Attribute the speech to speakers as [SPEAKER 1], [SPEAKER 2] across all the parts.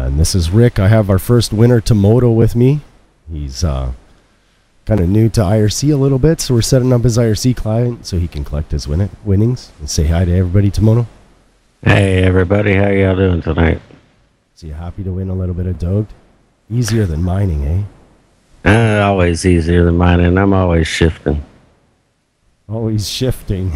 [SPEAKER 1] And this is Rick. I have our first winner, Tomoto, with me. He's kind of new to IRC a little bit, so we're setting up his IRC client so he can collect his winnings. And say hi to everybody, Tomoto.
[SPEAKER 2] Hey, everybody. How y'all doing tonight?
[SPEAKER 1] So you happy to win a little bit of Dogged? Easier than mining,
[SPEAKER 2] Always easier than mining. I'm always shifting.
[SPEAKER 1] Always shifting.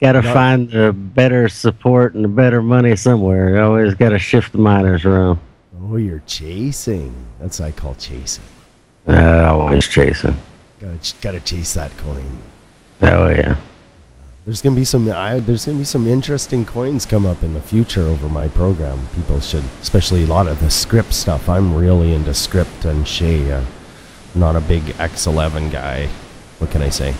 [SPEAKER 2] Gotta find the better support and the better money somewhere. You always gotta shift the miners around.
[SPEAKER 1] Oh, you're chasing. That's what I call chasing.
[SPEAKER 2] Always chasing.
[SPEAKER 1] Gotta chase that coin.
[SPEAKER 2] Oh yeah.
[SPEAKER 1] There's gonna be some interesting coins come up in the future over my program. People should, especially a lot of the script stuff. I'm really into script and Shay. Not a big X11 guy. What can I say?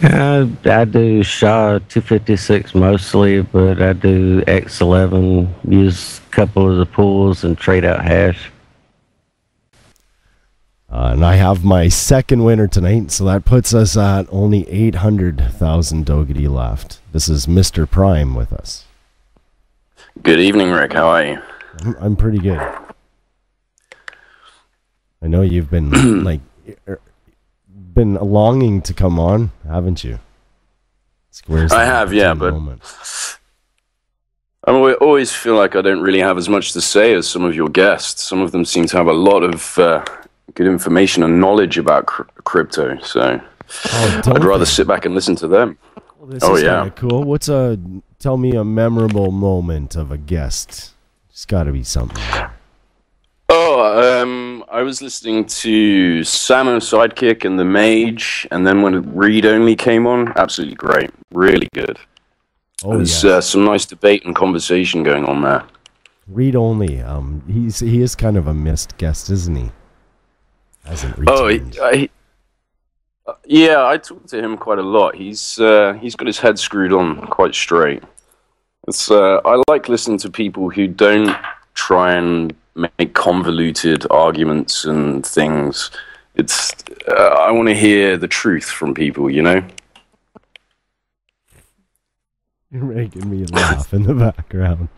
[SPEAKER 2] I do SHA 256 mostly, but I do X11, use a couple of the pools and trade out hash.
[SPEAKER 1] And I have my second winner tonight, so that puts us at only 800,000 Doggedy left. This is MrPrime with us.
[SPEAKER 3] Good evening, Rick. How are you?
[SPEAKER 1] I'm pretty good. I know you've been been longing to come on, haven't you?
[SPEAKER 3] I have, yeah, but I always feel like I don't really have as much to say as some of your guests. Some of them seem to have a lot of good information and knowledge about crypto, so I'd rather sit back and listen to them.
[SPEAKER 1] Well, this is kinda cool. Tell me a memorable moment of a guest. It's got to be something.
[SPEAKER 3] I was listening to Samo Sidekick and the Mage, and then when Read Only came on, absolutely great, really good. There's some nice debate and conversation going on there.
[SPEAKER 1] Read Only, he is kind of a missed guest, isn't he? Hasn't returned.
[SPEAKER 3] Yeah, I talked to him quite a lot. He's got his head screwed on quite straight. I like listening to people who don't try and make convoluted arguments and things. I want to hear the truth from people, you know?
[SPEAKER 1] You're making me laugh in the background.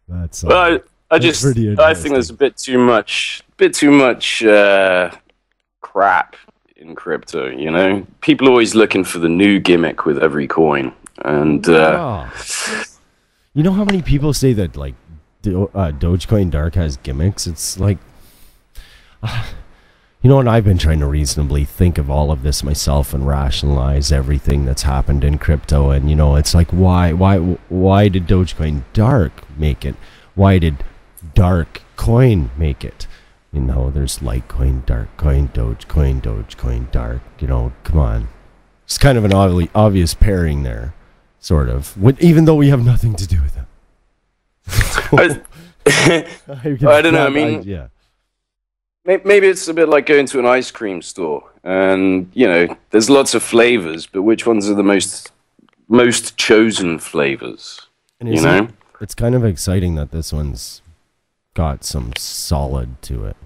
[SPEAKER 1] That's
[SPEAKER 3] well, I think there's a bit too much crap in crypto, you know? People are always looking for the new gimmick with every coin, and
[SPEAKER 1] you know how many people say that like Dogecoin Dark has gimmicks? It's like, you know, and I've been trying to reasonably think of all of this myself and rationalize everything that's happened in crypto. And you know, it's like, why did Dogecoin Dark make it? Why did Dark Coin make it? You know, there's Litecoin, Darkcoin, Dogecoin, Dark. You know, come on, it's kind of an obvious pairing there. Sort of, even though we have nothing to do with them.
[SPEAKER 3] I don't know. I mean,
[SPEAKER 1] yeah.
[SPEAKER 3] Maybe it's a bit like going to an ice cream store, and you know, there's lots of flavors, but which ones are the most chosen flavors? And you know,
[SPEAKER 1] it's kind of exciting that this one's got some solid to it.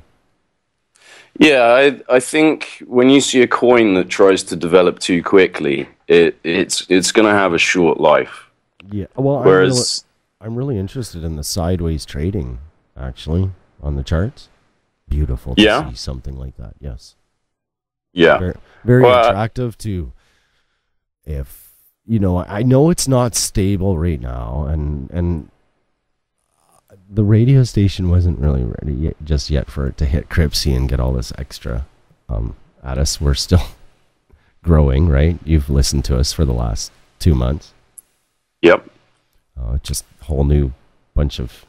[SPEAKER 3] Yeah, I think when you see a coin that tries to develop too quickly, it's going to have a short life.
[SPEAKER 1] Yeah, well,
[SPEAKER 3] whereas
[SPEAKER 1] I'm really interested in the sideways trading, actually, on the charts. Beautiful to see something like that. Yes.
[SPEAKER 3] Yeah.
[SPEAKER 1] Very attractive to. If you know, I know it's not stable right now, and the radio station wasn't really ready just yet for it to hit Cripsy and get all this extra at us. We're still growing, right? You've listened to us for the last 2 months.
[SPEAKER 3] Yep.
[SPEAKER 1] Just a whole new bunch of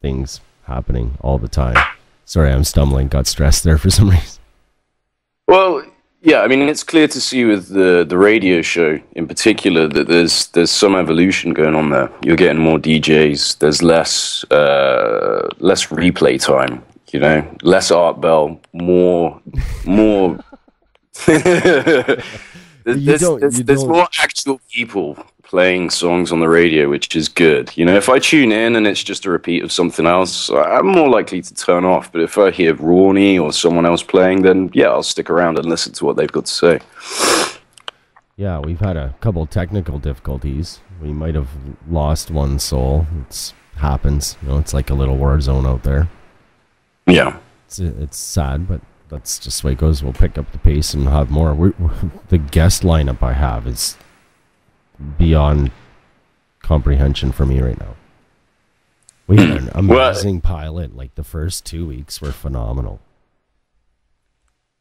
[SPEAKER 1] things happening all the time. Sorry, I'm stumbling. Got stressed there for some reason.
[SPEAKER 3] Well, yeah, I mean, it's clear to see with the radio show in particular that there's some evolution going on there. You're getting more DJs. There's less replay time. You know, less Art Bell, more. There's more actual people playing songs on the radio, which is good. You know, if I tune in and it's just a repeat of something else, I'm more likely to turn off. But if I hear Rawny or someone else playing, then yeah, I'll stick around and listen to what they've got to say.
[SPEAKER 1] Yeah, we've had a couple technical difficulties. We might have lost one soul. It happens. You know, it's like a little war zone out there.
[SPEAKER 3] Yeah.
[SPEAKER 1] It's sad, but that's just the way it goes. We'll pick up the pace and have more. The guest lineup I have is beyond comprehension for me right now. We had an amazing pilot. Like the first 2 weeks were phenomenal.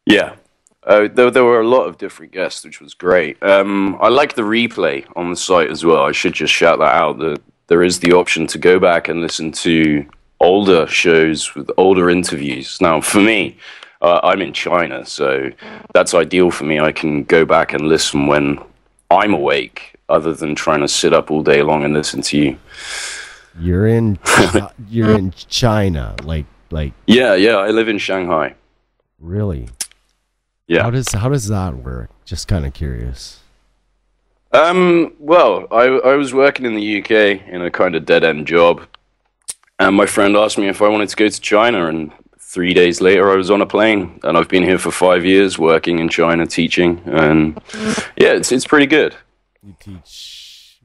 [SPEAKER 3] Yeah. There were a lot of different guests, which was great. I like the replay on the site as well. I should just shout that out. There is the option to go back and listen to older shows with older interviews. Now, for me, I'm in China, so that's ideal for me. I can go back and listen when I'm awake, other than trying to sit up all day long and listen to you.
[SPEAKER 1] You're in China, like.
[SPEAKER 3] Yeah. I live in Shanghai.
[SPEAKER 1] Really?
[SPEAKER 3] Yeah.
[SPEAKER 1] How does that work? Just kind of curious.
[SPEAKER 3] Well, I was working in the UK in a kind of dead-end job, and my friend asked me if I wanted to go to China, and 3 days later I was on a plane, and I've been here for 5 years working in China teaching, and yeah, it's pretty good.
[SPEAKER 1] You teach?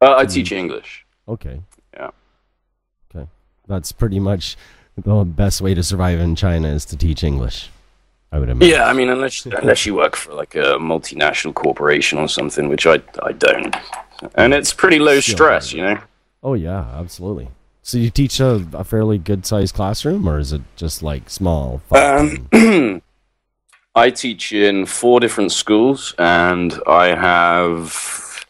[SPEAKER 3] I teach English.
[SPEAKER 1] Okay.
[SPEAKER 3] Yeah.
[SPEAKER 1] Okay. That's pretty much the best way to survive in China is to teach English, I would imagine.
[SPEAKER 3] Yeah, I mean, unless you work for like a multinational corporation or something, which I don't. And it's pretty low stress, you know?
[SPEAKER 1] Oh, yeah, absolutely. So you teach a fairly good-sized classroom, or is it just like small?
[SPEAKER 3] I teach in 4 different schools, and I have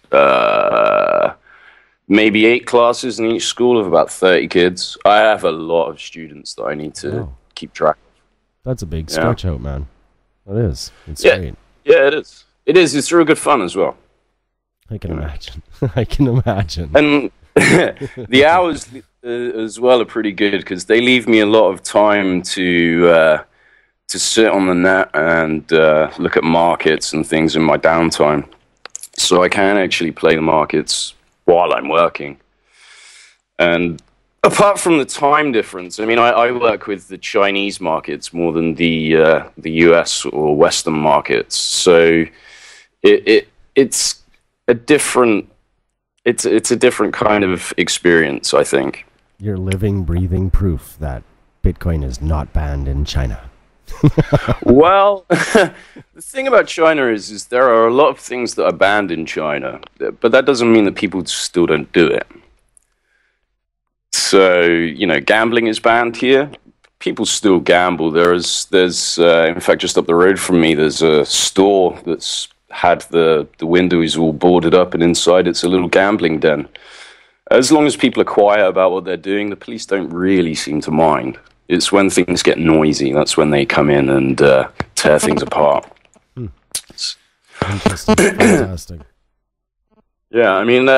[SPEAKER 3] maybe 8 classes in each school of about 30 kids. I have a lot of students that I need to keep track of.
[SPEAKER 1] That's a big stretch out, man. It is. It's great.
[SPEAKER 3] Yeah, it is. It is. It's real good fun as well.
[SPEAKER 1] I can imagine. I can imagine.
[SPEAKER 3] And the hours as well are pretty good because they leave me a lot of time to sit on the net and look at markets and things in my downtime. So I can actually play the markets while I'm working. And apart from the time difference, I mean, I work with the Chinese markets more than the US or Western markets. So it's a different kind of experience, I think.
[SPEAKER 1] You're living, breathing proof that Bitcoin is not banned in China.
[SPEAKER 3] Well, the thing about China is there are a lot of things that are banned in China, but that doesn't mean that people still don't do it. So, you know, gambling is banned here. People still gamble. There's in fact, just up the road from me, there's a store that's had the windows all boarded up, and inside it's a little gambling den. As long as people are quiet about what they're doing, the police don't really seem to mind. It's when things get noisy, that's when they come in and tear things apart.
[SPEAKER 1] Interesting. Fantastic.
[SPEAKER 3] Yeah, I mean,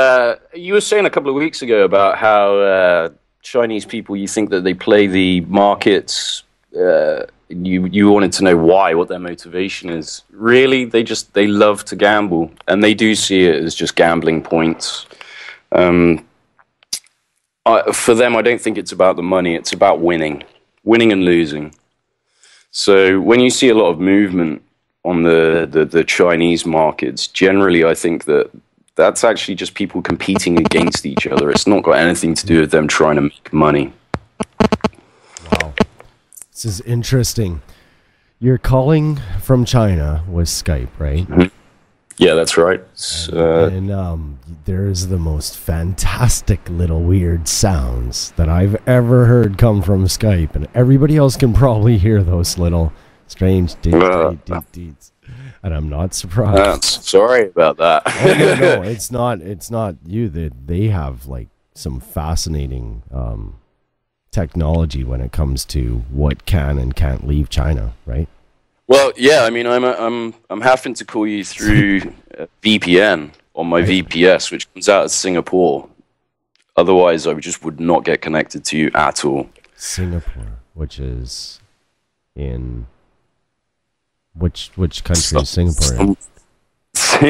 [SPEAKER 3] you were saying a couple of weeks ago about how Chinese people, you think that they play the markets. You wanted to know why, what their motivation is. Really, they love to gamble, and they do see it as just gambling points. For them, I don't think it's about the money. It's about winning and losing. So when you see a lot of movement on the Chinese markets, generally, I think that's actually just people competing against each other. It's not got anything to do with them trying to make money.
[SPEAKER 1] Wow. This is interesting. You're calling from China with Skype, right?
[SPEAKER 3] Mm-hmm. Yeah, that's right.
[SPEAKER 1] And there's the most fantastic little weird sounds that I've ever heard come from Skype, and everybody else can probably hear those little strange deets. And I'm not surprised.
[SPEAKER 3] Sorry about that.
[SPEAKER 1] No, it's not you. They have like some fascinating technology when it comes to what can and can't leave China, right?
[SPEAKER 3] Well, yeah. I mean, I'm having to call you through VPN on my VPS, which comes out as Singapore. Otherwise, I just would not get connected to you at all.
[SPEAKER 1] Singapore, which is in which country is Singapore in?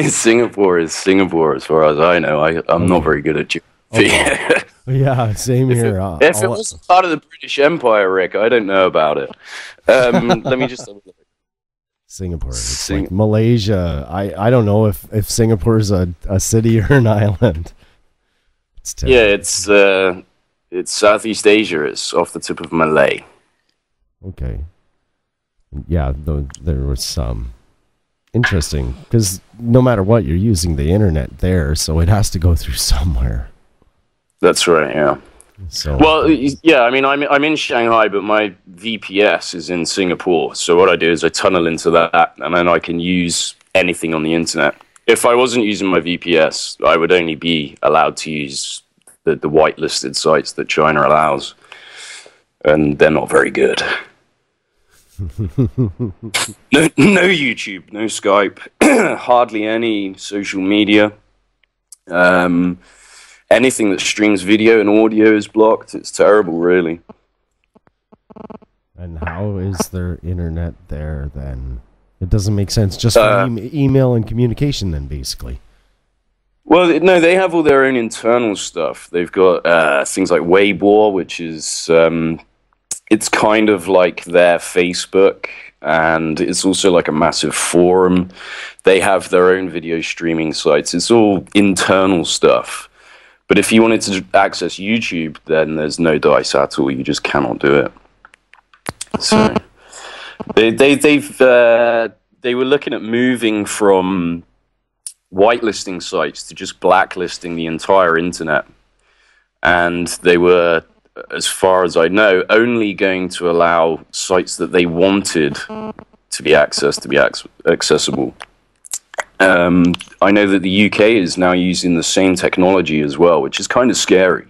[SPEAKER 3] Singapore is Singapore, as far as I know. I'm not very good at geography.
[SPEAKER 1] Okay. Yeah, same here.
[SPEAKER 3] If it was part of the British Empire, Rick, I don't know about it. Let me just have a look.
[SPEAKER 1] Singapore. It's like Malaysia. I don't know if Singapore is a city or an island. It's terrible.
[SPEAKER 3] It's Southeast Asia. It's off the tip of Malay.
[SPEAKER 1] Okay. Yeah, there was some interesting, because no matter what, you're using the internet there, so it has to go through somewhere.
[SPEAKER 3] That's right. Yeah.
[SPEAKER 1] So,
[SPEAKER 3] well, yeah. I mean, I'm in Shanghai, but my VPS is in Singapore. So what I do is I tunnel into that, and then I can use anything on the internet. If I wasn't using my VPS, I would only be allowed to use the whitelisted sites that China allows, and they're not very good. No YouTube, no Skype, hardly any social media. Anything that streams video and audio is blocked. It's terrible, really.
[SPEAKER 1] And how is their internet there then? It doesn't make sense. Just for email and communication then, basically.
[SPEAKER 3] Well, no, they have all their own internal stuff. They've got things like Weibo, which is... it's kind of like their Facebook, and it's also like a massive forum. They have their own video streaming sites. It's all internal stuff. But if you wanted to access YouTube, then there's no dice at all. You just cannot do it. So they were looking at moving from whitelisting sites to just blacklisting the entire internet, and they were, as far as I know, only going to allow sites that they wanted to be accessed to be accessible. I know that the UK is now using the same technology as well, which is kind of scary.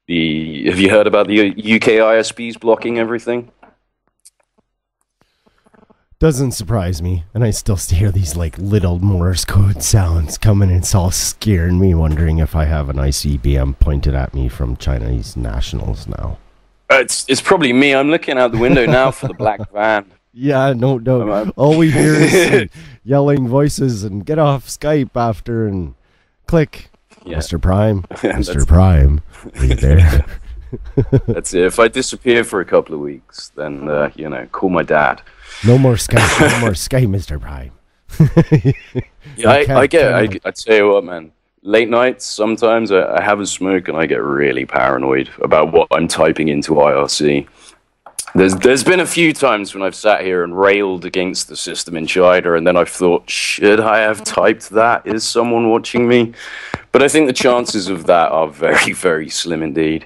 [SPEAKER 3] Have you heard about the UK ISPs blocking everything?
[SPEAKER 1] Doesn't surprise me, and I still hear these like little Morse code sounds coming, and it's all scaring me, wondering if I have an ICBM pointed at me from Chinese nationals now.
[SPEAKER 3] It's probably me. I'm looking out the window now for the black van.
[SPEAKER 1] Yeah, no. All we hear is yelling voices and get off Skype after and click. Yeah. MrPrime, MrPrime, are you there?
[SPEAKER 3] That's it. If I disappear for a couple of weeks, then, call my dad.
[SPEAKER 1] No more Skype, no more Skype, MrPrime.
[SPEAKER 3] Yeah, I tell you what, man. Late nights, sometimes I have a smoke and I get really paranoid about what I'm typing into IRC. There's been a few times when I've sat here and railed against the system in China, and then I've thought, should I have typed that? Is someone watching me? But I think the chances of that are very, very slim indeed.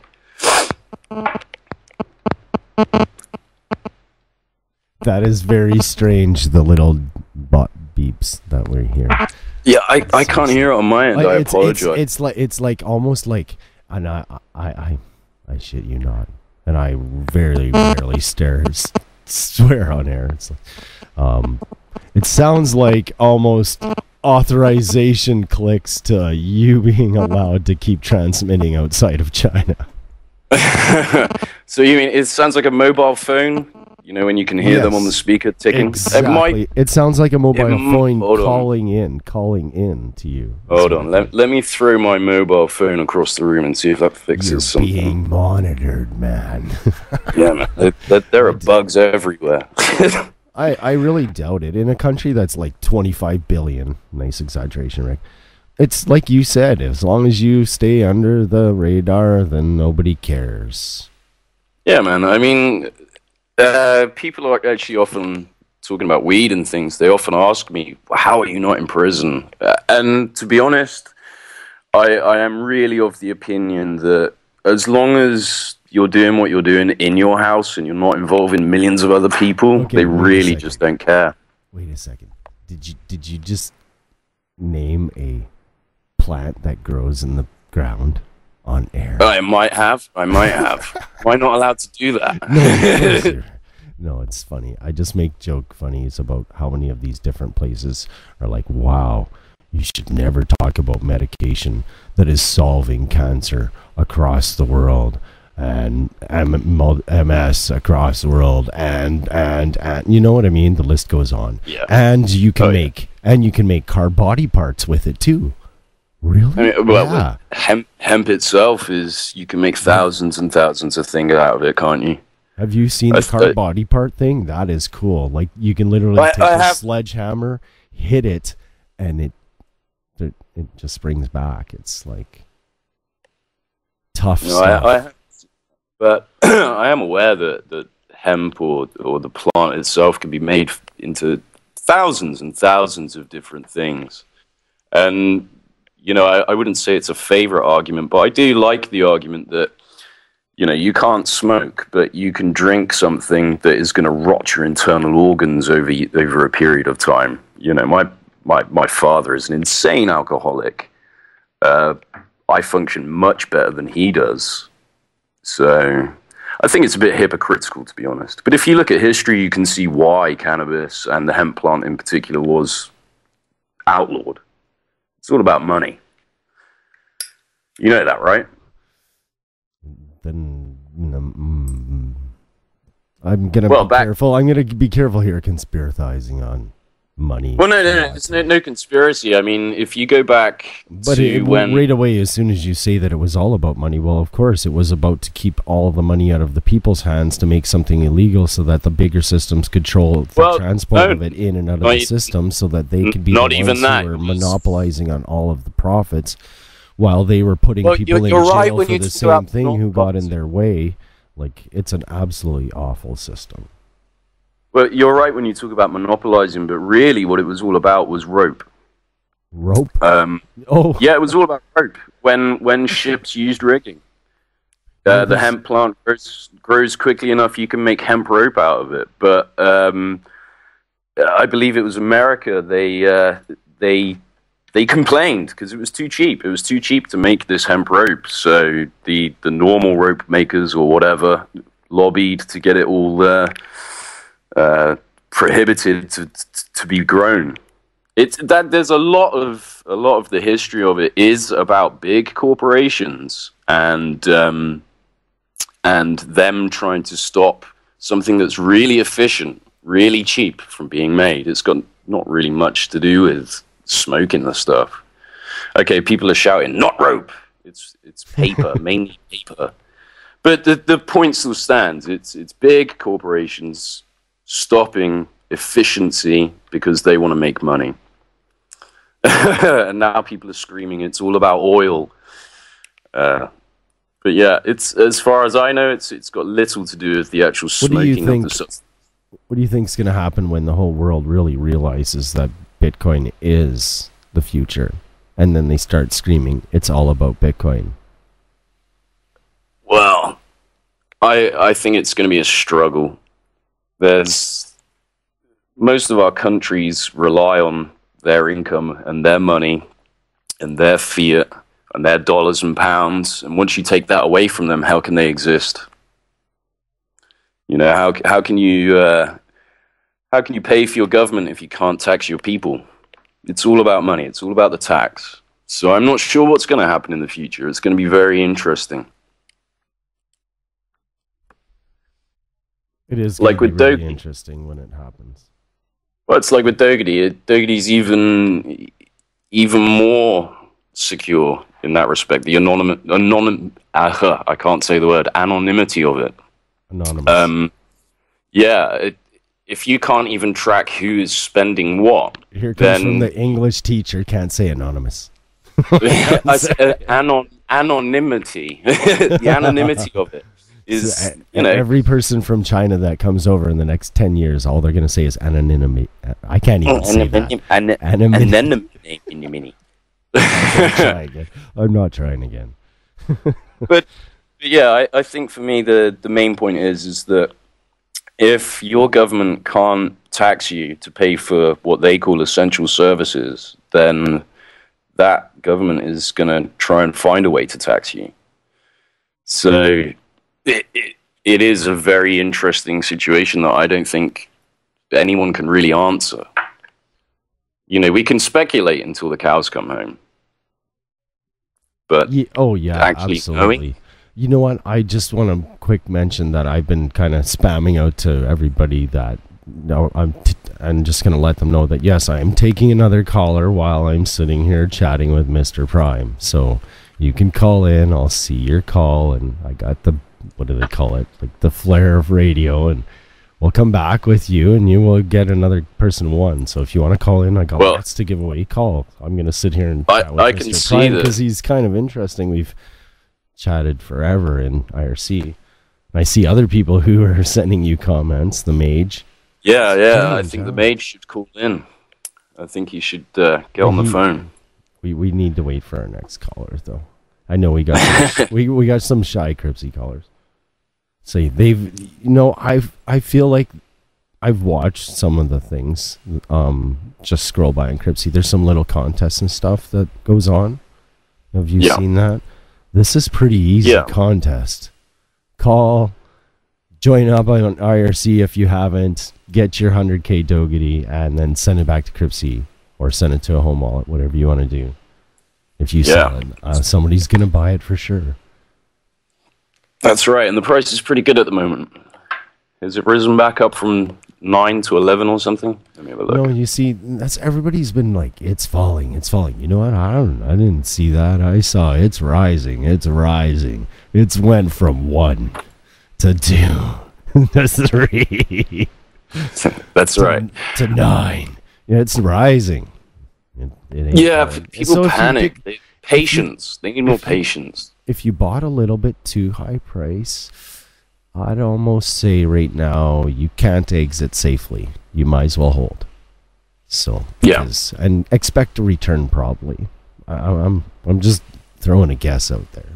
[SPEAKER 1] That is very strange, the little bot beeps that we're hearing.
[SPEAKER 3] Yeah, I can't hear it on my end. I apologize.
[SPEAKER 1] It's like almost like, and I shit you not, and I very rarely swear on air. It's like, it sounds like almost authorization clicks to you being allowed to keep transmitting outside of China.
[SPEAKER 3] So you mean it sounds like a mobile phone? You know, when you can hear them on the speaker ticking?
[SPEAKER 1] Exactly. It sounds like a mobile phone calling in to you.
[SPEAKER 3] Hold on. Let me throw my mobile phone across the room and see if that fixes something.
[SPEAKER 1] You're being monitored, man.
[SPEAKER 3] Yeah, man. There are bugs everywhere.
[SPEAKER 1] I really doubt it. In a country that's like 25 billion, nice exaggeration, Rick. It's like you said, as long as you stay under the radar, then nobody cares.
[SPEAKER 3] Yeah, man. I mean... people are actually often talking about weed and things. They often ask me, how are you not in prison? And to be honest, I am really of the opinion that as long as you're doing what you're doing in your house and you're not involving millions of other people, they really just don't care.
[SPEAKER 1] Wait a second. Did you just name a plant that grows in the ground on air?
[SPEAKER 3] I might have. Am I not allowed to do that?
[SPEAKER 1] No, it's funny. I just make joke funnies about how many of these different places are like, wow, you should never talk about medication that is solving cancer across the world and MS across the world and you know what I mean? The list goes on.
[SPEAKER 3] Yeah.
[SPEAKER 1] And you can make car body parts with it too. Really?
[SPEAKER 3] I mean, well, hemp itself is, you can make thousands and thousands of things out of it, can't you?
[SPEAKER 1] Have you seen the car body part thing? That is cool. Like, you can literally take a sledgehammer, hit it, and it just springs back. It's like tough stuff.
[SPEAKER 3] But I am aware that hemp or the plant itself can be made into thousands and thousands of different things. And, you know, I wouldn't say it's a favorite argument, but I do like the argument that, you know, you can't smoke, but you can drink something that is going to rot your internal organs over a period of time. You know, my father is an insane alcoholic. I function much better than he does. So I think it's a bit hypocritical, to be honest. But if you look at history, you can see why cannabis, and the hemp plant in particular, was outlawed. It's all about money. You know that, right?
[SPEAKER 1] Then I'm gonna be careful. I'm gonna be careful here, conspiracizing on money.
[SPEAKER 3] Well, no, it's no conspiracy. I mean, if you go back
[SPEAKER 1] right away, as soon as you say that it was all about money, well, of course, it was about to keep all the money out of the people's hands to make something illegal, so that the bigger systems control the transport of it in and out of the system, so that they could be the ones who were monopolizing on all of the profits, while they were putting people in jail for the same thing who got in their way. Like, it's an absolutely awful system.
[SPEAKER 3] Well, you're right when you talk about monopolizing, but really what it was all about was rope.
[SPEAKER 1] Rope?
[SPEAKER 3] Yeah, it was all about rope. When ships used rigging. The hemp plant grows quickly enough, you can make hemp rope out of it. But I believe it was America, they complained because it was too cheap. It was too cheap to make this hemp rope. So the normal rope makers or whatever lobbied to get it all prohibited to be grown. There's a lot of the history of it is about big corporations and them trying to stop something that's really efficient, really cheap from being made. It's got not really much to do with smoking the stuff. Okay, people are shouting, not rope. It's paper, mainly paper. But the point still stands. It's big corporations stopping efficiency because they want to make money. And now people are screaming it's all about oil. But yeah, it's, as far as I know, it's got little to do with the actual smoking of the stuff.
[SPEAKER 1] What do you think is going to happen when the whole world really realizes that Bitcoin is the future, and then they start screaming it's all about Bitcoin?
[SPEAKER 3] Well, I think it's going to be a struggle. Most of our countries rely on their income and their money and their fiat and their dollars and pounds, and once you take that away from them, how can they exist? You know, how can you pay for your government if you can't tax your people? It's all about money. It's all about the tax. So I'm not sure what's going to happen in the future. It's going to be very interesting.
[SPEAKER 1] It is like with very interesting when it happens.
[SPEAKER 3] Well, it's like with Doherty. Doherty's even more secure in that respect. The I can't say the word, anonymity of it.
[SPEAKER 1] Anonymous.
[SPEAKER 3] If you can't even track who is spending what,
[SPEAKER 1] here comes from the English teacher. Can't say anonymous.
[SPEAKER 3] Anonymity. The anonymity of it is, you know,
[SPEAKER 1] every person from China that comes over in the next 10 years, all they're going to say is anonymity. I can't even say that.
[SPEAKER 3] Anonymity.
[SPEAKER 1] I'm not trying again.
[SPEAKER 3] But yeah, I think for me the main point is that if your government can't tax you to pay for what they call essential services, then that government is going to try and find a way to tax you. So it is a very interesting situation that I don't think anyone can really answer. You know, we can speculate until the cows come home. But actually
[SPEAKER 1] absolutely.
[SPEAKER 3] Knowing,
[SPEAKER 1] you know what? I just want to quick mention that I've been kind of spamming out to everybody that I'm just going to let them know that, yes, I am taking another caller while I'm sitting here chatting with Mr. Prime. So you can call in. I'll see your call, and I got the what do they call it? Like the flare of radio, and we'll come back with you, and you will get another person one. So if you want to call in, I got lots to give away. Call. I'm going to sit here and chat with Mr. Prime because he's kind of interesting. We've chatted forever in IRC. And I see other people who are sending you comments. The Mage.
[SPEAKER 3] Yeah. I think the Mage should call in. I think he should get on the phone.
[SPEAKER 1] We need to wait for our next caller, though. I know we got we got some shy Cripsy callers. So I feel like I've watched some of the things. Just scroll by on Cripsy. There's some little contests and stuff that goes on. Have you seen that? This is pretty easy contest. Call, join up on IRC if you haven't. Get your 100K Dougherty and then send it back to Cripsy or send it to a home wallet, whatever you want to do. If you sell it, somebody's going to buy it for sure.
[SPEAKER 3] That's right, and the price is pretty good at the moment. Has it risen back up from 9 to 11 or something? Let me have a look.
[SPEAKER 1] No, you see, everybody's been like, it's falling. You know what? I didn't see that. I saw it's rising. It's went from 1 to 2 to 3.
[SPEAKER 3] That's right.
[SPEAKER 1] To 9. It's rising.
[SPEAKER 3] People panic. Patience. They need more patience.
[SPEAKER 1] If you bought a little bit too high price, I'd almost say right now you can't exit safely. You might as well hold. So and expect a return probably. I'm just throwing a guess out there.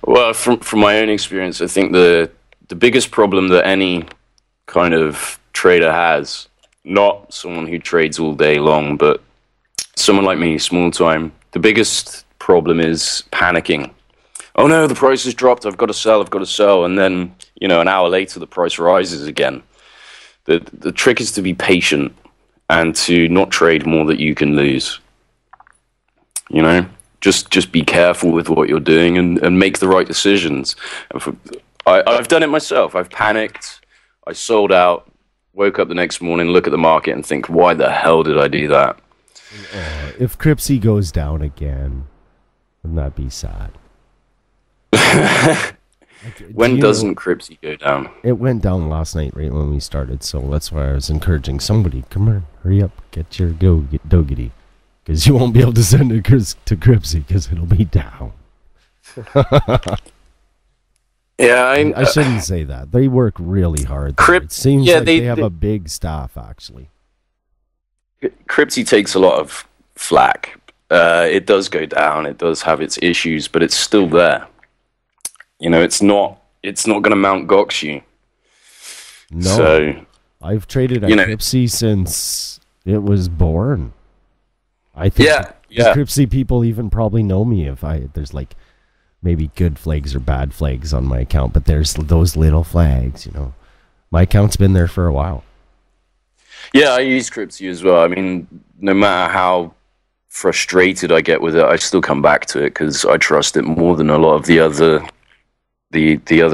[SPEAKER 3] Well, from my own experience, I think the biggest problem that any kind of trader has, not someone who trades all day long, but someone like me, small time, the biggest problem is panicking. Oh no, the price has dropped, I've got to sell, and then, an hour later the price rises again. The trick is to be patient and to not trade more that you can lose. Just be careful with what you're doing and make the right decisions. I've done it myself. I've panicked, I sold out, woke up the next morning, look at the market and think, why the hell did I do that?
[SPEAKER 1] If Cripsy goes down again, wouldn't that be sad?
[SPEAKER 3] When doesn't Cripsy go down?
[SPEAKER 1] It went down last night right when we started, so that's why I was encouraging somebody, come on, hurry up, get your Dougherty, because you won't be able to send it to Cripsy because it'll be down. I shouldn't say that. They work really hard. It seems like they have a big staff, actually.
[SPEAKER 3] Cripsy takes a lot of flack. It does go down. It does have its issues, but it's still there. It's not going to Mount Gox you.
[SPEAKER 1] No.
[SPEAKER 3] So,
[SPEAKER 1] I've traded at Cripsy since it was born. I think the Cripsy people even probably know me if there's like maybe good flags or bad flags on my account, but there's those little flags, My account's been there for a while.
[SPEAKER 3] Yeah, I use Cripsy as well. I mean, no matter how frustrated I get with it, I still come back to it because I trust it more than a lot of the other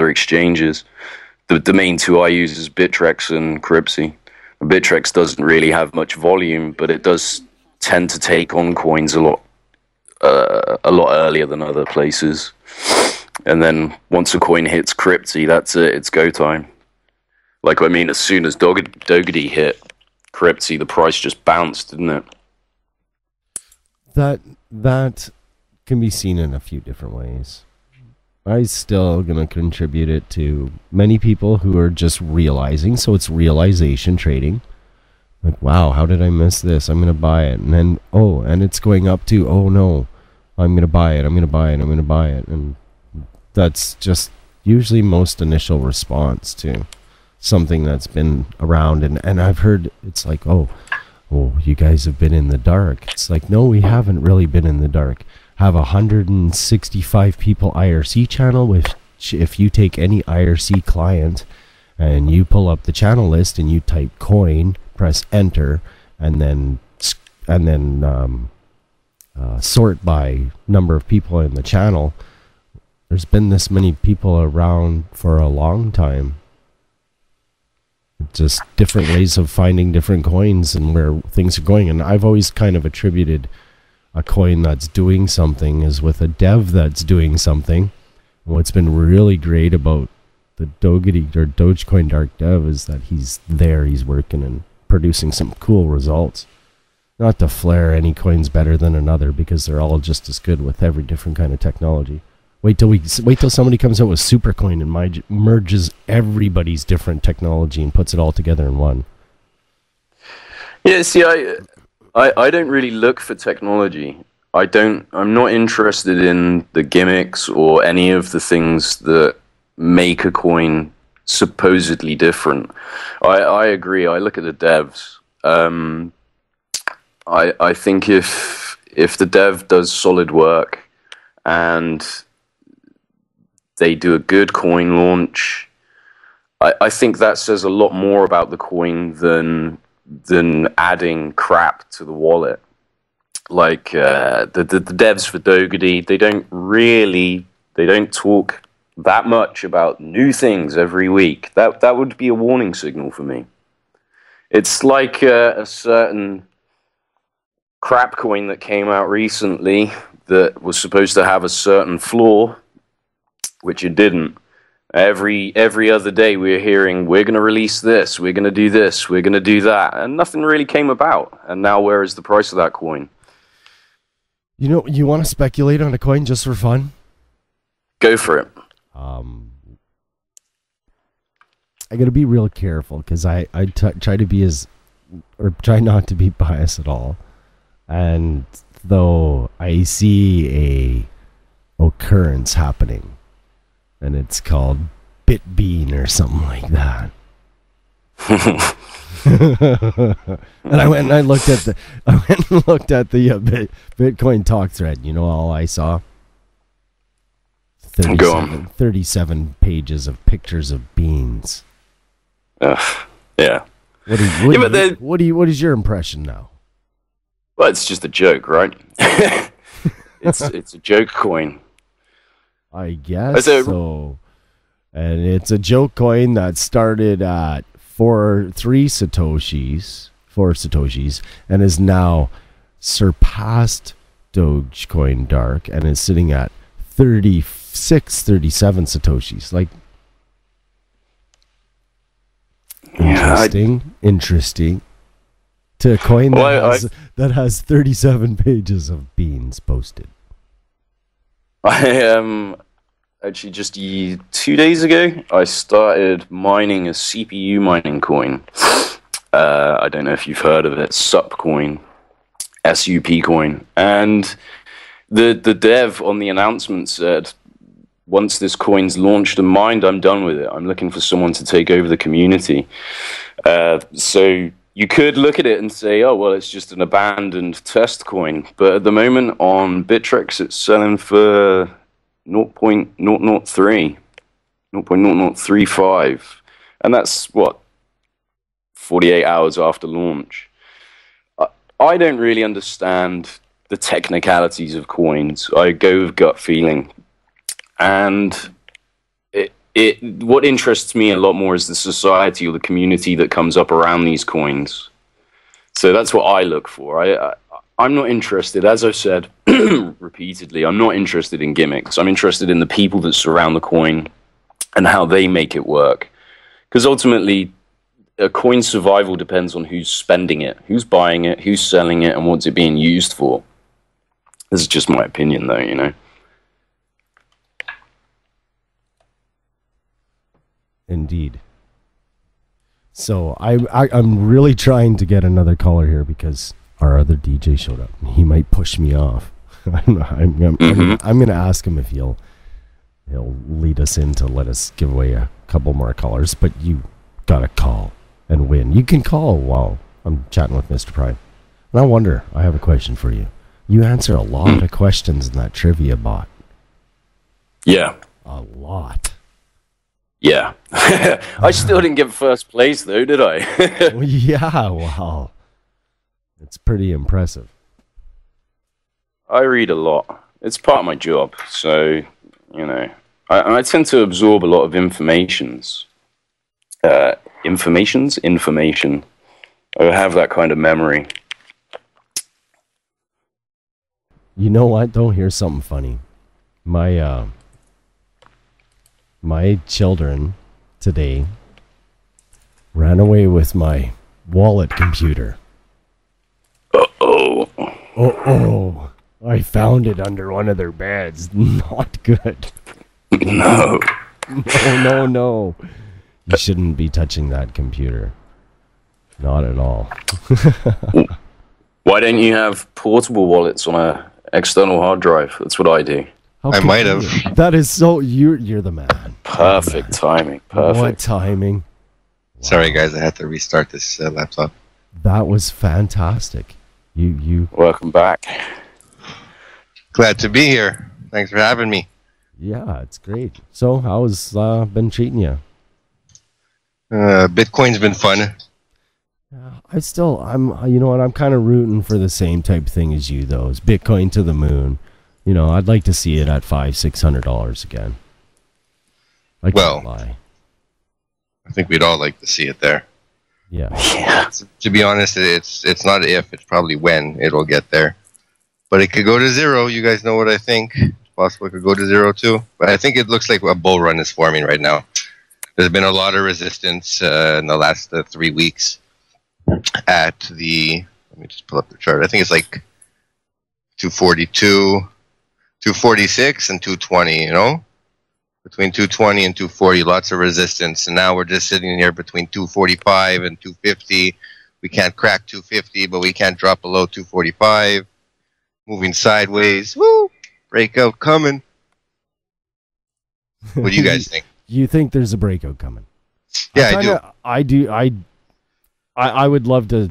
[SPEAKER 3] exchanges. The main two I use is Bittrex and Cripsy. Bittrex doesn't really have much volume, but it does tend to take on coins a lot earlier than other places. And then once a coin hits Cripsy, that's it. It's go time. As soon as Dougherty hit Cripsy, the price just bounced, didn't it?
[SPEAKER 1] That can be seen in a few different ways. I'm still going to contribute it to many people who are just realizing, so it's realization trading. Like, wow, how did I miss this? I'm going to buy it. And then, and it's going up too. Oh, no, I'm going to buy it. And that's just usually most initial response to something that's been around. And I've heard it's like, oh, you guys have been in the dark. It's like, no, we haven't really been in the dark. Have 165 people IRC channel, which if you take any IRC client and you pull up the channel list and you type coin, press enter, and then sort by number of people in the channel, there's been this many people around for a long time. Just different ways of finding different coins and where things are going. And I've always kind of attributed a coin that's doing something is with a dev that's doing something, What's been really great about the Dogecoin Dark Dev is that he's working and producing some cool results. Not to flare any coins better than another, because they're all just as good with every different kind of technology. Wait till somebody comes out with Supercoin and merges everybody's different technology and puts it all together in one.
[SPEAKER 3] Yeah, see, I don't really look for technology. I'm not interested in the gimmicks or any of the things that make a coin supposedly different. I agree. I look at the devs. I think if the dev does solid work and they do a good coin launch, I think that says a lot more about the coin than adding crap to the wallet. Like the devs for Dougherty, they don't talk that much about new things every week. That would be a warning signal for me. It's like a certain crap coin that came out recently that was supposed to have a certain flaw, which it didn't. Every other day we're hearing, we're going to release this, we're going to do this, we're going to do that, and nothing really came about. And now where is the price of that coin?
[SPEAKER 1] You know, you want to speculate on a coin just for fun?
[SPEAKER 3] Go for it.
[SPEAKER 1] I got to be real careful, because I try to be try not to be biased at all. And though I see a occurrence happening, and it's called Bitbean or something like that. And I went and I looked at the Bitcoin talk thread. You know, all I saw 37 pages of pictures of beans.
[SPEAKER 3] Yeah.
[SPEAKER 1] What is your impression now?
[SPEAKER 3] Well, it's just a joke, right? It's a joke coin.
[SPEAKER 1] I guess so. And it's a joke coin that started at 4 satoshis, and is now surpassed Dogecoin Dark and is sitting at 37 satoshis. Like, interesting. To a coin that has 37 pages of beans posted.
[SPEAKER 3] I actually just 2 days ago, I started mining a CPU mining coin. I don't know if you've heard of it, SUP coin, SUP coin. And the dev on the announcement said, once this coin's launched and mined, I'm done with it. I'm looking for someone to take over the community. So you could look at it and say, oh, well, it's just an abandoned test coin. But at the moment on Bittrex, it's selling for 0.003.035. And that's, 48 hours after launch. I don't really understand the technicalities of coins. I go with gut feeling. And what interests me a lot more is the society or the community that comes up around these coins. So that's what I look for. I'm not interested, as I've said repeatedly, I'm not interested in gimmicks. I'm interested in the people that surround the coin and how they make it work. Because ultimately, a coin's survival depends on who's spending it, who's buying it, who's selling it, and what's it being used for. This is just my opinion, though, you know.
[SPEAKER 1] Indeed. So I'm really trying to get another caller here because our other DJ showed up. He might push me off. I'm going to ask him if he'll lead us in to let us give away a couple more callers. But you got to call and win. You can call while I'm chatting with MrPrime. And I wonder, I have a question for you. You answer a lot of questions in that trivia bot.
[SPEAKER 3] Yeah.
[SPEAKER 1] A lot.
[SPEAKER 3] Yeah. I still didn't get first place, though, did I?
[SPEAKER 1] Well, yeah, wow. It's pretty impressive.
[SPEAKER 3] I read a lot. It's part of my job. So, you know, I tend to absorb a lot of information. I have that kind of memory.
[SPEAKER 1] You know what? Don't hear something funny. My my children today ran away with my wallet computer.
[SPEAKER 3] Uh-oh.
[SPEAKER 1] Oh, I found it under one of their beds. Not good.
[SPEAKER 3] No.
[SPEAKER 1] No. You shouldn't be touching that computer. Not at all.
[SPEAKER 3] Why don't you have portable wallets on a external hard drive? That's what I do.
[SPEAKER 4] I might have.
[SPEAKER 1] That is so... You're the man.
[SPEAKER 3] Perfect timing. Perfect.
[SPEAKER 1] What timing?
[SPEAKER 4] Sorry, guys. I had to restart this laptop.
[SPEAKER 1] That was fantastic. You.
[SPEAKER 3] Welcome back.
[SPEAKER 4] Glad to be here. Thanks for having me.
[SPEAKER 1] Yeah, it's great. So, how's been treating you?
[SPEAKER 4] Bitcoin's been fun.
[SPEAKER 1] You know what? I'm kind of rooting for the same type thing as you, though. It's Bitcoin to the moon. You know, I'd like to see it at $500-600 again. I can't lie.
[SPEAKER 4] I think we'd all like to see it there.
[SPEAKER 1] Yeah.
[SPEAKER 4] To be honest, it's not if, it's probably when it'll get there. But it could go to zero. You guys know what I think. It's possible it could go to zero too. But I think it looks like a bull run is forming right now. There's been a lot of resistance in the last 3 weeks at the... Let me just pull up the chart. I think it's like 242, 246, and 220, you know? Between 220 and 240, lots of resistance. And now we're just sitting here between 245 and 250. We can't crack 250, but we can't drop below 245. Moving sideways. Woo! Breakout coming. What do you guys think?
[SPEAKER 1] You think there's a breakout coming?
[SPEAKER 4] Yeah,
[SPEAKER 1] I do. I would love to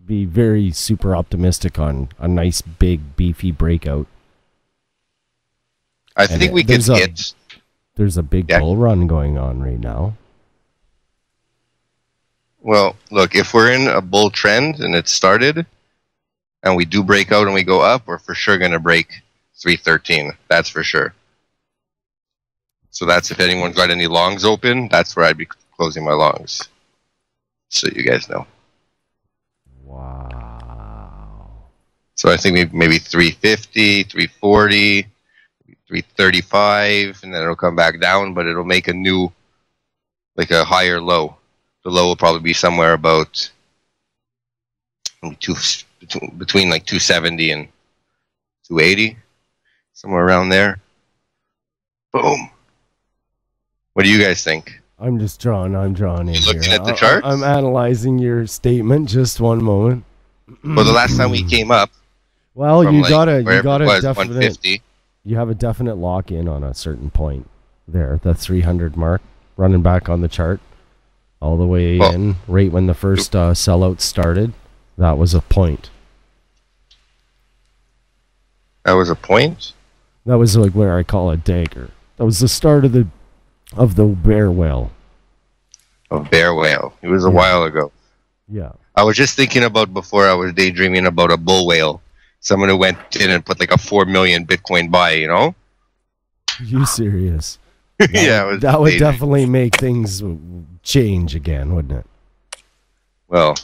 [SPEAKER 1] be very super optimistic on a nice, big, beefy breakout.
[SPEAKER 4] I think we could hit...
[SPEAKER 1] There's a big bull run going on right now.
[SPEAKER 4] Well, look, if we're in a bull trend and it started, and we do break out and we go up, we're for sure going to break 313. That's for sure. So that's if anyone's got any longs open, that's where I'd be closing my longs. So you guys know.
[SPEAKER 1] Wow.
[SPEAKER 4] So I think maybe 350, 340... 335, and then it'll come back down, but it'll make a new, like a higher low. The low will probably be somewhere about between like 270 and 280, somewhere around there. Boom. What do you guys think?
[SPEAKER 1] I'm drawing in
[SPEAKER 4] you looking
[SPEAKER 1] here.
[SPEAKER 4] at the charts?
[SPEAKER 1] I'm analyzing your statement. Just one moment.
[SPEAKER 4] Well, the last time we came up,
[SPEAKER 1] well, you got a definite
[SPEAKER 4] 150.
[SPEAKER 1] You have a definite lock in on a certain point there, the 300 mark, running back on the chart all the way in, right when the first sellout started. That was a point.
[SPEAKER 4] That was a point?
[SPEAKER 1] That was like where I call a dagger. That was the start of the bear whale.
[SPEAKER 4] Of bear whale. It was a while ago.
[SPEAKER 1] Yeah.
[SPEAKER 4] I was just thinking about before I was daydreaming about a bull whale. Someone who went in and put like a 4 million Bitcoin buy, you know?
[SPEAKER 1] You serious?
[SPEAKER 4] Yeah.
[SPEAKER 1] That would definitely make things change again, wouldn't it?
[SPEAKER 4] Well,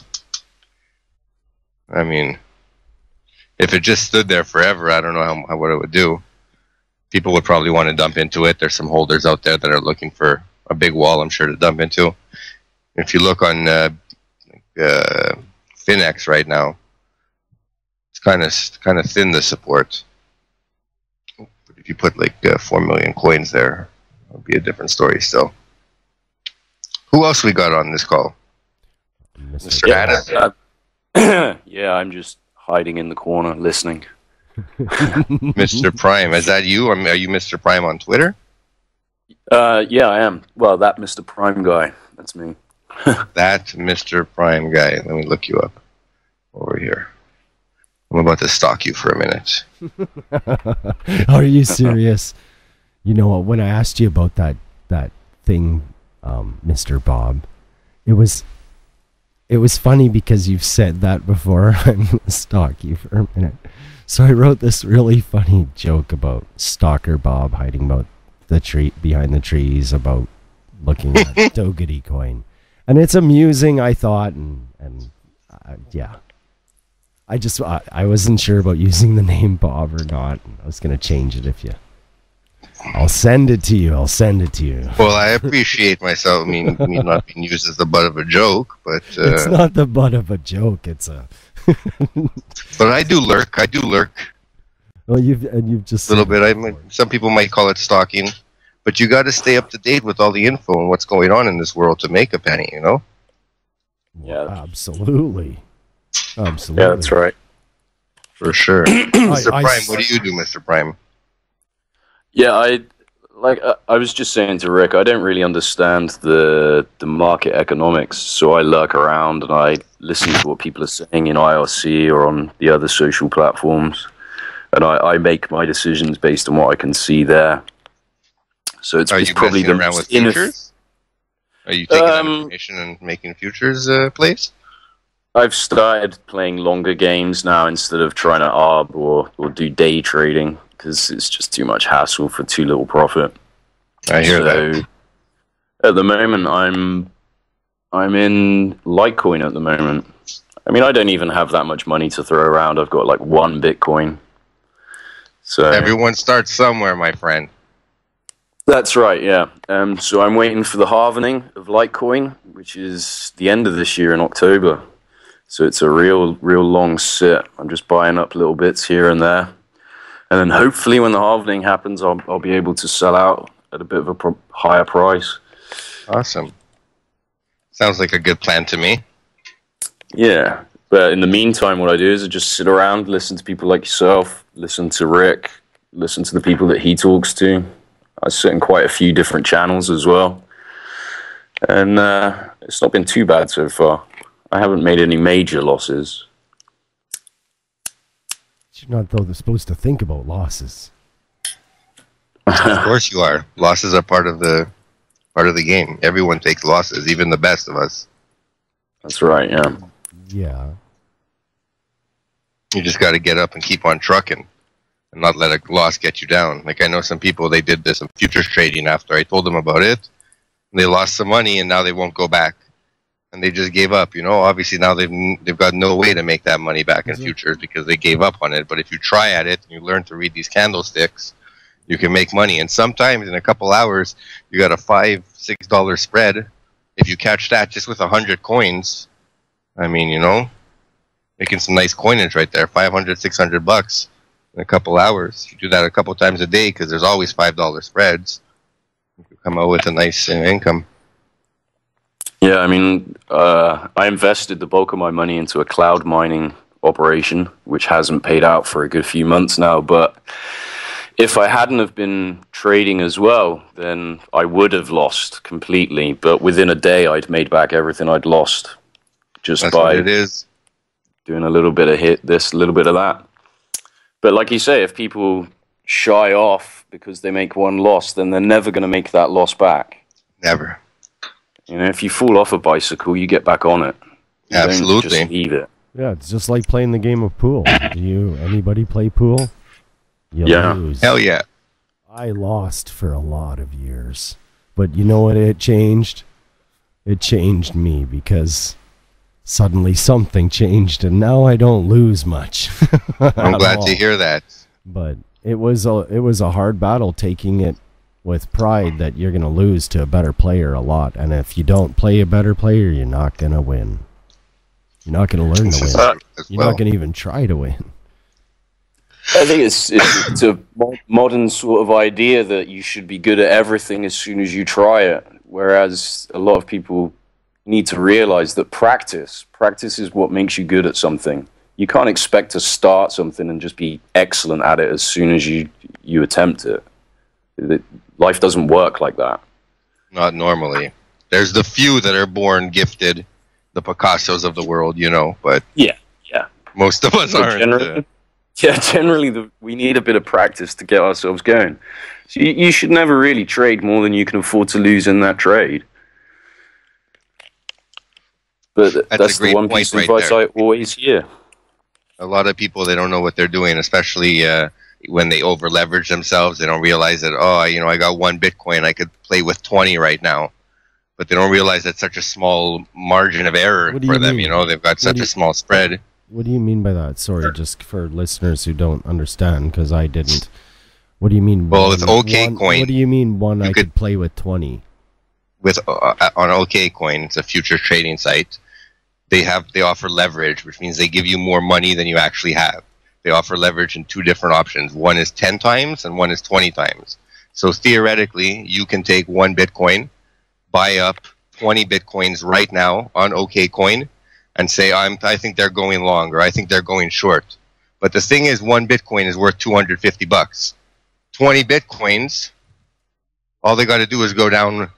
[SPEAKER 4] I mean, if it just stood there forever, I don't know what it would do. People would probably want to dump into it. There's some holders out there that are looking for a big wall, I'm sure, to dump into. If you look on Finex right now, it's kind of thin, the support. But if you put like 4 million coins there, it'll be a different story still. Who else we got on this call? Mr. Adam.
[SPEAKER 3] Yeah, I'm just hiding in the corner listening.
[SPEAKER 4] Mr. Prime, is that you? Are you Mr. Prime on Twitter?
[SPEAKER 3] Yeah, I am. Well, that Mr. Prime guy. That's me.
[SPEAKER 4] That Mr. Prime guy. Let me look you up over here. I'm about to stalk you for a minute.
[SPEAKER 1] Are you serious? You know what? When I asked you about that thing, Mr. Bob, it was funny because you've said that before. I'm gonna stalk you for a minute. So I wrote this really funny joke about Stalker Bob hiding about the tree behind the trees, about looking at Doggity coin, and it's amusing, I thought, and yeah. I wasn't sure about using the name Bob or not. I was gonna change it if you. I'll send it to you. I'll send it to you.
[SPEAKER 4] Well, I appreciate myself. I mean, me not being used as the butt of a joke, but
[SPEAKER 1] it's not the butt of a joke. It's a.
[SPEAKER 4] But I do lurk. I do lurk.
[SPEAKER 1] Well, you've just
[SPEAKER 4] a little bit. Some people might call it stalking, but you got to stay up to date with all the info and what's going on in this world to make a penny. You know.
[SPEAKER 1] Yeah, absolutely. Absolutely.
[SPEAKER 3] Yeah, that's right.
[SPEAKER 4] For sure. Mr. Prime, what do you do, Mr. Prime?
[SPEAKER 3] Yeah, I was just saying to Rick, I don't really understand the market economics, so I lurk around and I listen to what people are saying in IRC or on the other social platforms, and I make my decisions based on what I can see there. So it's probably the
[SPEAKER 4] around with futures? Are you taking that information and making futures plays?
[SPEAKER 3] I've started playing longer games now instead of trying to arb or do day trading, because it's just too much hassle for too little profit.
[SPEAKER 4] I hear that.
[SPEAKER 3] At the moment, I'm in Litecoin at the moment. I mean, I don't even have that much money to throw around. I've got like 1 Bitcoin. So
[SPEAKER 4] everyone starts somewhere, my friend.
[SPEAKER 3] That's right, yeah. So I'm waiting for the halvening of Litecoin, which is the end of this year in October. So it's a real long sit. I'm just buying up little bits here and there. And then hopefully when the halvening happens, I'll be able to sell out at a bit of a higher price.
[SPEAKER 4] Awesome. Sounds like a good plan to me.
[SPEAKER 3] Yeah. But in the meantime, what I do is I just sit around, listen to people like yourself, listen to Rick, listen to the people that he talks to. I sit in quite a few different channels as well. And it's not been too bad so far. I haven't made any major losses.
[SPEAKER 1] You're not, though, supposed to think about losses.
[SPEAKER 4] Of course you are. Losses are part of the game. Everyone takes losses, even the best of us.
[SPEAKER 3] That's right, yeah.
[SPEAKER 1] Yeah.
[SPEAKER 4] You just got to get up and keep on trucking and not let a loss get you down. Like, I know some people, they did this in futures trading after I told them about it. And they lost some money, and now they won't go back. And they just gave up, you know. Obviously, now they've got no way to make that money back in futures because they gave up on it. But if you try at it and you learn to read these candlesticks, you can make money. And sometimes in a couple hours, you got a $5, $6 spread. If you catch that just with 100 coins, I mean, you know, making some nice coinage right there, 500, 600 bucks in a couple hours. You do that a couple times a day because there's always $5 spreads. You can come out with a nice income.
[SPEAKER 3] Yeah, I mean, I invested the bulk of my money into a cloud mining operation, which hasn't paid out for a good few months now. But if I hadn't have been trading as well, then I would have lost completely. But within a day, I'd made back everything I'd lost just
[SPEAKER 4] That's
[SPEAKER 3] by
[SPEAKER 4] what it is.
[SPEAKER 3] Doing a little bit of this, a little bit of that. But like you say, if people shy off because they make one loss, then they're never going to make that loss back.
[SPEAKER 4] Never.
[SPEAKER 3] You know, if you fall off a bicycle, you get back on it. You
[SPEAKER 4] Absolutely.
[SPEAKER 3] don't just leave it.
[SPEAKER 1] Yeah, it's just like playing the game of pool. Do anybody play pool? You lose.
[SPEAKER 4] Hell yeah.
[SPEAKER 1] I lost for a lot of years. But you know what it changed? It changed me because suddenly something changed and now I don't lose much.
[SPEAKER 4] I'm glad to hear that.
[SPEAKER 1] But it was a hard battle taking it with pride that you're going to lose to a better player a lot. And if you don't play a better player, you're not going to win. You're not going to learn to win. You're not going to even try to win.
[SPEAKER 3] I think it's a modern sort of idea that you should be good at everything as soon as you try it. Whereas a lot of people need to realize that practice is what makes you good at something. You can't expect to start something and just be excellent at it as soon as you attempt it. Life doesn't work like that.
[SPEAKER 4] Not normally. There's the few that are born gifted, the Picassos of the world, you know, but
[SPEAKER 3] yeah.
[SPEAKER 4] Most of us aren't.
[SPEAKER 3] Generally we need a bit of practice to get ourselves going. So you should never really trade more than you can afford to lose in that trade. But that's the one piece of advice I always hear.
[SPEAKER 4] A lot of people, they don't know what they're doing, especially when they over leverage themselves. They don't realize that, I got 1 Bitcoin, I could play with 20 right now. But they don't realize that's such a small margin of error for them. You know, they've got such a small spread.
[SPEAKER 1] What do you mean by that? Sorry, just for listeners who don't understand, because I didn't. What do you mean?
[SPEAKER 4] Well, with OK
[SPEAKER 1] one,
[SPEAKER 4] Coin,
[SPEAKER 1] what do you mean one I
[SPEAKER 4] could-
[SPEAKER 1] could play with 20?
[SPEAKER 4] with on OK Coin, it's a futures trading site. They offer leverage, which means they give you more money than you actually have. They offer leverage in two different options. One is 10 times and one is 20 times. So theoretically, you can take one Bitcoin, buy up 20 Bitcoins right now on OK Coin, and say, I think they're going long, or I think they're going short. But the thing is, one Bitcoin is worth $250. 20 Bitcoins, all they got to do is go down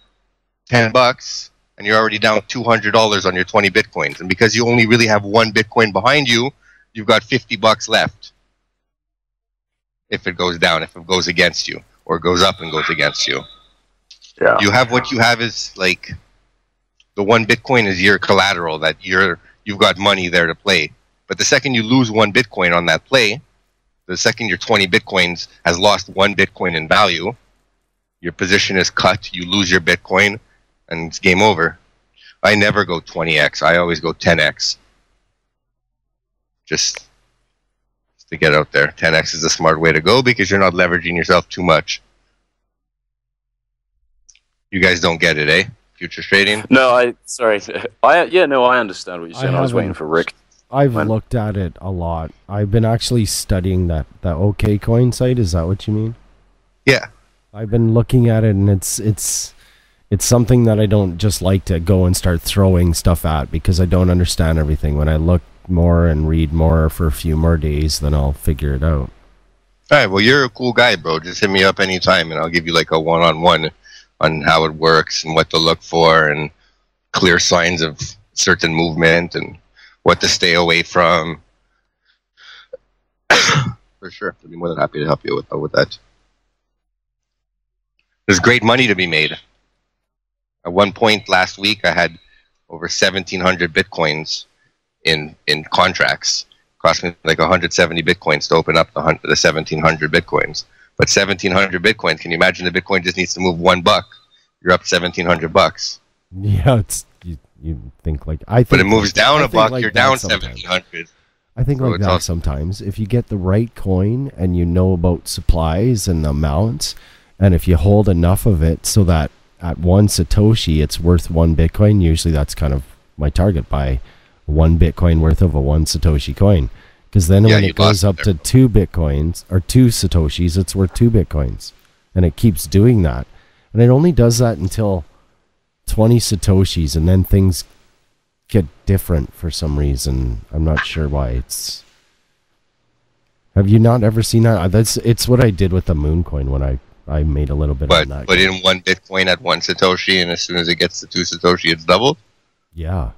[SPEAKER 4] $10, and you're already down $200 on your 20 Bitcoins. And because you only really have one Bitcoin behind you, you've got $50 left. If it goes down, if it goes against you, or goes up and goes against you.
[SPEAKER 3] Yeah.
[SPEAKER 4] You have what you have is like the one Bitcoin is your collateral that you've got money there to play. But the second you lose one Bitcoin on that play, the second your 20 Bitcoins has lost one Bitcoin in value, your position is cut, you lose your Bitcoin, and it's game over. I never go 20x. I always go 10x. Just to get out there. 10x is the smart way to go because you're not leveraging yourself too much. You guys don't get it, eh? Futures trading?
[SPEAKER 3] No, I understand what you're saying. I was waiting for Rick.
[SPEAKER 1] I've looked at it a lot. I've been actually studying that OK Coin site. Is that what you mean?
[SPEAKER 4] Yeah.
[SPEAKER 1] I've been looking at it, and it's something that I don't just like to go and start throwing stuff at because I don't understand everything. When I look more and read more for a few more days, then I'll figure it out.
[SPEAKER 4] All right, well, you're a cool guy, bro. Just hit me up anytime, and I'll give you like a one-on-one on how it works and what to look for and clear signs of certain movement and what to stay away from. For sure. I'd be more than happy to help you with that. There's great money to be made. At one point last week, I had over 1,700 Bitcoins in contracts. It cost me like 170 Bitcoins to open up the 1,700 Bitcoins. But 1,700 Bitcoins, can you imagine the Bitcoin just needs to move $1? You're up $1,700.
[SPEAKER 1] Yeah, you think like
[SPEAKER 4] but it moves down a buck,
[SPEAKER 1] like
[SPEAKER 4] you're down 1,700.
[SPEAKER 1] I think like that sometimes. If you get the right coin and you know about supplies and amounts, and if you hold enough of it so that at one Satoshi it's worth one Bitcoin, usually that's kind of my target, buy one Bitcoin worth of a one Satoshi coin. Because then when it goes up to 2 Bitcoins or 2 Satoshis, it's worth 2 Bitcoins. And it keeps doing that. And it only does that until 20 Satoshis, and then things get different for some reason. I'm not sure why. Have you not ever seen that? It's what I did with the Moon coin when I made a little bit on that.
[SPEAKER 4] But in one Bitcoin at 1 Satoshi, and as soon as it gets to 2 Satoshi, it's doubled?
[SPEAKER 1] Yeah.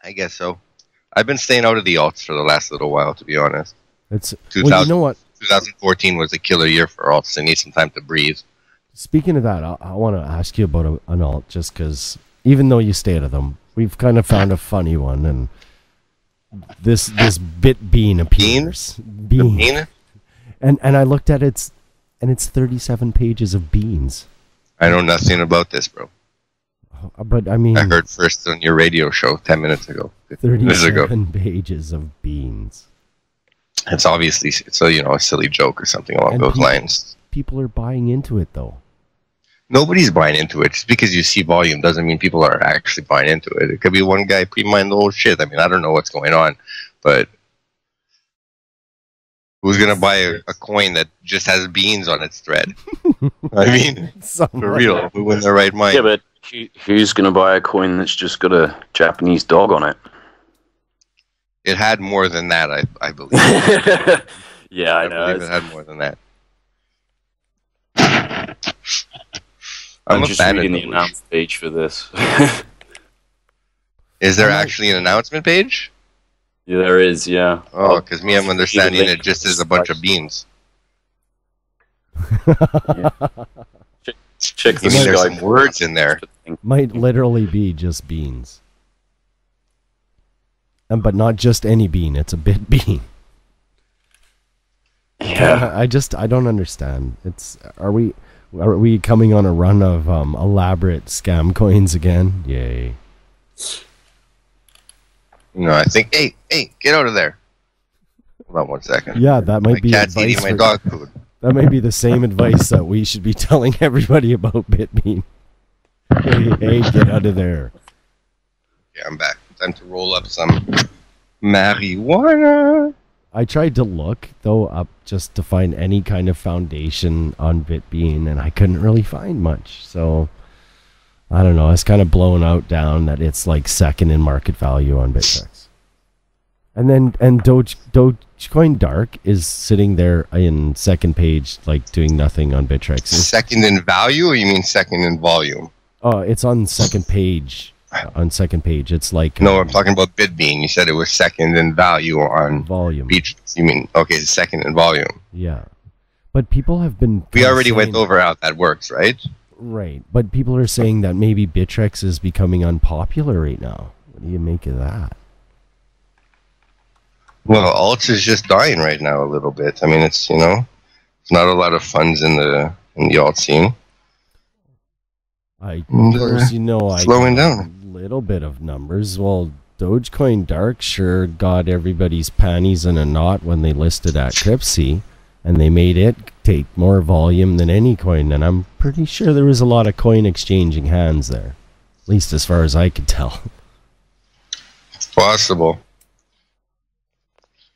[SPEAKER 4] I guess so. I've been staying out of the alts for the last little while, to be honest.
[SPEAKER 1] Well, you know what?
[SPEAKER 4] 2014 was a killer year for alts. They need some time to breathe.
[SPEAKER 1] Speaking of that, I want to ask you about an alt, just because even though you stay out of them, we've kind of found a funny one, and this bit bean appears.
[SPEAKER 4] Bean?
[SPEAKER 1] And I looked at it, and it's 37 pages of beans.
[SPEAKER 4] I know nothing about this, bro.
[SPEAKER 1] But I mean,
[SPEAKER 4] I heard first on your radio show 10 minutes ago.
[SPEAKER 1] 37 pages of beans.
[SPEAKER 4] It's obviously a silly joke or something along those lines.
[SPEAKER 1] People are buying into it, though.
[SPEAKER 4] Nobody's buying into it. Just because you see volume doesn't mean people are actually buying into it. It could be one guy pre-mined the whole shit. I mean, I don't know what's going on, but who's gonna buy a coin that just has beans on its thread? I mean, for real, who in their right mind?
[SPEAKER 3] Yeah, but who's gonna buy a coin that's just got a Japanese dog on it?
[SPEAKER 4] It had more than that, I believe.
[SPEAKER 3] Yeah, I know.
[SPEAKER 4] I believe it had more than that.
[SPEAKER 3] I'm just reading the announcement page for this.
[SPEAKER 4] Is there actually an announcement page?
[SPEAKER 3] Yeah, there is, yeah.
[SPEAKER 4] Oh, because I'm understanding it just as a bunch of beans.
[SPEAKER 3] Yeah. Check the
[SPEAKER 4] there's some words in there.
[SPEAKER 1] Might literally be just beans. But not just any bean, it's a bit bean.
[SPEAKER 3] Yeah.
[SPEAKER 1] I don't understand. Are we coming on a run of elaborate scam coins again? Yay.
[SPEAKER 4] No, I think hey, get out of there. Hold on 1 second.
[SPEAKER 1] Yeah, that might be
[SPEAKER 4] cat's
[SPEAKER 1] advice
[SPEAKER 4] eating my
[SPEAKER 1] for-
[SPEAKER 4] dog food.
[SPEAKER 1] That may be the same advice that we should be telling everybody about Bitbean. Hey, get out of there.
[SPEAKER 4] Okay, I'm back. Time to roll up some marijuana.
[SPEAKER 1] I tried to look, though, up just to find any kind of foundation on Bitbean, and I couldn't really find much. So, I don't know. It's kind of blown out down that it's like second in market value on Bittrex. And then, Dogecoin Dark is sitting there in second page, like doing nothing on Bittrex.
[SPEAKER 4] Second in value, or you mean second in volume?
[SPEAKER 1] Oh, it's on second page. On second page, it's like
[SPEAKER 4] No, I'm talking about Bitbean. You said it was second in value on
[SPEAKER 1] volume.
[SPEAKER 4] You mean okay, second in volume?
[SPEAKER 1] Yeah, but people have been.
[SPEAKER 4] We already
[SPEAKER 1] saying,
[SPEAKER 4] went over how that works, right?
[SPEAKER 1] Right, but people are saying that maybe Bittrex is becoming unpopular right now. What do you make of that?
[SPEAKER 4] Well, alts is just dying right now a little bit. I mean, it's it's not a lot of funds in the alt scene.
[SPEAKER 1] Of course, I
[SPEAKER 4] slowing
[SPEAKER 1] got
[SPEAKER 4] down.
[SPEAKER 1] a little bit of numbers. Well, Dogecoin Dark sure got everybody's panties in a knot when they listed at Cryptsy, and they made it take more volume than any coin. And I'm pretty sure there was a lot of coin exchanging hands there, at least as far as I could tell.
[SPEAKER 4] It's possible.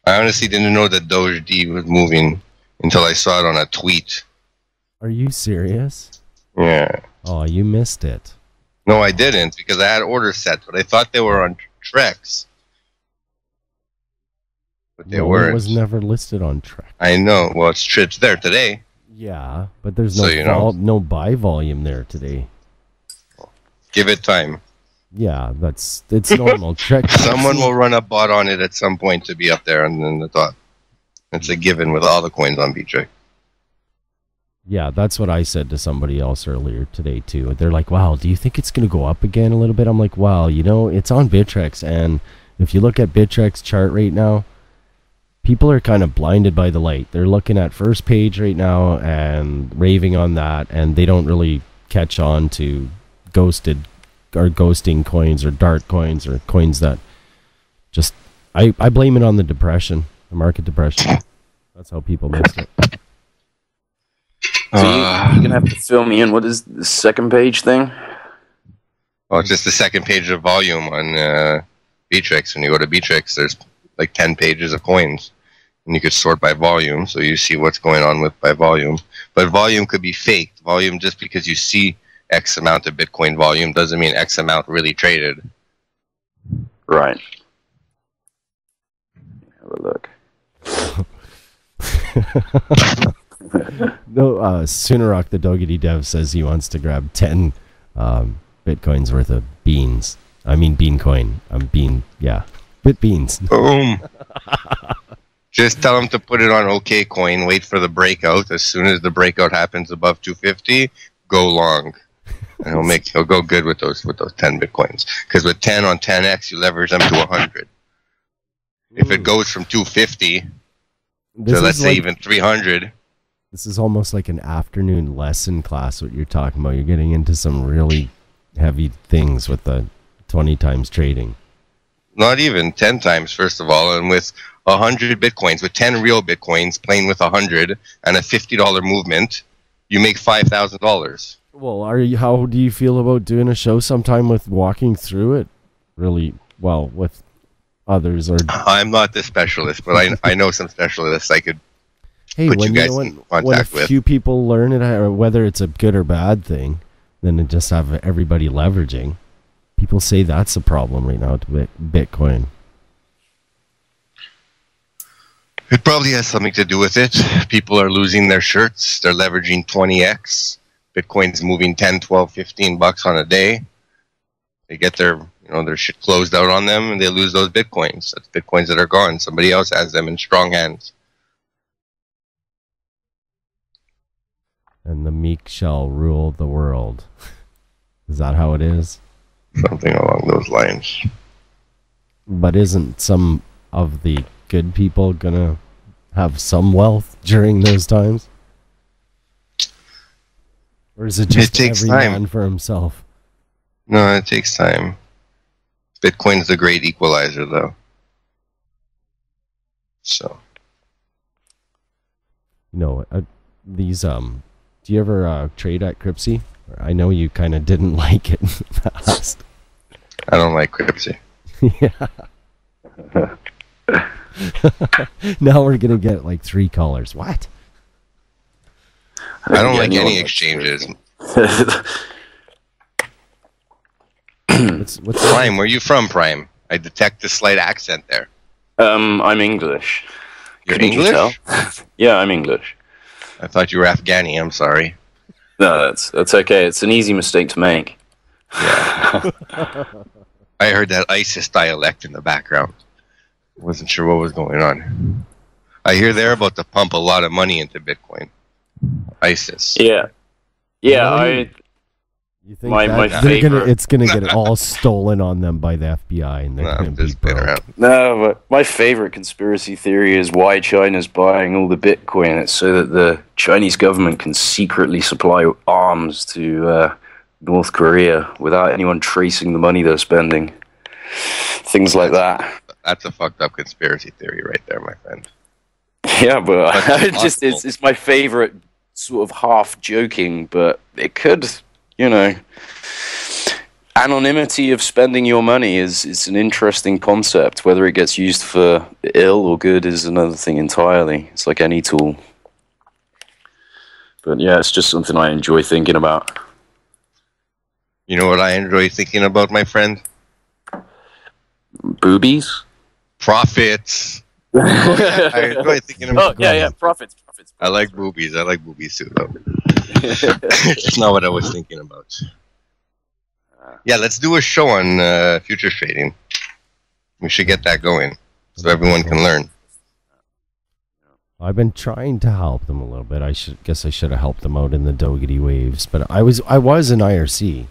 [SPEAKER 4] I honestly didn't know that Doge D was moving until I saw it on a tweet.
[SPEAKER 1] Are you serious?
[SPEAKER 4] Yeah.
[SPEAKER 1] Oh, you missed it.
[SPEAKER 4] No, I didn't, because I had orders set, but I thought they were on Trex. But they weren't.
[SPEAKER 1] It was never listed on Trek.
[SPEAKER 4] I know. Well, it's there today.
[SPEAKER 1] Yeah, but there's
[SPEAKER 4] So,
[SPEAKER 1] no buy volume there today.
[SPEAKER 4] Give it time.
[SPEAKER 1] Yeah, it's normal. Trek.
[SPEAKER 4] Someone will run a bot on it at some point to be up there and then the top. It's a given with all the coins on Bittrex.
[SPEAKER 1] Yeah, that's what I said to somebody else earlier today too. They're like, "Wow, do you think it's going to go up again a little bit?" I'm like, "Wow, it's on Bittrex, and if you look at Bittrex chart right now, people are kind of blinded by the light. They're looking at first page right now and raving on that, and they don't really catch on to ghosting coins or dark coins or coins that just I blame it on the depression, the market depression. That's how people missed it.
[SPEAKER 3] So you're going to have to fill me in. What is the second page thing?
[SPEAKER 4] Well, it's just the second page of volume on Bittrex. When you go to Bittrex, there's like 10 pages of coins. And you could sort by volume, so you see what's going on by volume. But volume could be faked. Volume, just because you see X amount of Bitcoin volume, doesn't mean X amount really traded.
[SPEAKER 3] Right. Have a look.
[SPEAKER 1] No, Soonerock the Doggedy Dev says he wants to grab 10 Bitcoins worth of beans. I mean bean coin. Bit beans.
[SPEAKER 4] Boom. Just tell him to put it on OK Coin, wait for the breakout. As soon as the breakout happens above 250, go long. And he'll go good with those 10 Bitcoins. Because with 10 on 10x, you leverage them to 100. If it goes from 250 to, let's say, even 300...
[SPEAKER 1] This is almost like an afternoon lesson class, what you're talking about. You're getting into some really heavy things with the 20 times trading.
[SPEAKER 4] Not even 10 times, first of all. And with 100 Bitcoins, with 10 real Bitcoins, playing with 100 and a $50 movement, you make $5,000.
[SPEAKER 1] Well, how do you feel about doing a show sometime with walking through it really well with others? Or
[SPEAKER 4] I'm not the specialist, but I know some specialists I could put you guys in contact
[SPEAKER 1] when a
[SPEAKER 4] with.
[SPEAKER 1] few people learn it, or whether it's a good or bad thing, then it just have everybody leveraging. People say that's a problem right now to Bitcoin.
[SPEAKER 4] It probably has something to do with it. People are losing their shirts. They're leveraging 20x. Bitcoin's moving 10, 12, 15 bucks on a day. They get their shit closed out on them, and they lose those Bitcoins. That's Bitcoins that are gone. Somebody else has them in strong hands.
[SPEAKER 1] And the meek shall rule the world. Is that how it is?
[SPEAKER 4] Something along those lines.
[SPEAKER 1] But isn't some of the good people gonna have some wealth during those times? Or is it just every man for himself?
[SPEAKER 4] No, it takes time. Bitcoin's the great equalizer, though. So,
[SPEAKER 1] No, these do you ever trade at Cripsy? I know you kind of didn't like it in the past.
[SPEAKER 4] I don't like Cripsy.
[SPEAKER 1] Yeah. Now we're gonna get like 3 colors. What?
[SPEAKER 4] I don't like any exchanges.
[SPEAKER 1] What's
[SPEAKER 4] Prime, where you from, Prime? I detect a slight accent there.
[SPEAKER 3] I'm English.
[SPEAKER 4] You're
[SPEAKER 3] Couldn't you
[SPEAKER 4] English?
[SPEAKER 3] tell? Yeah, I'm English.
[SPEAKER 4] I thought you were Afghani. I'm sorry.
[SPEAKER 3] No, that's okay. It's an easy mistake to make.
[SPEAKER 4] I heard that ISIS dialect in the background. Wasn't sure what was going on. I hear they're about to pump a lot of money into Bitcoin. ISIS.
[SPEAKER 3] Yeah. Yeah,
[SPEAKER 1] Really? You think
[SPEAKER 3] My
[SPEAKER 1] that it's gonna get all stolen on them by the FBI and they're
[SPEAKER 4] No,
[SPEAKER 1] gonna
[SPEAKER 4] I'm
[SPEAKER 1] be
[SPEAKER 4] just playing
[SPEAKER 1] broke.
[SPEAKER 4] around.
[SPEAKER 3] No, but my favorite conspiracy theory is why China's buying all the Bitcoin. It's so that the Chinese government can secretly supply arms to North Korea without anyone tracing the money they're spending. Things like that.
[SPEAKER 4] That's a fucked up conspiracy theory right there, my friend.
[SPEAKER 3] Yeah, but
[SPEAKER 4] That's
[SPEAKER 3] just
[SPEAKER 4] possible.
[SPEAKER 3] it's my favorite sort of half joking, but it could, anonymity of spending your money is an interesting concept. Whether it gets used for ill or good is another thing entirely. It's like any tool. But yeah, it's just something I enjoy thinking about.
[SPEAKER 4] You know what I enjoy thinking about, my friend?
[SPEAKER 3] Boobies?
[SPEAKER 4] Profits. I enjoy thinking about
[SPEAKER 3] profits.
[SPEAKER 4] I like boobies. I like boobies too, though. It's not what I was thinking about. Yeah, let's do a show on futures trading. We should get that going so everyone can learn.
[SPEAKER 1] I've been trying to help them a little bit. I should have helped them out in the Dougherty waves, but I was in IRC.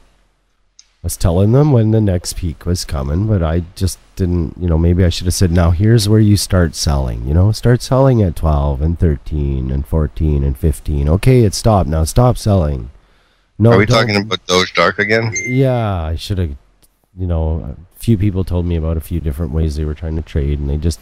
[SPEAKER 1] I was telling them when the next peak was coming, but I just didn't, maybe I should have said, now here's where you start selling, start selling at 12 and 13 and 14 and 15. Okay, it stopped. Now stop selling. No,
[SPEAKER 4] Are we talking about Doge Dark again?
[SPEAKER 1] Yeah, I should have, a few people told me about a few different ways they were trying to trade, and they just,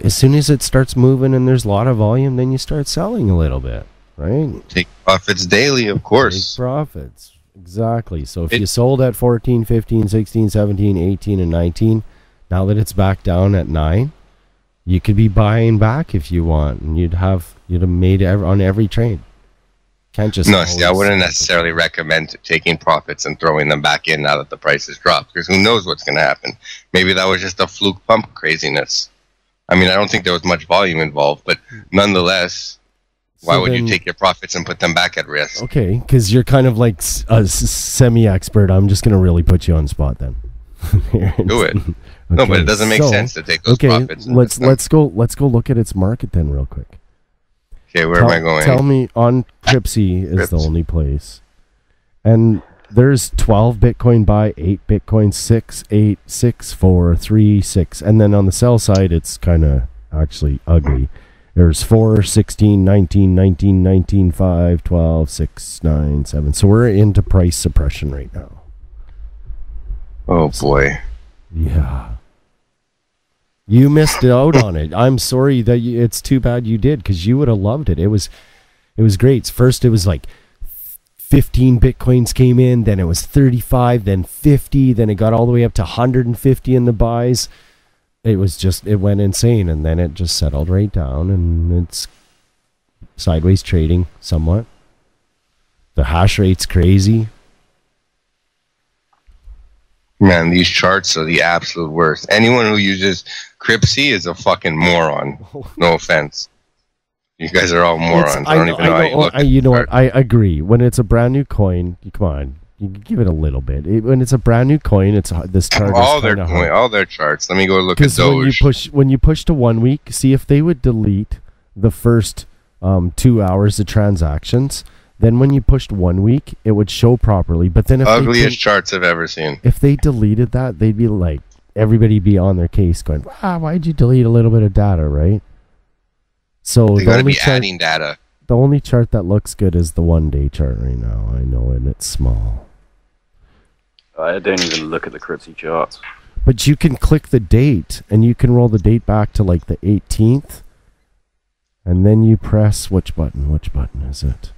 [SPEAKER 1] as soon as it starts moving and there's a lot of volume, then you start selling a little bit, right?
[SPEAKER 4] Take profits daily, of course.
[SPEAKER 1] Take profits. Exactly. So if you sold at 14, 15, 16, 17, 18, and 19, now that it's back down at 9, you could be buying back if you want, and you'd have made on every trade. Can't just
[SPEAKER 4] I wouldn't necessarily recommend taking profits and throwing them back in now that the price has dropped, because who knows what's going to happen. Maybe that was just a fluke pump craziness. I mean, I don't think there was much volume involved, but nonetheless, why would you take your profits and put them back at risk?
[SPEAKER 1] Okay, because you're kind of like a semi-expert. I'm just going to really put you on spot then.
[SPEAKER 4] Do it. Okay, no, but it doesn't make sense to take those profits.
[SPEAKER 1] Let's go look at its market then real quick.
[SPEAKER 4] Okay, where am I going?
[SPEAKER 1] Tell me, on Cripsy is the only place. And there's 12 Bitcoin buy, 8 Bitcoin, 6, 8, 6, 4, 3, 6. And then on the sell side, it's kind of actually ugly. There's 4, 16, 19, 19, 19, 5, 12, 6, 9, 7. So we're into price suppression right now.
[SPEAKER 4] Oh, boy.
[SPEAKER 1] Yeah. You missed out on it. I'm sorry that it's too bad you did, because you would have loved it. It was great. First, it was like 15 Bitcoins came in, then it was 35, then 50, then it got all the way up to 150 in the buys. It went insane, and then it just settled right down, and it's sideways trading somewhat. The hash rate's crazy.
[SPEAKER 4] Man, these charts are the absolute worst. Anyone who uses Cripsy is a fucking moron. No offense. You guys are all morons. I don't even know how you look.
[SPEAKER 1] You know what? I agree. When it's a brand new coin, come on. You can give it a little bit. When it's a brand new coin, this chart
[SPEAKER 4] all
[SPEAKER 1] is
[SPEAKER 4] all their charts. Let me go look at Doge.
[SPEAKER 1] When you push to 1 week, see if they would delete the first 2 hours of transactions. Then when you pushed 1 week, it would show properly. But then if
[SPEAKER 4] ugliest charts I've ever seen.
[SPEAKER 1] If they deleted that, they'd be like, everybody be on their case going, why'd you delete a little bit of data, right? So
[SPEAKER 4] they got to be adding data.
[SPEAKER 1] The only chart that looks good is the 1 day chart right now. I know, and it's small.
[SPEAKER 3] I don't even look at the Cripsy charts.
[SPEAKER 1] But you can click the date, and you can roll the date back to like the 18th. And then you press which button? Which button is it?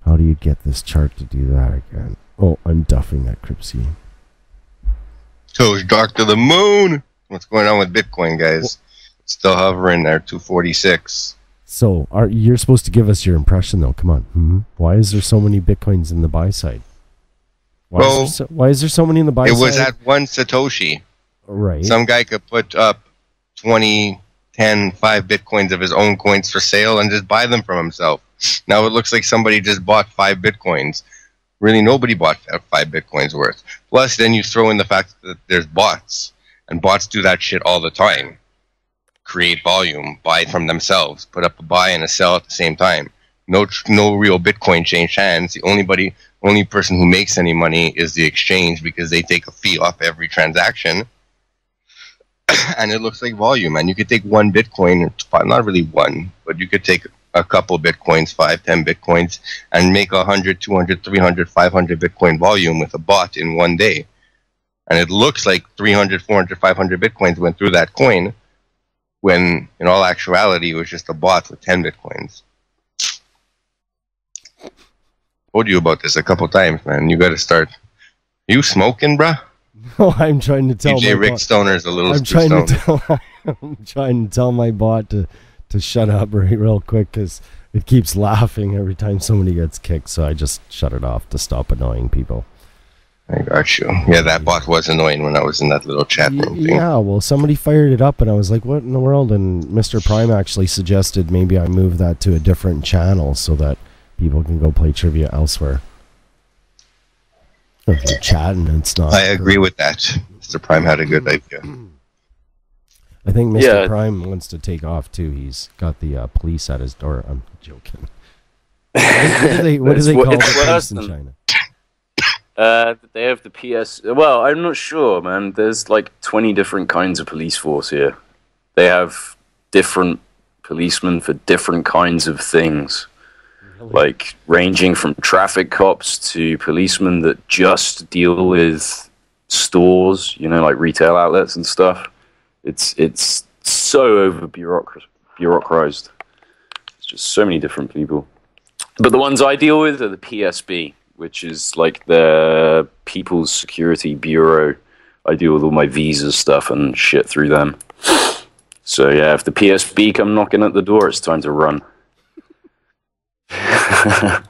[SPEAKER 1] How do you get this chart to do that again? Oh, I'm duffing that Cripsy.
[SPEAKER 4] Goes dark to the moon. What's going on with Bitcoin, guys? It's still hovering there, 246.
[SPEAKER 1] So, you're supposed to give us your impression, though. Come on. Why is there so many Bitcoins in the buy side? Why is there so many in the buy side?
[SPEAKER 4] It was at 1 Satoshi.
[SPEAKER 1] Right.
[SPEAKER 4] Some guy could put up 20, 10, 5 Bitcoins of his own coins for sale and just buy them from himself. Now it looks like somebody just bought 5 Bitcoins. Really, nobody bought 5 Bitcoins worth. Plus, then you throw in the fact that there's bots. And bots do that shit all the time. Create volume, buy from themselves, put up a buy and a sell at the same time. No real Bitcoin change hands. The only person who makes any money is the exchange because they take a fee off every transaction. And it looks like volume. And you could take 1 Bitcoin, not really one, but you could take a couple Bitcoins, 5, 10 Bitcoins, and make 100, 200, 300, 500 Bitcoin volume with a bot in one day. And it looks like 300, 400, 500 Bitcoins went through that coin, when in all actuality it was just a bot with 10 Bitcoins. Told you about this a couple times, man. You gotta start. You smoking, bruh?
[SPEAKER 1] No, I'm trying to tell
[SPEAKER 4] DJ
[SPEAKER 1] my
[SPEAKER 4] Rick
[SPEAKER 1] bot.
[SPEAKER 4] Stoner's a little
[SPEAKER 1] I'm trying to tell my bot to shut up real quick because it keeps laughing every time somebody gets kicked. So I just shut it off to stop annoying people.
[SPEAKER 4] I got you. Yeah, that bot was annoying when I was in that little chat room thing.
[SPEAKER 1] Yeah, well, somebody fired it up, and I was like, what in the world? And MrPrime actually suggested maybe I move that to a different channel so that people can go play trivia elsewhere. Or if you're chatting, it's not.
[SPEAKER 4] I agree with that. MrPrime had a good idea.
[SPEAKER 1] I think MrPrime wants to take off, too. He's got the police at his door. I'm joking. What do they call the police in China?
[SPEAKER 3] They have the PS. Well, I'm not sure, man. There's like 20 different kinds of police force here. They have different policemen for different kinds of things. Really? Like ranging from traffic cops to policemen that just deal with stores, like retail outlets and stuff. It's so over bureaucratized. It's just so many different people. But the ones I deal with are the PSB, which is like the People's Security Bureau. I deal with all my visa stuff and shit through them. So yeah, if the PSB come knocking at the door, it's time to run.
[SPEAKER 4] But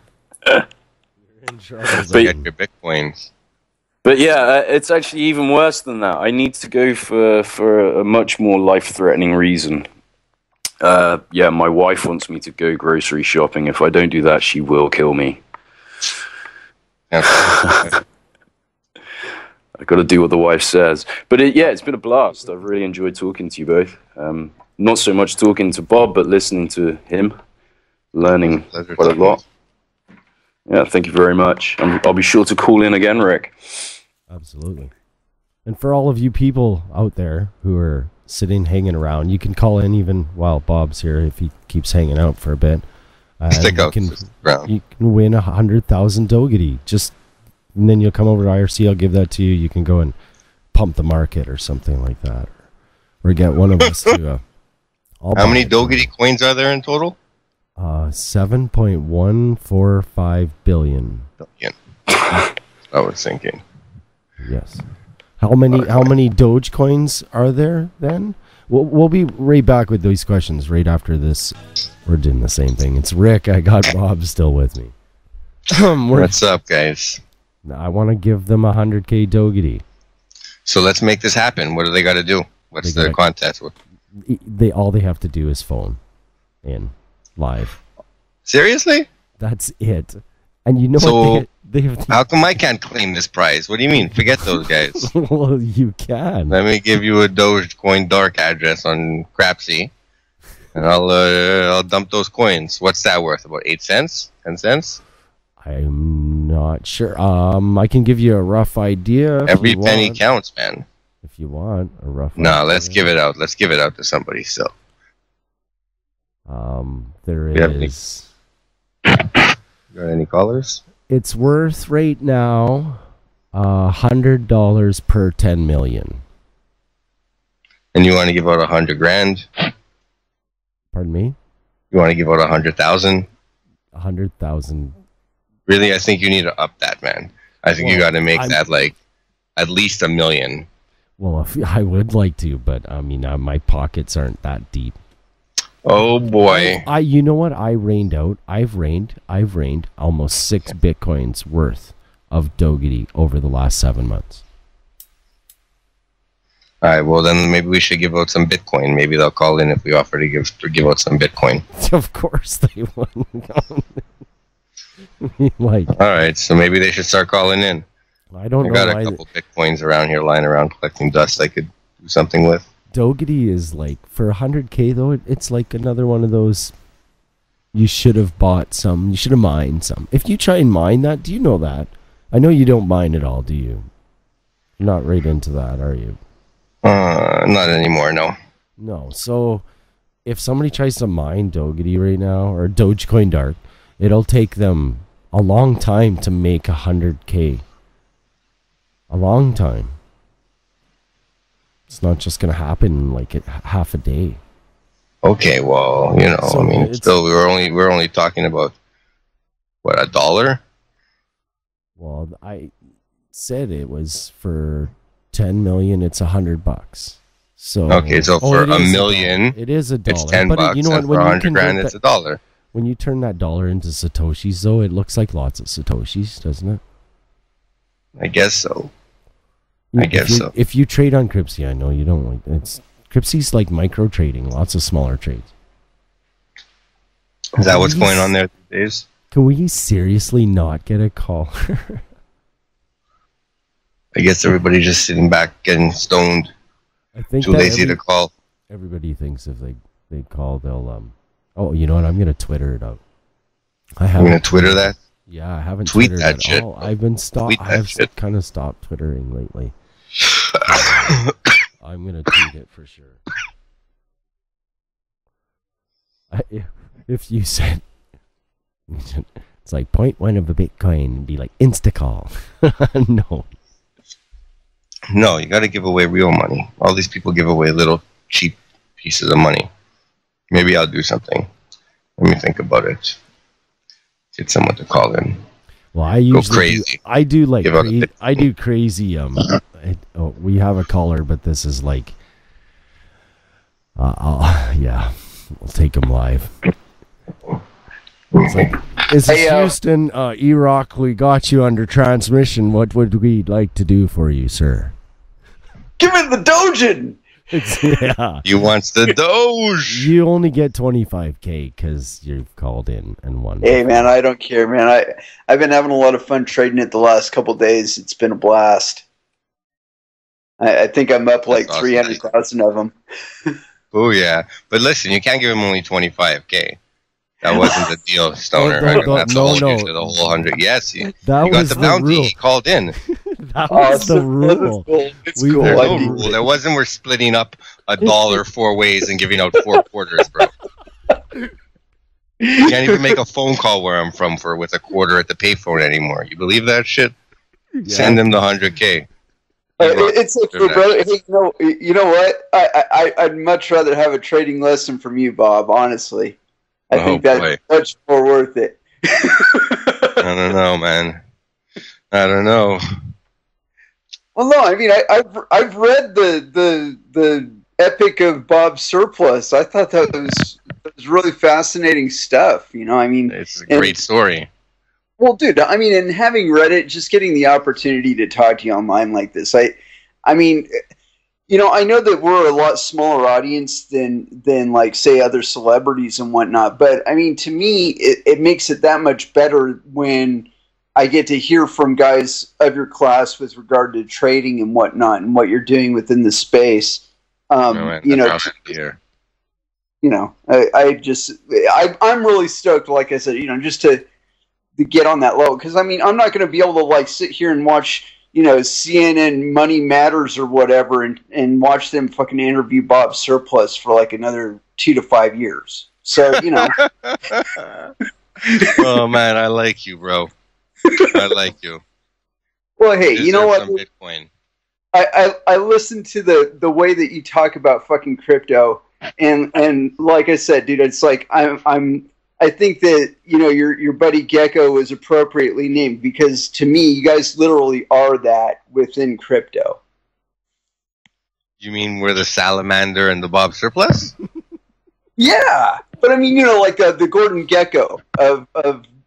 [SPEAKER 4] get your Bitcoins.
[SPEAKER 3] But yeah, it's actually even worse than that. I need to go for a much more life-threatening reason. Yeah, my wife wants me to go grocery shopping. If I don't do that, she will kill me. I got to do what the wife says. But it's been a blast. I've really enjoyed talking to you both. Not so much talking to Bob, but listening to him, learning quite a lot. Yeah, thank you very much. I'll be sure to call in again, Rick.
[SPEAKER 1] Absolutely. And for all of you people out there who are sitting, hanging around, you can call in even while Bob's here if he keeps hanging out for a bit. You can win 100,000 Dougherty. And then you'll come over to IRC. I'll give that to you. You can go and pump the market or something like that, or get one of us to.
[SPEAKER 4] How many Dougherty coins are there in total?
[SPEAKER 1] 7.145 billion.
[SPEAKER 4] I was thinking.
[SPEAKER 1] Yes. How many Doge coins are there then? We'll be right back with these questions right after this. We're doing the same thing. It's Rick. I got Bob still with me.
[SPEAKER 4] What's up, guys?
[SPEAKER 1] I want to give them 100K Dougherty.
[SPEAKER 4] So let's make this happen. What do they got to do? What's the contest?
[SPEAKER 1] All they have to do is phone in live.
[SPEAKER 4] Seriously?
[SPEAKER 1] That's it. And you know
[SPEAKER 4] so
[SPEAKER 1] what?
[SPEAKER 4] How come I can't claim this prize? What do you mean? Forget those guys.
[SPEAKER 1] Well, you can.
[SPEAKER 4] Let me give you a Dogecoin dark address on Crapsy, and I'll dump those coins. What's that worth? About 8 cents? 10 cents?
[SPEAKER 1] I'm not sure. I can give you a rough idea.
[SPEAKER 4] Every penny counts, man.
[SPEAKER 1] If you want a rough idea.
[SPEAKER 4] No, let's give it out. Let's give it out to somebody still.
[SPEAKER 1] There is.
[SPEAKER 4] Got any callers?
[SPEAKER 1] It's worth right now $100 per 10 million.
[SPEAKER 4] And you want to give out 100 grand?
[SPEAKER 1] Pardon me?
[SPEAKER 4] You want to give out 100,000?
[SPEAKER 1] 100,000.
[SPEAKER 4] Really? I think you need to up that, man. I think you got to make that like at least $1 million.
[SPEAKER 1] Well, I would like to, but I mean, my pockets aren't that deep.
[SPEAKER 4] Oh boy!
[SPEAKER 1] You know what? I've rained almost 6 Bitcoins worth of Dougherty over the last 7 months.
[SPEAKER 4] All right. Well, then maybe we should give out some Bitcoin. Maybe they'll call in if we offer to give out some Bitcoin.
[SPEAKER 1] Of course they wouldn't. Like,
[SPEAKER 4] all right. So maybe they should start calling in.
[SPEAKER 1] I don't know.
[SPEAKER 4] I got a couple Bitcoins around here lying around collecting dust. I could do something with.
[SPEAKER 1] Dougherty is like, for 100K though, it's like another one of those. You should have bought some. You should have mined some. If you try and mine that, do you know that? I know you don't mine at all, do you? You're not right into that, are you?
[SPEAKER 4] Not anymore, no.
[SPEAKER 1] No, so if somebody tries to mine Dougherty right now, or Dogecoin Dark, it'll take them a long time to make 100K. A long time. It's not just going to happen in like half a day.
[SPEAKER 4] Okay, well, you know, so I mean, still, we're only talking about, what, $1?
[SPEAKER 1] Well, I said it was for 10 million, it's $100. So
[SPEAKER 4] okay, so for $1 million,
[SPEAKER 1] it is $1.
[SPEAKER 4] It's $10.
[SPEAKER 1] But you know what?
[SPEAKER 4] For 100 grand, it's $1.
[SPEAKER 1] When you turn that dollar into satoshis, though, it looks like lots of satoshis, doesn't it?
[SPEAKER 4] I guess so. So.
[SPEAKER 1] If you trade on Cryptsy, I know you don't like it. Cryptsy's like micro trading, lots of smaller trades.
[SPEAKER 4] Is that what's going on there these days?
[SPEAKER 1] Can we seriously not get a caller?
[SPEAKER 4] I guess everybody's just sitting back getting stoned.
[SPEAKER 1] I think
[SPEAKER 4] too lazy to call.
[SPEAKER 1] Everybody thinks if they call, they'll Oh, you know what? I'm gonna Twitter it out.
[SPEAKER 4] I'm gonna Twitter that.
[SPEAKER 1] Yeah, I haven't
[SPEAKER 4] tweet
[SPEAKER 1] Twittered
[SPEAKER 4] that shit.
[SPEAKER 1] all. I've been I've kind of stopped Twittering lately. I'm gonna tweet it for sure. If you said it's like 0.1 of a Bitcoin, and be like Instacall. No.
[SPEAKER 4] No, you got to give away real money. All these people give away little cheap pieces of money. Maybe I'll do something. Let me think about it. Get someone to call in.
[SPEAKER 1] Well, I usually
[SPEAKER 4] go crazy.
[SPEAKER 1] I do like I do crazy. We have a caller, but this is like, yeah, we'll take him live. It's like, this is Houston, Erock. We got you under transmission. What would we like to do for you, sir?
[SPEAKER 5] Give it the Dojin!
[SPEAKER 1] Yeah.
[SPEAKER 4] He wants the Doge.
[SPEAKER 1] You only get 25K because you've called in and won.
[SPEAKER 5] Hey, man, I don't care, man. I've been having a lot of fun trading it the last couple days. It's been a blast. I think I'm up like 300,000 of them.
[SPEAKER 4] Oh, yeah. But listen, you can't give him only 25K. That wasn't the deal, Stoner. That's the whole whole 100. Yes, you got the bounty. He called in.
[SPEAKER 1] That was the rule.
[SPEAKER 5] It's cool.
[SPEAKER 4] There's no rule. There wasn't we're splitting up $1 4 ways and giving out 4 quarters, bro. You can't even make a phone call where I'm from with a quarter at the payphone anymore. You believe that shit? Yeah. Send them the 100K.
[SPEAKER 5] It's like, brother. Hey, you know what? I'd much rather have a trading lesson from you, Bob. Honestly, I think that's much more worth it.
[SPEAKER 4] I don't know, man. I don't know.
[SPEAKER 5] Well, no, I mean, I've read the Epic of Bob's Surplus. I thought that was really fascinating stuff. You know, I mean,
[SPEAKER 4] it's a great story.
[SPEAKER 5] Well, dude, I mean, and having read it, just getting the opportunity to talk to you online like this, I mean, you know, I know that we're a lot smaller audience than like, say, other celebrities and whatnot. But, I mean, to me, it makes it that much better when I get to hear from guys of your class with regard to trading and whatnot and what you're doing within the space. You know, I'm really stoked, like I said, you know, just to get on that level. Because, I mean, I'm not going to be able to, like, sit here and watch, you know, CNN Money Matters or whatever and watch them fucking interview Bob Surplus for, like, another 2 to 5 years. So, you know.
[SPEAKER 4] Oh, man, I like you, bro. I like you.
[SPEAKER 5] Well, hey, you know what?
[SPEAKER 4] Bitcoin.
[SPEAKER 5] I listen to the way that you talk about fucking crypto, and like I said, dude, it's like I think that your buddy Gecko is appropriately named because to me, you guys literally are that within crypto.
[SPEAKER 4] You mean we're the salamander and the Bob Surplus?
[SPEAKER 5] Yeah, but I mean, like the Gordon Gecko of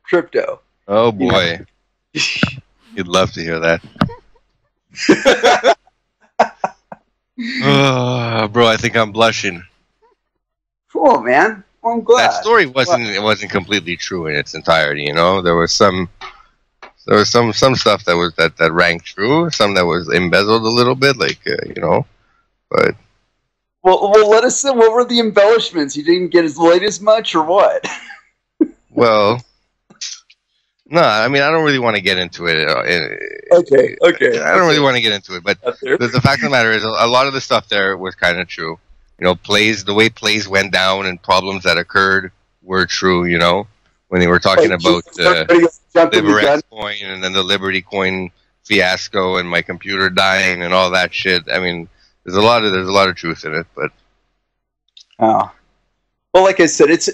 [SPEAKER 5] crypto.
[SPEAKER 4] Oh boy, you'd love to hear that. Oh, bro, I think I'm blushing.
[SPEAKER 5] Cool, man. Well, I'm glad.
[SPEAKER 4] That story wasn't completely true in its entirety. There was some stuff that rang true, some that was embezzled a little bit, but.
[SPEAKER 5] Well, let us know. What were the embellishments? You didn't get as late as much, or what?
[SPEAKER 4] Well, no. I mean, I don't really want to get into it.
[SPEAKER 5] Okay.
[SPEAKER 4] I don't really want to get into it, but the fact of the matter is, a lot of the stuff there was kind of true. The way plays went down and problems that occurred were true. When they were talking about Liberx coin and then the Liberty coin fiasco and my computer dying and all that shit. I mean. There's a lot of truth in it, but
[SPEAKER 5] well, like I said, it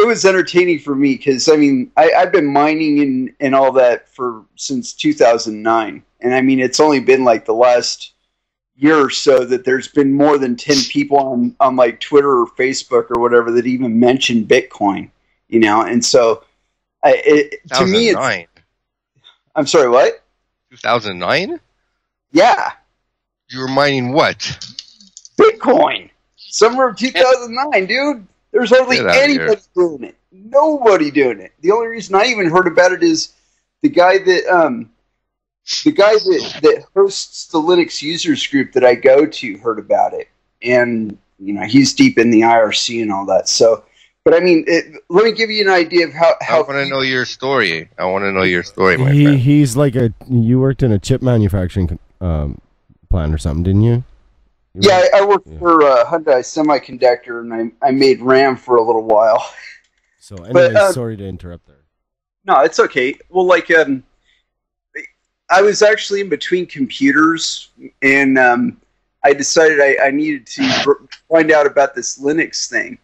[SPEAKER 5] was entertaining for me because I mean I've been mining and all that since 2009, and I mean it's only been like the last year or so that there's been more than 10 people on like Twitter or Facebook or whatever that even mentioned Bitcoin, and so to me it's. I'm sorry, what?
[SPEAKER 4] 2009?
[SPEAKER 5] Yeah.
[SPEAKER 4] You were mining what?
[SPEAKER 5] Bitcoin. Summer of 2009, dude. There's hardly anybody doing it. Nobody doing it. The only reason I even heard about it is the guy that hosts the Linux users group that I go to heard about it, and he's deep in the IRC and all that. So, but I mean, let me give you an idea of how.
[SPEAKER 4] I want to know your story. My friend.
[SPEAKER 1] He's like you worked in a chip manufacturing plant or something, didn't you?
[SPEAKER 5] I worked for Hyundai Semiconductor, and I made RAM for a little while.
[SPEAKER 1] So anyway, sorry to interrupt there.
[SPEAKER 5] No, it's okay. Well, like I was actually in between computers, and I decided I needed to find out about this Linux thing.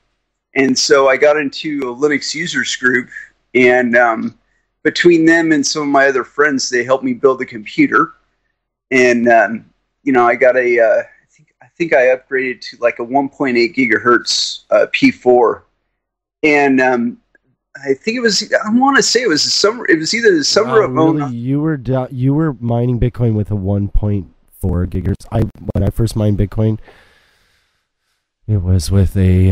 [SPEAKER 5] And so I got into a Linux users group, and between them and some of my other friends, they helped me build a computer. And I got I think I upgraded to like a 1.8 gigahertz P4, and I think it was. I want to say it was the summer. It was either the summer of.
[SPEAKER 1] Really? You were mining Bitcoin with a 1.4 gigahertz. When I first mined Bitcoin, it was with a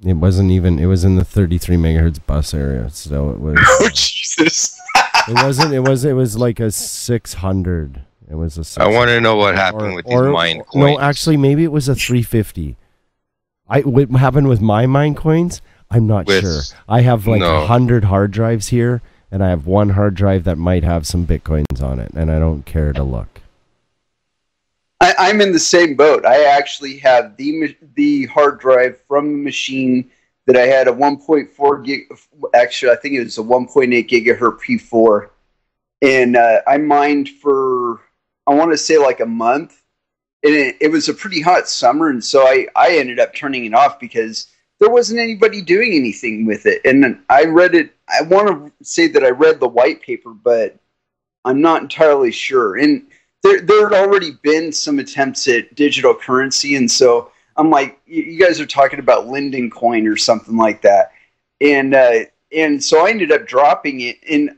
[SPEAKER 1] It wasn't even. It was in the 33 megahertz bus area, so it was.
[SPEAKER 5] Oh Jesus!
[SPEAKER 1] It wasn't. It was like a 600. It was a 600.
[SPEAKER 4] I want to know what happened with these mine coins.
[SPEAKER 1] No, actually, maybe it was a 350. What happened with my mine coins? I'm not sure. I have like 100 hard drives here, and I have one hard drive that might have some Bitcoins on it, and I don't care to look.
[SPEAKER 5] I'm in the same boat. I actually have the hard drive from the machine that I had a 1.4 gig. Actually, I think it was a 1.8 gigahertz P4, and I mined for I want to say like a month. And it was a pretty hot summer, and so I ended up turning it off because there wasn't anybody doing anything with it. And I read it. I want to say that I read the white paper, but I'm not entirely sure. And there had already been some attempts at digital currency, and so I'm like, you guys are talking about Linden Coin or something like that. And so I ended up dropping it, and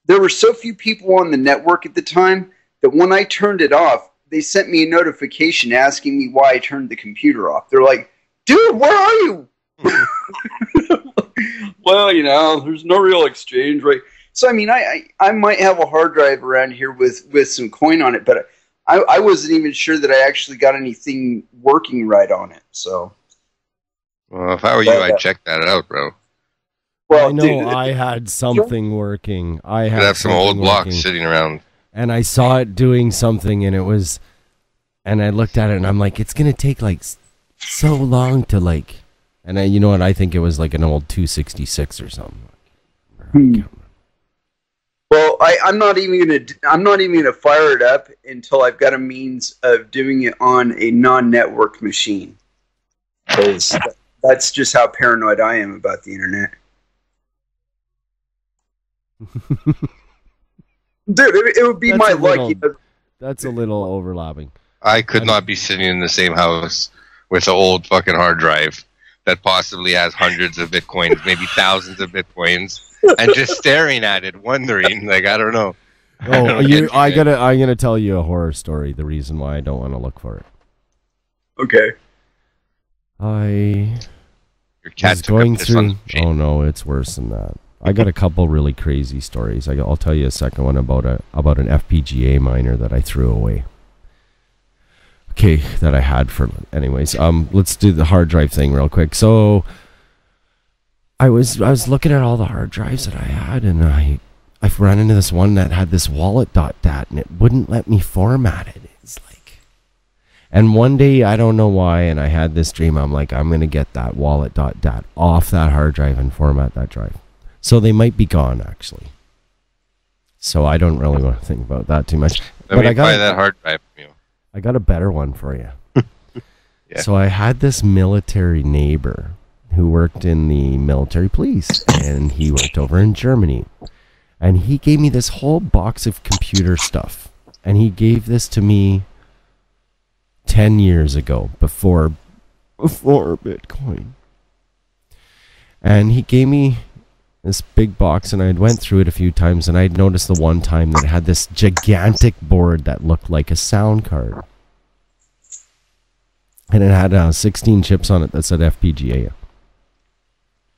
[SPEAKER 5] there were so few people on the network at the time that when I turned it off, they sent me a notification asking me why I turned the computer off. They're like, dude, where are you? Well, there's no real exchange, right? So, I mean, I might have a hard drive around here with some coin on it, but I wasn't even sure that I actually got anything working right on it. So,
[SPEAKER 4] well, if I were you, I'd check that out, bro.
[SPEAKER 1] Well, I know, dude, I had something working. I
[SPEAKER 4] have some old blocks sitting around.
[SPEAKER 1] And I saw it doing something, and I looked at it, and I'm like, it's going to take, like, so long to, like, and you know what, I think it was, like, an old 266 or something.
[SPEAKER 5] Well, I'm not even gonna fire it up until I've got a means of doing it on a non-networked machine, because that's just how paranoid I am about the internet. Dude, it would be my luck.
[SPEAKER 1] That's a little overlapping.
[SPEAKER 4] I could not be sitting in the same house with an old fucking hard drive that possibly has hundreds of bitcoins, maybe thousands of bitcoins, and just staring at it, wondering, like, I don't know.
[SPEAKER 1] Oh, I'm gonna tell you a horror story. The reason why I don't want to look for it.
[SPEAKER 5] Okay.
[SPEAKER 4] Your cat
[SPEAKER 1] was going through. Oh no, it's worse than that. I got a couple really crazy stories. I'll tell you a second one about an FPGA miner that I threw away. Okay, that I had for anyways. Let's do the hard drive thing real quick. So I was looking at all the hard drives that I had, and I ran into this one that had this wallet.dat, and it wouldn't let me format it. It's like, and one day, I don't know why, and I had this dream. I'm like, I'm gonna get that wallet.dat off that hard drive and format that drive. So they might be gone, actually. So I don't really want to think about that too much.
[SPEAKER 4] Let me buy that hard drive from you.
[SPEAKER 1] I got a better one for you.
[SPEAKER 4] Yeah.
[SPEAKER 1] So I had this military neighbor who worked in the military police, and he worked over in Germany. And he gave me this whole box of computer stuff. And he gave this to me 10 years ago, before Bitcoin. And he gave me this big box, and I went through it a few times, and I'd noticed the one time that it had this gigantic board that looked like a sound card. And it had 16 chips on it that said FPGA.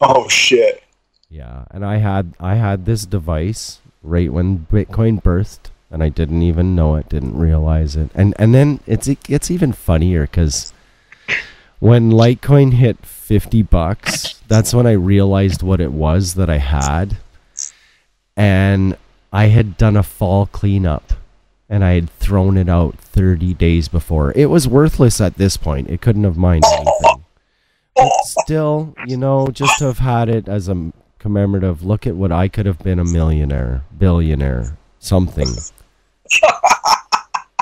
[SPEAKER 5] Oh shit.
[SPEAKER 1] Yeah, and I had this device right when Bitcoin birthed, and I didn't even know it, didn't realize it. And then it gets even funnier, because when Litecoin hit $50, that's when I realized what it was that I had. And I had done a fall cleanup, and I had thrown it out 30 days before. It was worthless at this point. It couldn't have mined anything. But still, just to have had it as a commemorative, look at what I could have been, a millionaire, billionaire, something.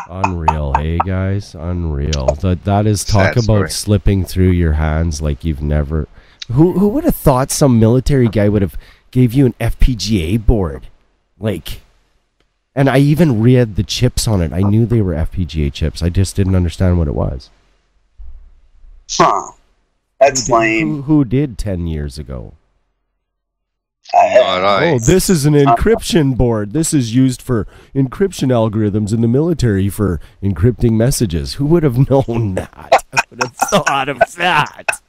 [SPEAKER 1] Unreal, hey guys, unreal. That is talk about slipping through your hands like you've never. Who would have thought some military guy would have gave you an FPGA board, like? And I even read the chips on it. I knew they were FPGA chips. I just didn't understand what it was.
[SPEAKER 5] Huh? That's lame.
[SPEAKER 1] Who did 10 years ago?
[SPEAKER 4] Oh,
[SPEAKER 1] this is an encryption board. This is used for encryption algorithms in the military for encrypting messages. Who would have known that? I would have thought of that.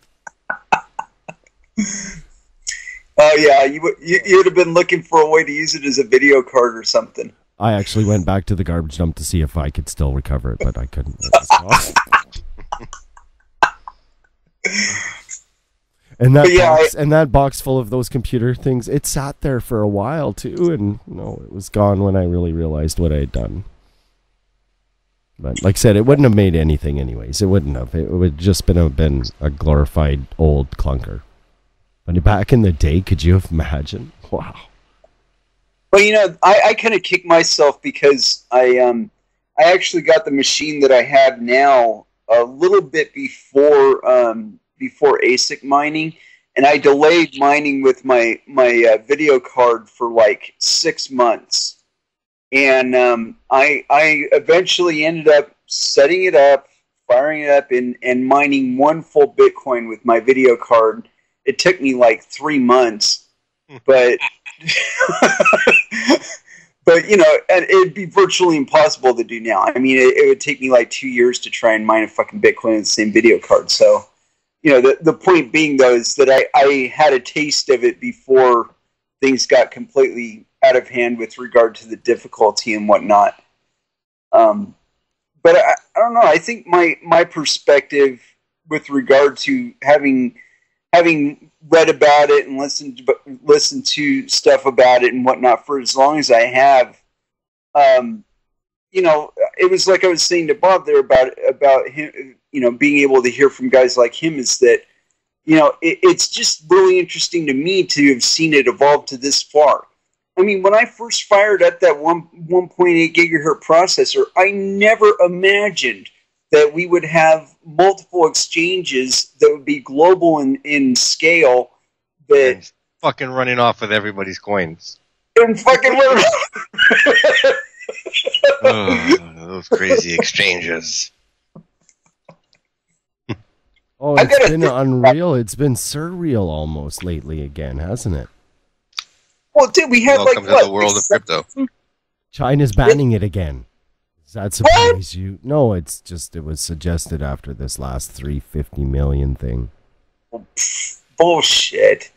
[SPEAKER 5] Oh yeah, you'd have been looking for a way to use it as a video card or something.
[SPEAKER 1] I actually went back to the garbage dump to see if I could still recover it, but I couldn't. And that box full of those computer things, it sat there for a while too, and it was gone when I really realized what I had done. But like I said, it wouldn't have made anything anyways. It wouldn't have. It would just have been a glorified old clunker. But back in the day, could you have imagined? Wow.
[SPEAKER 5] Well, I kind of kick myself because I actually got the machine that I have now a little bit before ASIC mining, and I delayed mining with my video card for like 6 months, and I eventually ended up setting it up, firing it up, and mining one full Bitcoin with my video card. It took me like 3 months, but but and it'd be virtually impossible to do now. I mean, it would take me like 2 years to try and mine a fucking Bitcoin with the same video card. So, the point being though is that I had a taste of it before things got completely out of hand with regard to the difficulty and whatnot. But I don't know. I think my perspective with regard to having read about it and listened to stuff about it and whatnot for as long as I have, it was like I was saying to Bob there about him, being able to hear from guys like him, is that, it's just really interesting to me to have seen it evolve to this far. I mean, when I first fired up that 1.8 gigahertz processor, I never imagined that we would have multiple exchanges that would be global in scale. That
[SPEAKER 4] And fucking running off with everybody's coins.
[SPEAKER 5] and fucking
[SPEAKER 4] Oh, those crazy exchanges.
[SPEAKER 1] Oh,
[SPEAKER 5] I
[SPEAKER 1] it's
[SPEAKER 5] gotta
[SPEAKER 1] been
[SPEAKER 5] think-
[SPEAKER 1] unreal. It's been surreal almost lately again, hasn't it?
[SPEAKER 5] well, dude, we had
[SPEAKER 4] Welcome
[SPEAKER 5] like
[SPEAKER 4] to the world of crypto.
[SPEAKER 1] China's banning it again. Does that surprise you? No, it's just it was suggested after this last 350 million thing.
[SPEAKER 5] bullshit.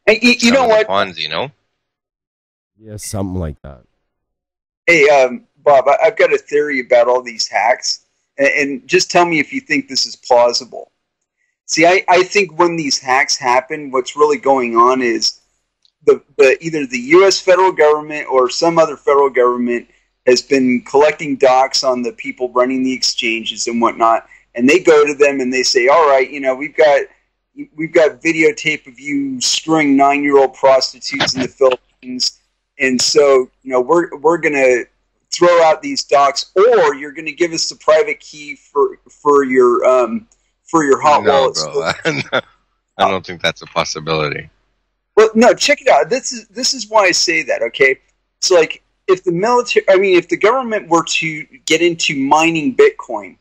[SPEAKER 5] And you know what?
[SPEAKER 4] Ponzi, no?
[SPEAKER 1] Yeah, something like that.
[SPEAKER 5] Hey, Bob, I've got a theory about all these hacks, and just tell me if you think this is plausible. See, I think when these hacks happen, what's really going on is the either the U.S. federal government or some other federal government has been collecting docs on the people running the exchanges and whatnot, and they go to them and they say, "All right, you know, we've got videotape of you screwing 9-year-old prostitutes in the Philippines, and so you know we're gonna throw out these docs, or you're gonna give us the private key for your hot
[SPEAKER 4] No,
[SPEAKER 5] wallet."
[SPEAKER 4] bro. I don't think that's a possibility.
[SPEAKER 5] Well, no, check it out. This is why I say that. Okay, it's like if the government were to get into mining Bitcoin,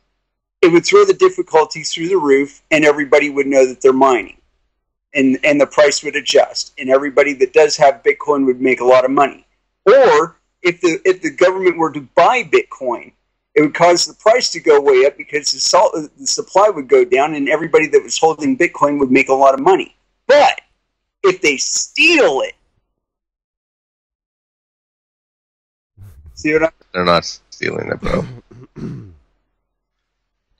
[SPEAKER 5] it would throw the difficulties through the roof, and everybody would know that they're mining, and the price would adjust, and everybody that does have Bitcoin would make a lot of money. Or if the government were to buy Bitcoin, it would cause the price to go way up because the supply would go down, and everybody that was holding Bitcoin would make a lot of money. But if they steal it, see what
[SPEAKER 4] They're not stealing it, bro.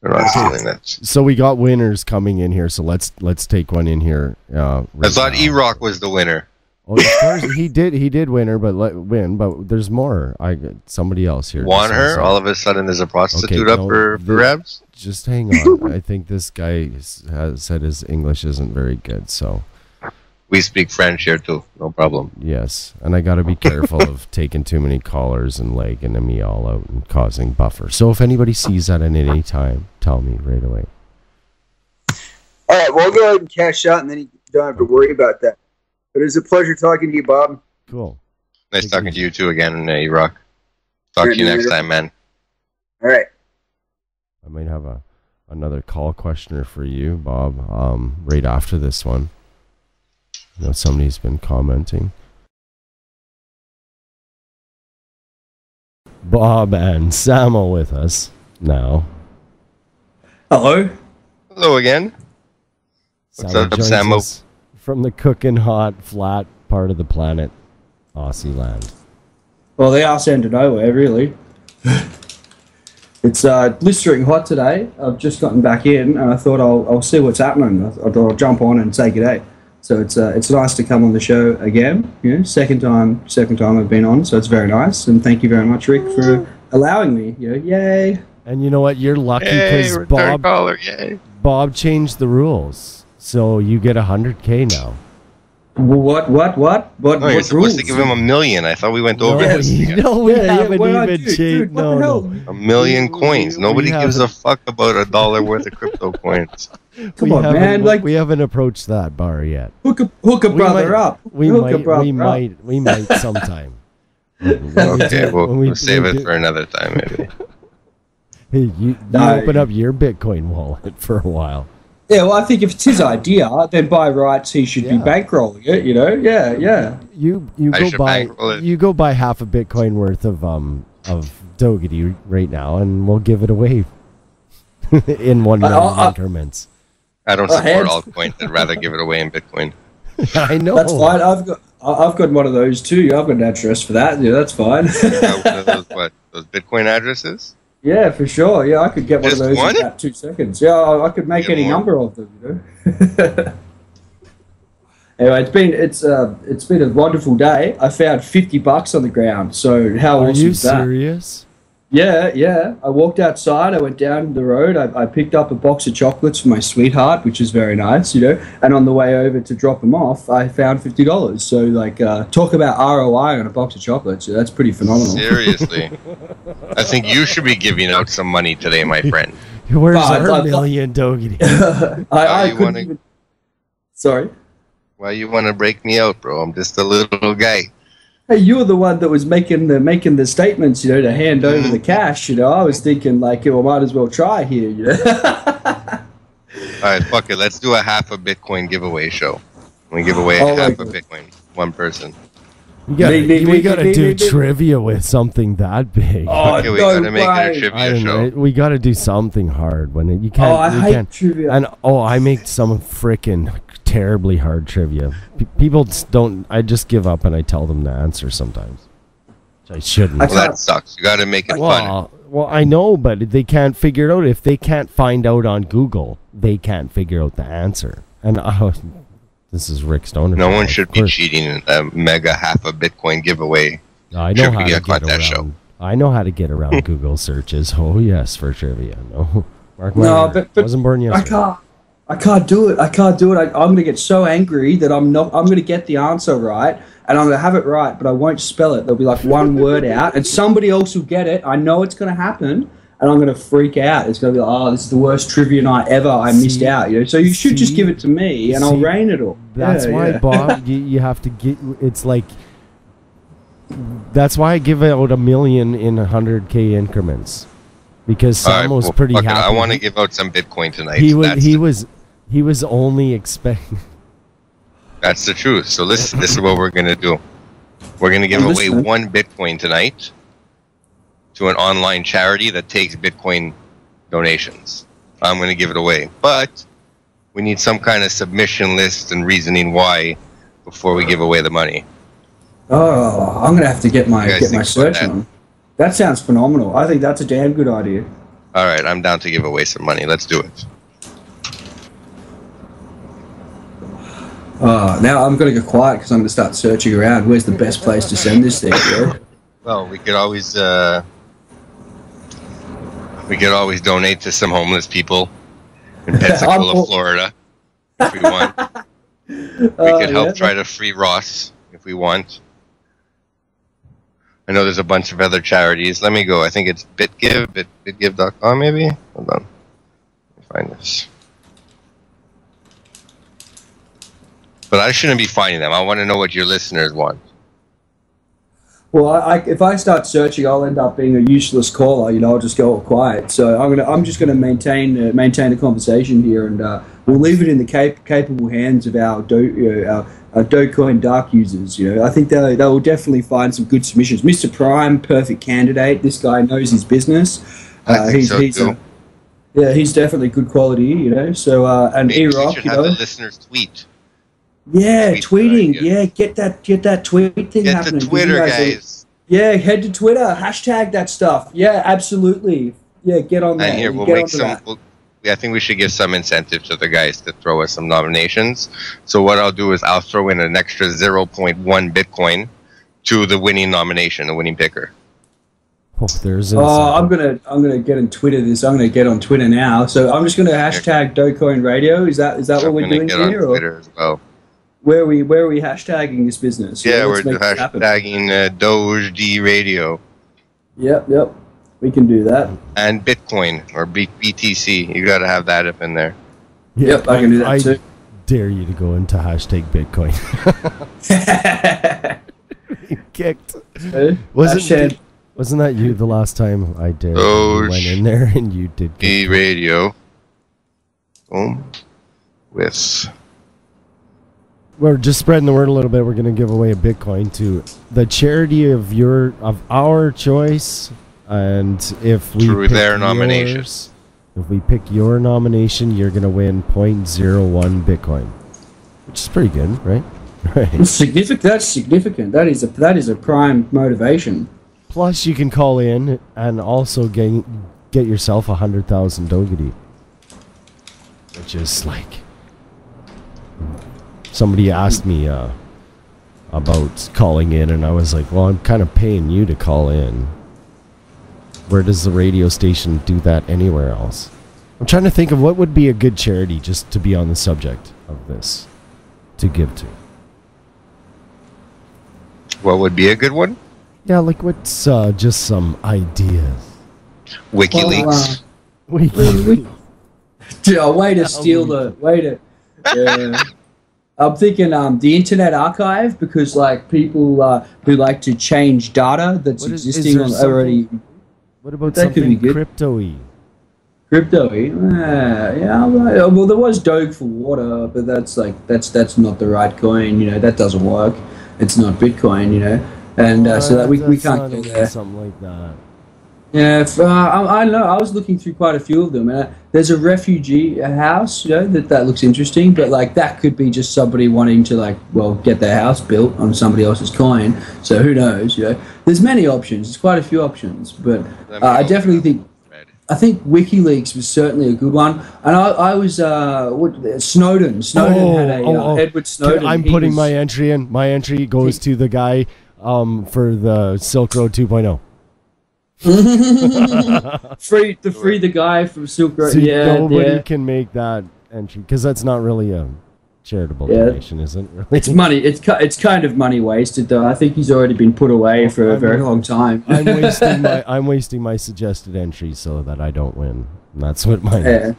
[SPEAKER 4] They're not stealing it.
[SPEAKER 1] So we got winners coming in here. So let's take one in here.
[SPEAKER 4] I thought Erock was the winner.
[SPEAKER 1] Oh, of course he did winner, but but there's more. I got somebody else here.
[SPEAKER 4] Want her? All of a sudden, there's a prostitute up for grabs.
[SPEAKER 1] Just hang on. I think this guy has said his English isn't very good. So
[SPEAKER 4] We speak French here too. No problem.
[SPEAKER 1] yes, and I got to be careful of taking too many callers and legging me all out and causing buffer. So if anybody sees that at any time, tell me right away.
[SPEAKER 5] All right, well, I'll go ahead and cash out, and then you don't have to worry about that. But it was a pleasure talking to you, Bob.
[SPEAKER 1] Cool.
[SPEAKER 4] Nice talking to you too again, Erock. Talk to you next time, man.
[SPEAKER 5] All right.
[SPEAKER 1] I might have another call questioner for you, Bob, right after this one. I know somebody's been commenting. Bob and Sam are with us now.
[SPEAKER 6] Hello.
[SPEAKER 4] Hello again. What's up,
[SPEAKER 1] joins
[SPEAKER 4] Samo?
[SPEAKER 1] us from the cooking hot, flat part of the planet, Aussie land.
[SPEAKER 6] Well, the arse end of nowhere, really. It's blistering hot today. I've just gotten back in, and I thought I'll see what's happening. I thought I'll jump on and say g'day. So it's nice to come on the show again. You know, second time I've been on, so it's very nice. And thank you very much, Rick, for allowing me. You know, yay.
[SPEAKER 1] And you know what? You're lucky because
[SPEAKER 4] return caller, yay.
[SPEAKER 1] Bob changed the rules, so you get 100K now.
[SPEAKER 6] What?
[SPEAKER 4] No, you're
[SPEAKER 6] what
[SPEAKER 4] supposed
[SPEAKER 6] rules?
[SPEAKER 4] to give him $1 million. I thought we went over
[SPEAKER 1] No,
[SPEAKER 4] this.
[SPEAKER 1] no, we haven't
[SPEAKER 6] why not?
[SPEAKER 1] even
[SPEAKER 6] Dude,
[SPEAKER 1] changed.
[SPEAKER 6] what the
[SPEAKER 1] No,
[SPEAKER 6] hell?
[SPEAKER 1] no.
[SPEAKER 4] $1 million coins. Nobody gives a
[SPEAKER 1] haven't.
[SPEAKER 4] fuck about $1 worth of crypto coins.
[SPEAKER 6] Come
[SPEAKER 1] We
[SPEAKER 6] on,
[SPEAKER 1] haven't-
[SPEAKER 6] man! Like
[SPEAKER 1] we haven't approached that bar yet.
[SPEAKER 6] hook a brother up.
[SPEAKER 1] We
[SPEAKER 6] Hook a brother
[SPEAKER 1] we
[SPEAKER 6] up.
[SPEAKER 1] might sometime.
[SPEAKER 4] Okay, we'll save
[SPEAKER 1] we
[SPEAKER 4] it
[SPEAKER 1] do-
[SPEAKER 4] for another time, maybe.
[SPEAKER 1] Hey, you
[SPEAKER 6] No.
[SPEAKER 1] open up your Bitcoin wallet for a while.
[SPEAKER 6] Yeah, well, I think if it's his idea, then by rights he should be
[SPEAKER 1] Yeah.
[SPEAKER 6] bankrolling it. You know, yeah.
[SPEAKER 1] You
[SPEAKER 4] I
[SPEAKER 1] go
[SPEAKER 4] should
[SPEAKER 1] buy
[SPEAKER 4] bankroll it.
[SPEAKER 1] you go buy half a Bitcoin worth of Dougherty right now, and we'll give it away in 1 million increments.
[SPEAKER 4] I don't
[SPEAKER 6] hands-
[SPEAKER 4] support altcoins. I'd rather give it away in Bitcoin.
[SPEAKER 1] I know.
[SPEAKER 6] That's fine. I've got one of those too. I've got an address for that. Yeah, that's fine.
[SPEAKER 4] One of those Bitcoin addresses?
[SPEAKER 6] Yeah, for sure. Yeah, I could get one
[SPEAKER 4] Just
[SPEAKER 6] of those
[SPEAKER 4] one?
[SPEAKER 6] in about 2 seconds. Yeah, I could make
[SPEAKER 4] Get
[SPEAKER 6] any
[SPEAKER 4] more.
[SPEAKER 6] number of them. You know. Anyway, it's been a wonderful day. I found $50 on the ground. So how
[SPEAKER 1] Are
[SPEAKER 6] awesome
[SPEAKER 1] you
[SPEAKER 6] is that?
[SPEAKER 1] serious?
[SPEAKER 6] Yeah. I walked outside. I went down the road. I picked up a box of chocolates for my sweetheart, which is very nice, And on the way over to drop them off, I found $50. So, talk about ROI on a box of chocolates. That's pretty phenomenal.
[SPEAKER 4] Seriously. I think you should be giving out some money today, my friend.
[SPEAKER 1] Where's our million, Dougherty?
[SPEAKER 6] Sorry?
[SPEAKER 4] Why you want to break me out, bro? I'm just a little guy.
[SPEAKER 6] Hey, you were the one that was making the statements, to hand over the cash. I was thinking well, might as well try here.
[SPEAKER 4] All right, fuck it. Let's do a half a Bitcoin giveaway show. We give away half a Bitcoin, one person.
[SPEAKER 1] We gotta do trivia with something that big.
[SPEAKER 4] Okay, we gotta make it a trivia show.
[SPEAKER 1] We gotta do something hard when you can't.
[SPEAKER 6] I hate trivia.
[SPEAKER 1] And I make some freaking terribly hard trivia. People don't. I just give up and I tell them the answer sometimes. Which I shouldn't.
[SPEAKER 4] Well, that sucks. You gotta make it fun.
[SPEAKER 1] Well, I know, but they can't figure it out. If they can't find out on Google, they can't figure out the answer. And this is Rick Stoner.
[SPEAKER 4] No one should be cheating in a mega half a Bitcoin giveaway.
[SPEAKER 1] I know how to get around. Show. I know how to get around Google searches. Oh yes, for trivia. No, Mark. But wasn't born yesterday.
[SPEAKER 6] I can't do it. I'm going to get so angry that I'm going to get the answer right, and I'm going to have it right, but I won't spell it. There'll be one word out, and somebody else will get it. I know it's going to happen, and I'm going to freak out. It's going to be this is the worst trivia night ever. I missed out. So you should just give it to me, and I'll rain it all.
[SPEAKER 1] That's why, Bob. You have to get. It's like. That's why I give out 1 million in 100K increments, because Sam was pretty happy.
[SPEAKER 4] I want to give out some Bitcoin tonight.
[SPEAKER 1] He was only expecting.
[SPEAKER 4] That's the truth. So this is what we're gonna do. We're gonna give away 1 Bitcoin tonight to an online charity that takes Bitcoin donations. I'm gonna give it away, but we need some kind of submission list and reasoning why before we give away the money.
[SPEAKER 6] Oh, I'm gonna have to get my search on. That sounds phenomenal. I think that's a damn good idea.
[SPEAKER 4] All right, I'm down to give away some money. Let's do it.
[SPEAKER 6] Now I'm going to go quiet because I'm going to start searching around. Where's the best place to send this thing, bro?
[SPEAKER 4] Well, we could always donate to some homeless people in Pensacola, Florida, if we want. We could help try to free Ross if we want. I know there's a bunch of other charities. Let me go. I think it's BitGive, bitgive.com maybe? Hold on. Let me find this. But I shouldn't be finding them. I want to know what your listeners want.
[SPEAKER 6] Well, if I start searching, I'll end up being a useless caller. I'll just go all quiet. So I'm just going to maintain the conversation here, and we'll leave it in the capable hands of our Dogecoin dark users. I think they will definitely find some good submissions. MrPrime, perfect candidate. This guy knows his business. He's definitely good quality. So and Erock,
[SPEAKER 4] should have the listeners tweet.
[SPEAKER 6] Yeah, tweeting. Get that tweet thing happening.
[SPEAKER 4] Get to Twitter, guys.
[SPEAKER 6] Yeah, head to Twitter. Hashtag that stuff. Yeah, absolutely. Yeah, get on that.
[SPEAKER 4] And here, we'll make some... I think we should give some incentive to the guys to throw us some nominations. So what I'll do is I'll throw in an extra 0.1 Bitcoin to the winning nomination, the winning picker.
[SPEAKER 6] I'm gonna get on Twitter this. I'm gonna get on Twitter now. So I'm just gonna hashtag Dogecoin Radio. Is that what we're doing here?
[SPEAKER 4] I'm gonna get on Twitter as well.
[SPEAKER 6] Where are we hashtagging this business?
[SPEAKER 4] Yeah, we're hashtagging Doge D Radio.
[SPEAKER 6] Yep. We can do that.
[SPEAKER 4] And Bitcoin or BTC. You got to have that up in there.
[SPEAKER 6] Yep, I can do that too.
[SPEAKER 1] I dare you to go into hashtag Bitcoin. Kicked. Wasn't that you the last time I did? You went in there and you did.
[SPEAKER 4] D Radio. Boom. With.
[SPEAKER 1] We're just spreading the word a little bit. We're going to give away a Bitcoin to the charity of our choice, and if we
[SPEAKER 4] pick their nominations,
[SPEAKER 1] if we pick your nomination, you're going to win 0.01 Bitcoin, which is pretty good, right? Right.
[SPEAKER 6] That's significant. That is a prime motivation.
[SPEAKER 1] Plus, you can call in and also get yourself 100,000 Dougherty, which is like. Somebody asked me about calling in, and I was like, well, I'm kind of paying you to call in. Where does the radio station do that anywhere else? I'm trying to think of what would be a good charity just to be on the subject of this to give to.
[SPEAKER 4] What would be a good one?
[SPEAKER 1] Yeah, like what's just some ideas?
[SPEAKER 4] WikiLeaks.
[SPEAKER 6] A way to steal the way to. I'm thinking the Internet Archive, because like people who like to change data that's existing on already.
[SPEAKER 1] What about
[SPEAKER 6] that
[SPEAKER 1] something
[SPEAKER 6] could be good.
[SPEAKER 1] crypto-y?
[SPEAKER 6] Crypto-y? Yeah. Well, there was Doge for water, but that's not the right coin. You know, that doesn't work. It's not Bitcoin. You know, and so that we can't go there.
[SPEAKER 1] Something like that.
[SPEAKER 6] Yeah, I know. I was looking through quite a few of them, and there's a refugee house, you know, that looks interesting. But like that could be just somebody wanting to get their house built on somebody else's coin. So who knows? You know, there's many options. There's quite a few options, but I definitely think WikiLeaks was certainly a good one. And I was Snowden. Snowden had Edward Snowden.
[SPEAKER 1] I'm putting my entry in. My entry goes to the guy for the Silk Road 2.0.
[SPEAKER 6] free the guy from Silk Road.
[SPEAKER 1] So nobody can make that entry because that's not really a charitable donation, is it? Really?
[SPEAKER 6] It's money. It's kind of money wasted, though. I think he's already been put away for a very long time.
[SPEAKER 1] I'm wasting my suggested entry so that I don't win. And that's what mine is.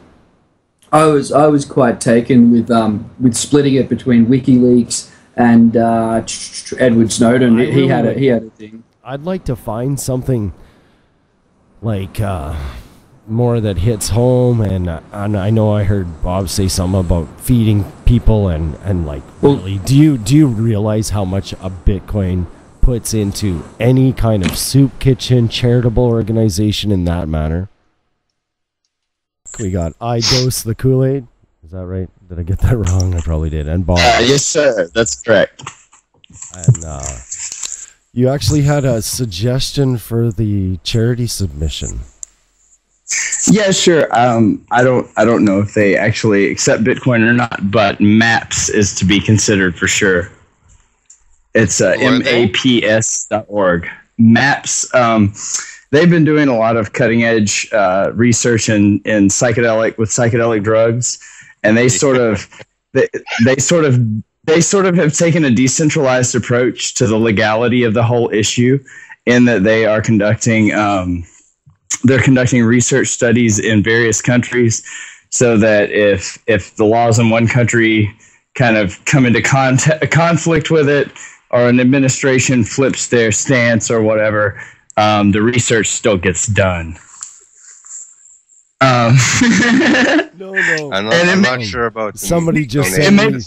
[SPEAKER 6] I was quite taken with splitting it between WikiLeaks and Edward Snowden. He had a thing.
[SPEAKER 1] I'd like to find something like more that hits home, and I know I heard Bob say something about feeding people and like, really, do you realize how much a Bitcoin puts into any kind of soup kitchen charitable organization in that manner? We got I Dose the Kool-Aid. Is that right? Did I get that wrong? I probably did. And Bob.
[SPEAKER 7] Yes, sir. That's correct.
[SPEAKER 1] And you actually had a suggestion for the charity submission.
[SPEAKER 7] Yeah, sure. I don't know if they actually accept Bitcoin or not, but MAPS is to be considered for sure. It's maps.org. MAPS. They've been doing a lot of cutting edge research in psychedelic drugs, and they sort of have taken a decentralized approach to the legality of the whole issue, in that they are conducting research studies in various countries, so that if the laws in one country kind of come into conflict with it, or an administration flips their stance or whatever, the research still gets done.
[SPEAKER 1] No.
[SPEAKER 4] I'm not sure about
[SPEAKER 1] somebody just sent me.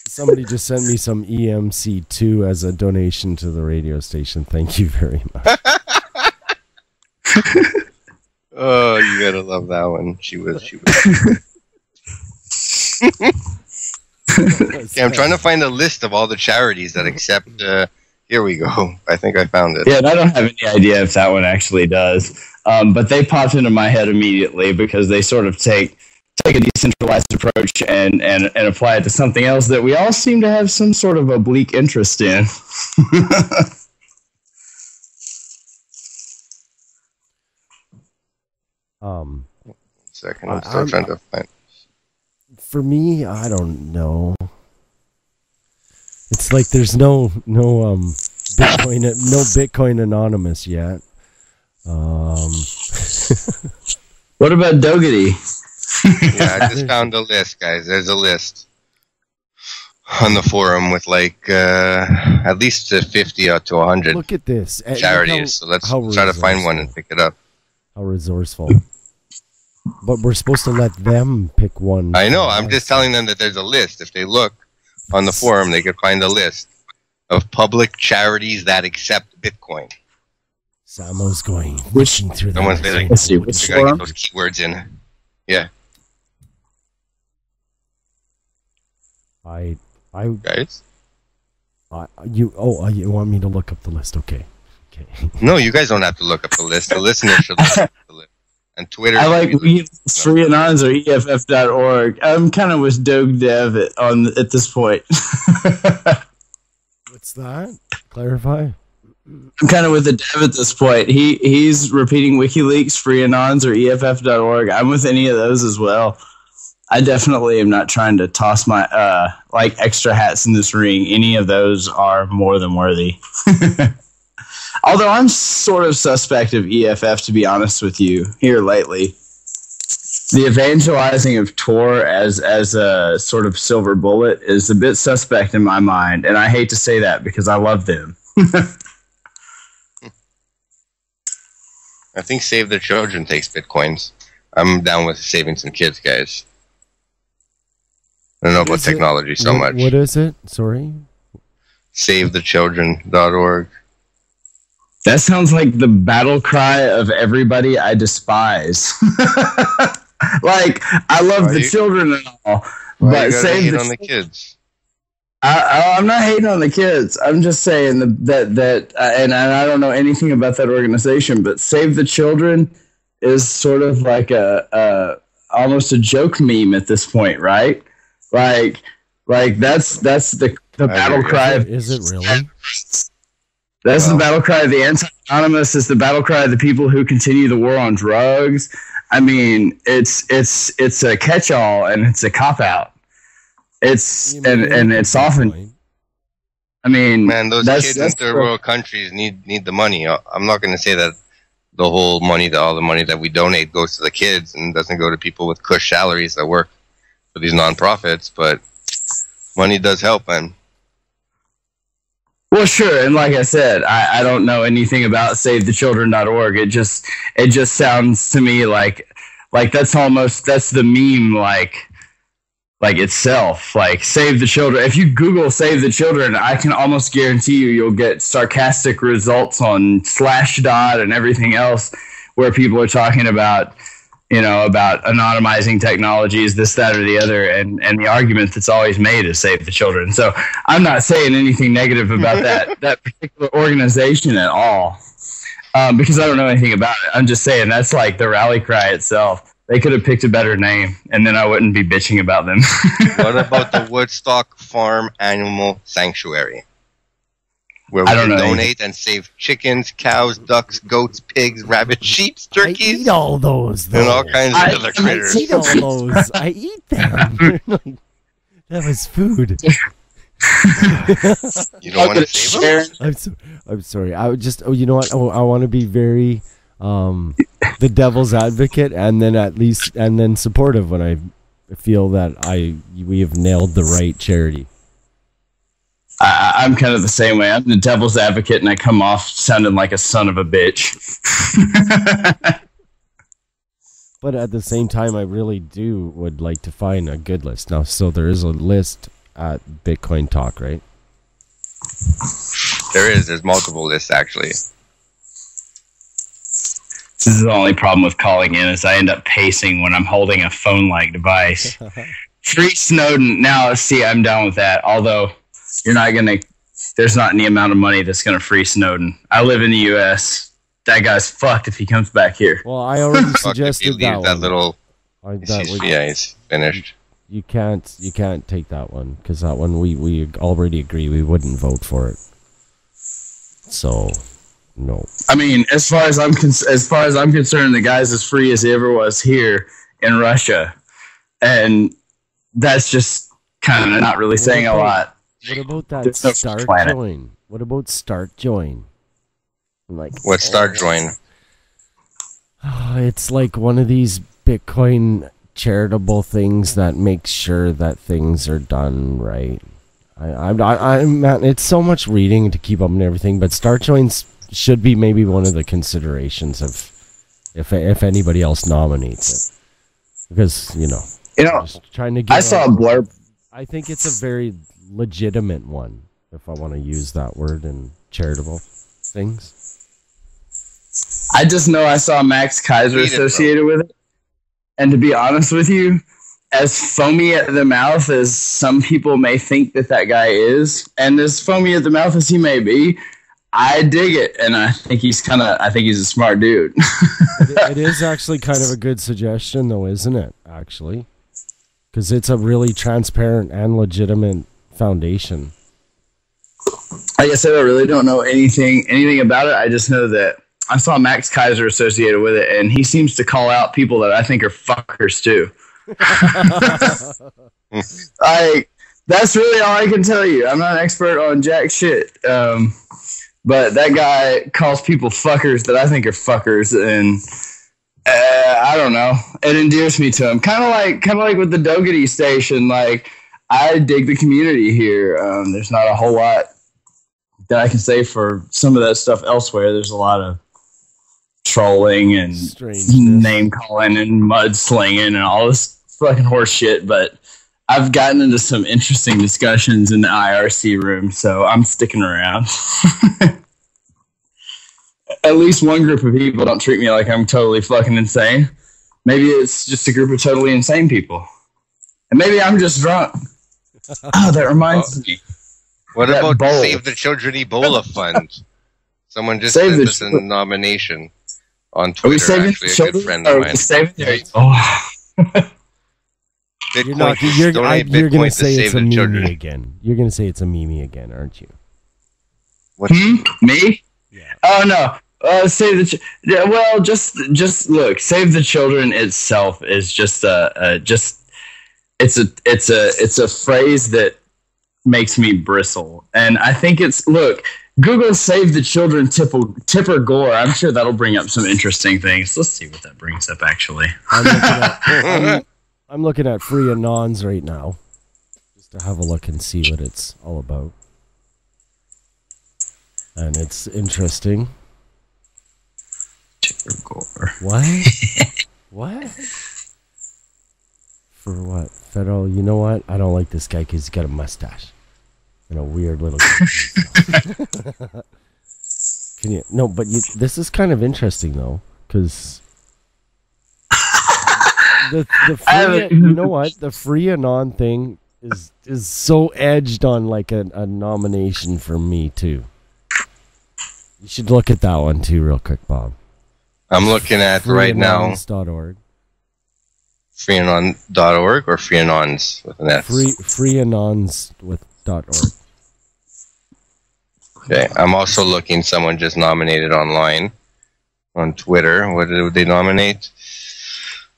[SPEAKER 1] Somebody just sent me some EMC2 as a donation to the radio station. Thank you very much.
[SPEAKER 4] Oh, you gotta love that one. She was. Okay, I'm trying to find a list of all the charities that accept. Here we go. I think I found it.
[SPEAKER 7] Yeah, and I don't have any idea if that one actually does. But they popped into my head immediately because they sort of take a decentralized approach and apply it to something else that we all seem to have some sort of oblique interest in.
[SPEAKER 4] Second, I'm still trying to find.
[SPEAKER 1] For me, I don't know. It's like there's no Bitcoin Anonymous yet.
[SPEAKER 7] What about Dougherty?
[SPEAKER 4] Yeah, I just found a list, guys. There's a list on the forum with like at least 50 to 100.
[SPEAKER 1] Look at this
[SPEAKER 4] charities. So let's try to find one and pick it up.
[SPEAKER 1] How resourceful. But we're supposed to let them pick one.
[SPEAKER 4] I know. I'm just telling them that there's a list. If they look on the forum, they could find a list of public charities that accept Bitcoin.
[SPEAKER 1] Samo's going wishing through the
[SPEAKER 4] Someone's like,
[SPEAKER 7] let's see, which
[SPEAKER 4] gotta get those keywords in. Yeah. Guys?
[SPEAKER 1] You want me to look up the list? Okay.
[SPEAKER 4] No, you guys don't have to look up the list. The listeners should look up the list. And Twitter.
[SPEAKER 7] I like free anons or EFF.org. I'm kind of with Doug Dev at this point.
[SPEAKER 1] What's that? Clarify.
[SPEAKER 7] I'm kind of with the dev at this point. He's repeating WikiLeaks, FreeAnons, or EFF.org. I'm with any of those as well. I definitely am not trying to toss my like extra hats in this ring. Any of those are more than worthy. Although I'm sort of suspect of EFF, to be honest with you, here lately. The evangelizing of Tor as a sort of silver bullet is a bit suspect in my mind, and I hate to say that because I love them.
[SPEAKER 4] I think Save the Children takes Bitcoins. I'm down with saving some kids, guys. I don't know about technology so much.
[SPEAKER 1] What is it? Sorry?
[SPEAKER 4] SaveTheChildren.org.
[SPEAKER 7] That sounds like the battle cry of everybody I despise. Like, I love the children and all, but save
[SPEAKER 4] on the kids.
[SPEAKER 7] I'm not hating on the kids. I'm just saying that and I don't know anything about that organization, but Save the Children is sort of like a almost a joke meme at this point, right? Like that's the battle cry.
[SPEAKER 1] Is it really?
[SPEAKER 7] That's the battle cry of the anti-anonymous. It's the battle cry of the people who continue the war on drugs. I mean, it's a catch-all and it's a cop-out. And it's often. I mean,
[SPEAKER 4] man, those kids in third world countries need the money. I'm not going to say that all the money that we donate goes to the kids and doesn't go to people with cush salaries that work for these nonprofits, but money does help, man.
[SPEAKER 7] Well, sure, and like I said, I don't know anything about SaveTheChildren.org. It just sounds to me like that's the meme like itself. Like Save the Children. If you Google Save the Children, I can almost guarantee you'll get sarcastic results on Slashdot and everything else where people are talking about anonymizing technologies, this, that, or the other, and the argument that's always made is Save the Children. So I'm not saying anything negative about that particular organization at all, because I don't know anything about it. I'm just saying that's like the rally cry itself. They could have picked a better name, and then I wouldn't be bitching about them.
[SPEAKER 4] What about the Woodstock Farm Animal Sanctuary? Where we can donate and save chickens, cows, ducks, goats, pigs, rabbits, sheep, turkeys.
[SPEAKER 1] I eat all those, though.
[SPEAKER 4] And all kinds of other critters.
[SPEAKER 1] I eat all those. I eat them. That was food.
[SPEAKER 4] You don't want to save them?
[SPEAKER 1] I'm sorry. I would just. Oh, you know what? Oh, I want to be very the devil's advocate, and then supportive when I feel that we have nailed the right charity.
[SPEAKER 7] I'm kind of the same way. I'm the devil's advocate, and I come off sounding like a son of a bitch.
[SPEAKER 1] But at the same time, I really would like to find a good list. Now, so there is a list at Bitcoin Talk, right?
[SPEAKER 4] There's multiple lists, actually.
[SPEAKER 7] This is the only problem with calling in is I end up pacing when I'm holding a phone-like device. Free Snowden. Now, see, I'm down with that, although there's not any amount of money that's going to free Snowden. I live in the U.S. That guy's fucked if he comes back here.
[SPEAKER 1] Well, I already suggested that one.
[SPEAKER 4] Little... he's finished.
[SPEAKER 1] You can't take that one, because that one we already agree we wouldn't vote for it. So, no.
[SPEAKER 7] I mean, as far as I'm concerned, the guy's as free as he ever was here in Russia. And that's just kind of not really saying a lot.
[SPEAKER 1] What about that Start Join? What about Start Join?
[SPEAKER 4] What's Start Join?
[SPEAKER 1] It's like one of these Bitcoin charitable things that makes sure that things are done right. Man, it's so much reading to keep up and everything, but Start Joins should be maybe one of the considerations of if anybody else nominates it, because just trying to get.
[SPEAKER 7] I saw a blurb.
[SPEAKER 1] I think it's a very legitimate one, if I want to use that word in charitable things.
[SPEAKER 7] I just know I saw Max Kaiser associated with it, and to be honest with you, as foamy at the mouth as some people may think that guy is, and as foamy at the mouth as he may be, I dig it, and I think he's a smart dude.
[SPEAKER 1] It is actually kind of a good suggestion, though, isn't it? Actually, because it's a really transparent and legitimate foundation.
[SPEAKER 7] Like I said, I really don't know anything about it. I just know that I saw Max Kaiser associated with it, and he seems to call out people that I think are fuckers too. Like, that's really all I can tell you. I'm not an expert on jack shit, but that guy calls people fuckers that I think are fuckers, and I don't know. It endears me to him. Kind of like with the Dougherty station. Like, I dig the community here. There's not a whole lot that I can say for some of that stuff elsewhere. There's a lot of trolling and name calling and mudslinging and all this fucking horse shit, but I've gotten into some interesting discussions in the IRC room, so I'm sticking around. At least one group of people don't treat me like I'm totally fucking insane. Maybe it's just a group of totally insane people. And maybe I'm just drunk. Oh, that reminds me.
[SPEAKER 4] What about Save the Children Ebola Fund? Someone just sent us a nomination on Twitter. Are we saving actually, a good friend of mine.
[SPEAKER 1] You're going to say it's a meme again. You're going to say it's a meme again, aren't you?
[SPEAKER 7] Me? Yeah. Oh no. Save the well, just look. Save the Children itself is just it's a phrase that makes me bristle, and I think it's Google Save the Children Tipper Gore. I'm sure that'll bring up some interesting things. Let's see what that brings up, actually.
[SPEAKER 1] I'm looking at Free Anons right now, just to have a look and see what it's all about. And it's interesting.
[SPEAKER 7] Tipper Gore.
[SPEAKER 1] What? What? For what? Federal, you know what? I don't like this guy because he's got a mustache. And a weird little... Can you... No, but this is kind of interesting, though, because... the free, you know what? The Free Anon thing is so edged on, like, a nomination for me, too. You should look at that one, too, real quick, Bob.
[SPEAKER 4] I'm looking at right now...
[SPEAKER 1] Freeanons.org.
[SPEAKER 4] Freeanon.org or Freeanons with an S?
[SPEAKER 1] Freeanons with .org.
[SPEAKER 4] Okay, I'm also looking. Someone just nominated online on Twitter. What did they nominate?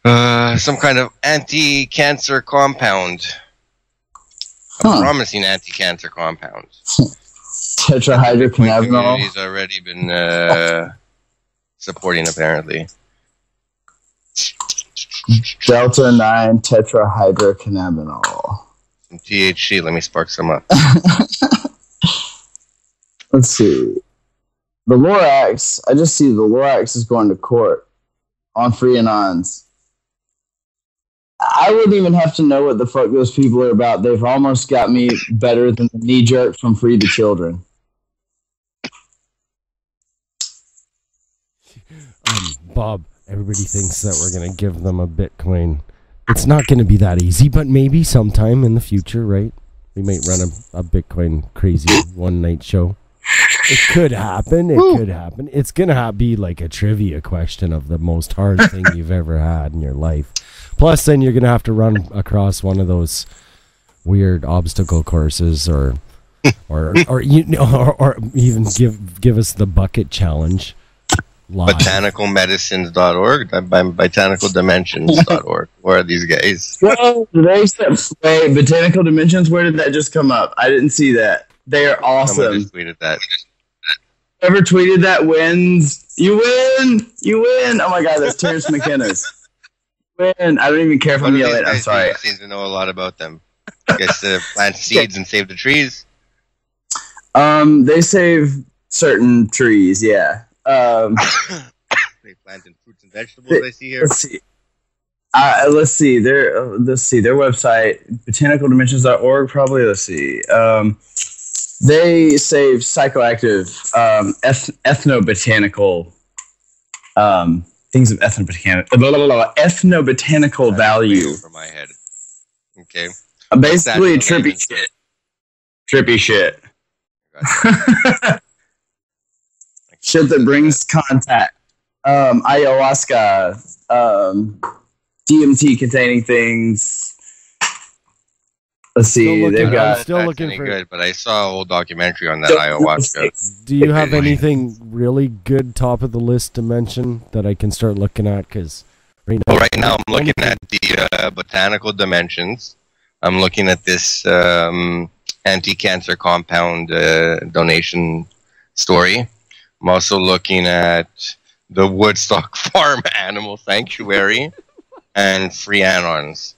[SPEAKER 4] Some kind of anti-cancer compound. A promising anti-cancer compound.
[SPEAKER 7] Tetrahydrocannabinol.
[SPEAKER 4] Community's already been supporting, apparently.
[SPEAKER 7] Delta 9 tetrahydrocannabinol.
[SPEAKER 4] Some THC. Let me spark some up.
[SPEAKER 7] Let's see. The Lorax. I just see the Lorax is going to court on Free Anons. I wouldn't even have to know what the fuck those people are about. They've almost got me better than the knee jerk from Free the Children.
[SPEAKER 1] Bob, everybody thinks that we're going to give them a Bitcoin. It's not going to be that easy, but maybe sometime in the future, right? We might run a Bitcoin crazy one-night show. It could happen. It could happen. It's going to be like a trivia question of the most hard thing you've ever had in your life. Plus, then you're going to have to run across one of those weird obstacle courses or even give us the bucket challenge. Live.
[SPEAKER 4] Botanicalmedicines.org, botanicaldimensions.org. Where are these guys?
[SPEAKER 7] Well, wait, Botanical Dimensions, where did that just come up? I didn't see that. They are awesome.
[SPEAKER 4] Someone just tweeted that.
[SPEAKER 7] Whoever tweeted that wins. You win! You win! Oh my god, that's Terrence McKenna's. Win! I don't even care if I'm yelling. I'm sorry.
[SPEAKER 4] I seem to know a lot about them. I guess plant seeds and save the trees.
[SPEAKER 7] They save certain trees, yeah.
[SPEAKER 4] They planted fruits and vegetables. I see here.
[SPEAKER 7] Let's see. Their website, botanicaldimensions.org. Probably. Let's see. They save psychoactive, ethnobotanical things of ethnobotanical value.
[SPEAKER 4] For my head. Okay.
[SPEAKER 7] Basically, trippy shit. Trippy shit. Shit that brings contact. Ayahuasca, DMT containing things. Let's see.
[SPEAKER 1] Still
[SPEAKER 7] They've
[SPEAKER 1] looking-
[SPEAKER 7] got.
[SPEAKER 1] I'm still
[SPEAKER 4] That's
[SPEAKER 1] looking
[SPEAKER 4] any
[SPEAKER 1] for.
[SPEAKER 4] good, but I saw a whole documentary on that ayahuasca.
[SPEAKER 1] Do you have anything really good top of the list to mention that I can start looking at? Because
[SPEAKER 4] Right now I'm looking at the botanical dimensions. I'm looking at this anti-cancer compound donation story. I'm also looking at the Woodstock Farm Animal Sanctuary and free anons.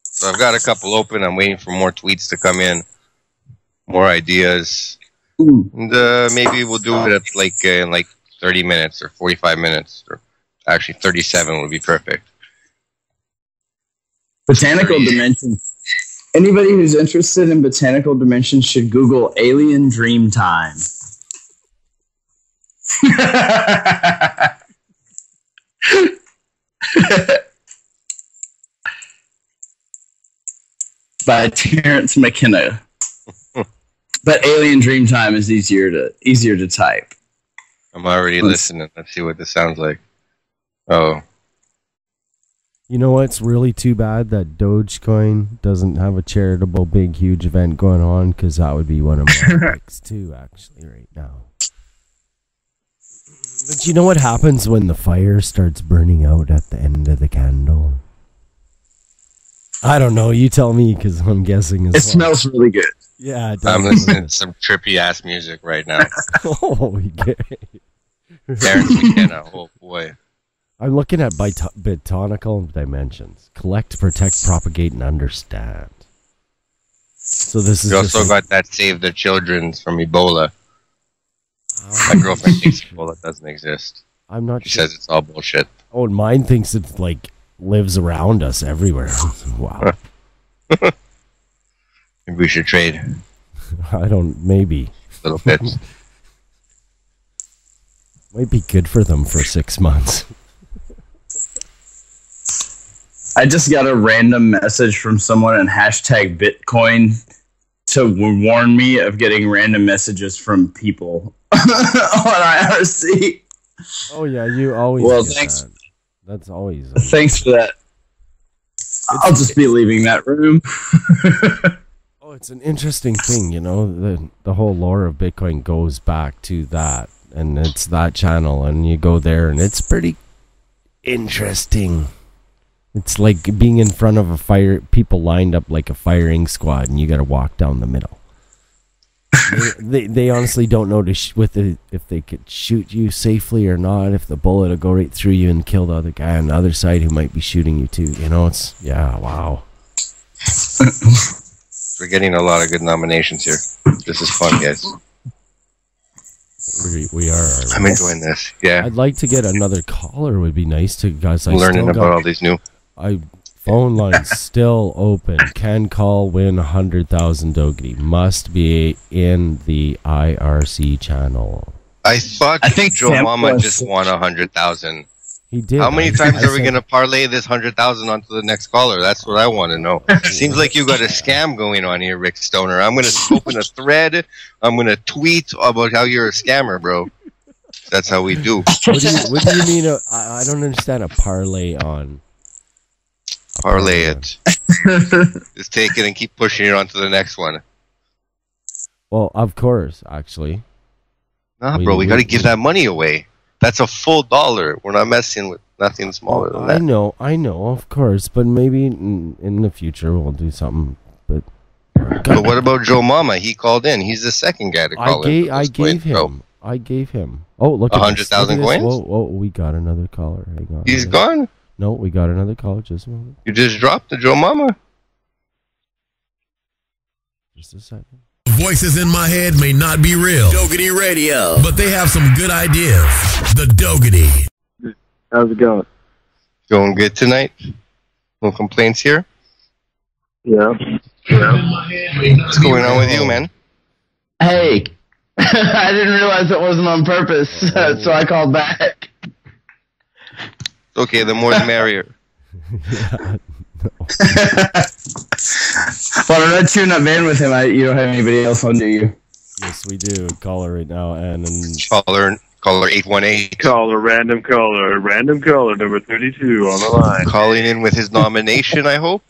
[SPEAKER 4] So I've got a couple open. I'm waiting for more tweets to come in, more ideas, and maybe we'll do it at in 30 minutes or 45 minutes, or actually 37 would be perfect.
[SPEAKER 7] Botanical dimensions. Anybody who's interested in botanical dimensions should Google alien dream time. By Terrence McKenna. But alien dream time is easier to type.
[SPEAKER 4] I'm already listening. Let's see what this sounds like. Oh.
[SPEAKER 1] You know what's really too bad that Dogecoin doesn't have a charitable big huge event going on, because that would be one of my picks too, actually, right now. But you know what happens when the fire starts burning out at the end of the candle? I don't know. You tell me, because I'm guessing as
[SPEAKER 7] It smells really good.
[SPEAKER 1] Yeah, it
[SPEAKER 4] I'm
[SPEAKER 1] does.
[SPEAKER 4] listening to some trippy ass music right now.
[SPEAKER 1] Oh, yeah.
[SPEAKER 4] Terrence McKenna. Oh boy.
[SPEAKER 1] I'm looking at botanical dimensions. Collect, protect, propagate, and understand. So this is
[SPEAKER 4] We
[SPEAKER 1] just
[SPEAKER 4] also got that Save the Children's from Ebola. My girlfriend thinks Ebola doesn't exist.
[SPEAKER 1] I'm not
[SPEAKER 4] She
[SPEAKER 1] sure.
[SPEAKER 4] says it's all bullshit.
[SPEAKER 1] Oh, and mine thinks it lives around us everywhere. Wow.
[SPEAKER 4] Maybe we should trade
[SPEAKER 1] I don't. Maybe
[SPEAKER 4] little bit.
[SPEAKER 1] might be good for them for 6 months.
[SPEAKER 7] I just got a random message from someone in hashtag Bitcoin to warn me of getting random messages from people on IRC.
[SPEAKER 1] Oh yeah, you always.
[SPEAKER 7] Well,
[SPEAKER 1] get
[SPEAKER 7] thanks.
[SPEAKER 1] that. That's always.
[SPEAKER 7] Thanks for that. I'll just be leaving that room.
[SPEAKER 1] Oh, it's an interesting thing, you know. The whole lore of Bitcoin goes back to that, and it's that channel, and you go there, and it's pretty interesting. It's like being in front of a fire, people lined up like a firing squad, and you got to walk down the middle. They honestly don't know if they could shoot you safely or not, if the bullet will go right through you and kill the other guy on the other side who might be shooting you too. You know, wow.
[SPEAKER 4] We're getting a lot of good nominations here. This is fun, guys.
[SPEAKER 1] We are.
[SPEAKER 4] I'm enjoying this. Yeah.
[SPEAKER 1] I'd like to get another caller. Would be nice to guys.
[SPEAKER 4] I'm learning about all these new.
[SPEAKER 1] Phone lines still open. Can call, win 100,000 Doggy. Must be in the IRC channel.
[SPEAKER 4] I think Joe
[SPEAKER 7] Sam
[SPEAKER 4] Mama
[SPEAKER 7] was-
[SPEAKER 4] just won 100,000.
[SPEAKER 1] He did.
[SPEAKER 4] How many
[SPEAKER 1] I
[SPEAKER 4] times are we
[SPEAKER 1] said-
[SPEAKER 4] going to parlay this 100,000 onto the next caller? That's what I want to know. Seems like you got a scam going on here, Rick Stoner. I'm going to open a thread. I'm going to tweet about how you're a scammer, bro. That's how we do.
[SPEAKER 1] What do you mean? I don't understand a parlay on.
[SPEAKER 4] Parlay it. Just take it and keep pushing it on to the next one.
[SPEAKER 1] Well, of course, actually.
[SPEAKER 4] Nah, bro, we got to give that money away. That's a full $1. We're not messing with nothing smaller than that.
[SPEAKER 1] I know, of course, but maybe in the future we'll do something. But
[SPEAKER 4] what about Joe Mama? He called in. He's the second guy to call in.
[SPEAKER 1] I gave him. Oh, look at
[SPEAKER 4] 100,000
[SPEAKER 1] this.
[SPEAKER 4] coins?
[SPEAKER 1] Whoa, we got another caller. Hang on.
[SPEAKER 4] He's gone?
[SPEAKER 1] No, we got another caller. Just a moment.
[SPEAKER 4] You just dropped the Joe Mama?
[SPEAKER 1] Just a second.
[SPEAKER 8] Voices in my head may not be real. Dougherty Radio. But they have some good ideas. The Dougherty.
[SPEAKER 9] How's it going?
[SPEAKER 4] Going good tonight? No complaints here?
[SPEAKER 9] Yeah.
[SPEAKER 4] What's going on with you, man?
[SPEAKER 7] Hey, I didn't realize it wasn't on purpose, so I called back.
[SPEAKER 4] Okay, the more the merrier.
[SPEAKER 7] Well, I'm not tuning up in with him. You don't have anybody else on, do you?
[SPEAKER 1] Yes, we do. Caller right now, and
[SPEAKER 4] Caller 818.
[SPEAKER 9] Caller, random caller, number 32 on the line.
[SPEAKER 4] Calling in with his nomination, I hope.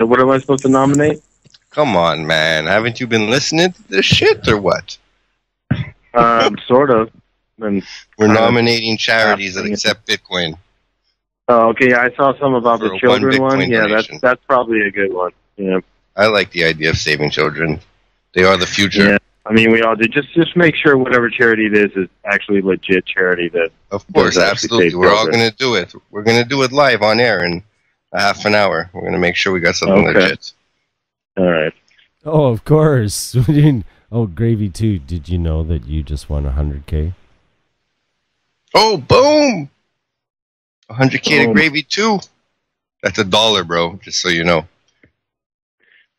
[SPEAKER 9] What am I supposed to nominate?
[SPEAKER 4] Come on, man. Haven't you been listening to this shit or what?
[SPEAKER 9] Sort of. And
[SPEAKER 4] we're nominating charities that accept Bitcoin.
[SPEAKER 9] Oh, okay. I saw some about the children one. Yeah,
[SPEAKER 4] donation.
[SPEAKER 9] that's probably a good one. Yeah.
[SPEAKER 4] I like the idea of saving children. They are the future.
[SPEAKER 9] Yeah. I mean, we all do. Just make sure whatever charity it is actually legit charity. That
[SPEAKER 4] of course, absolutely. We're all going to do it. We're going to do it live on air in a half an hour. We're going to make sure we got something legit.
[SPEAKER 9] All right.
[SPEAKER 1] Oh, of course. Oh, Gravy too. Did you know that you just won 100K?
[SPEAKER 4] Oh, boom! 100K to Gravy too. That's $1, bro. Just so you know.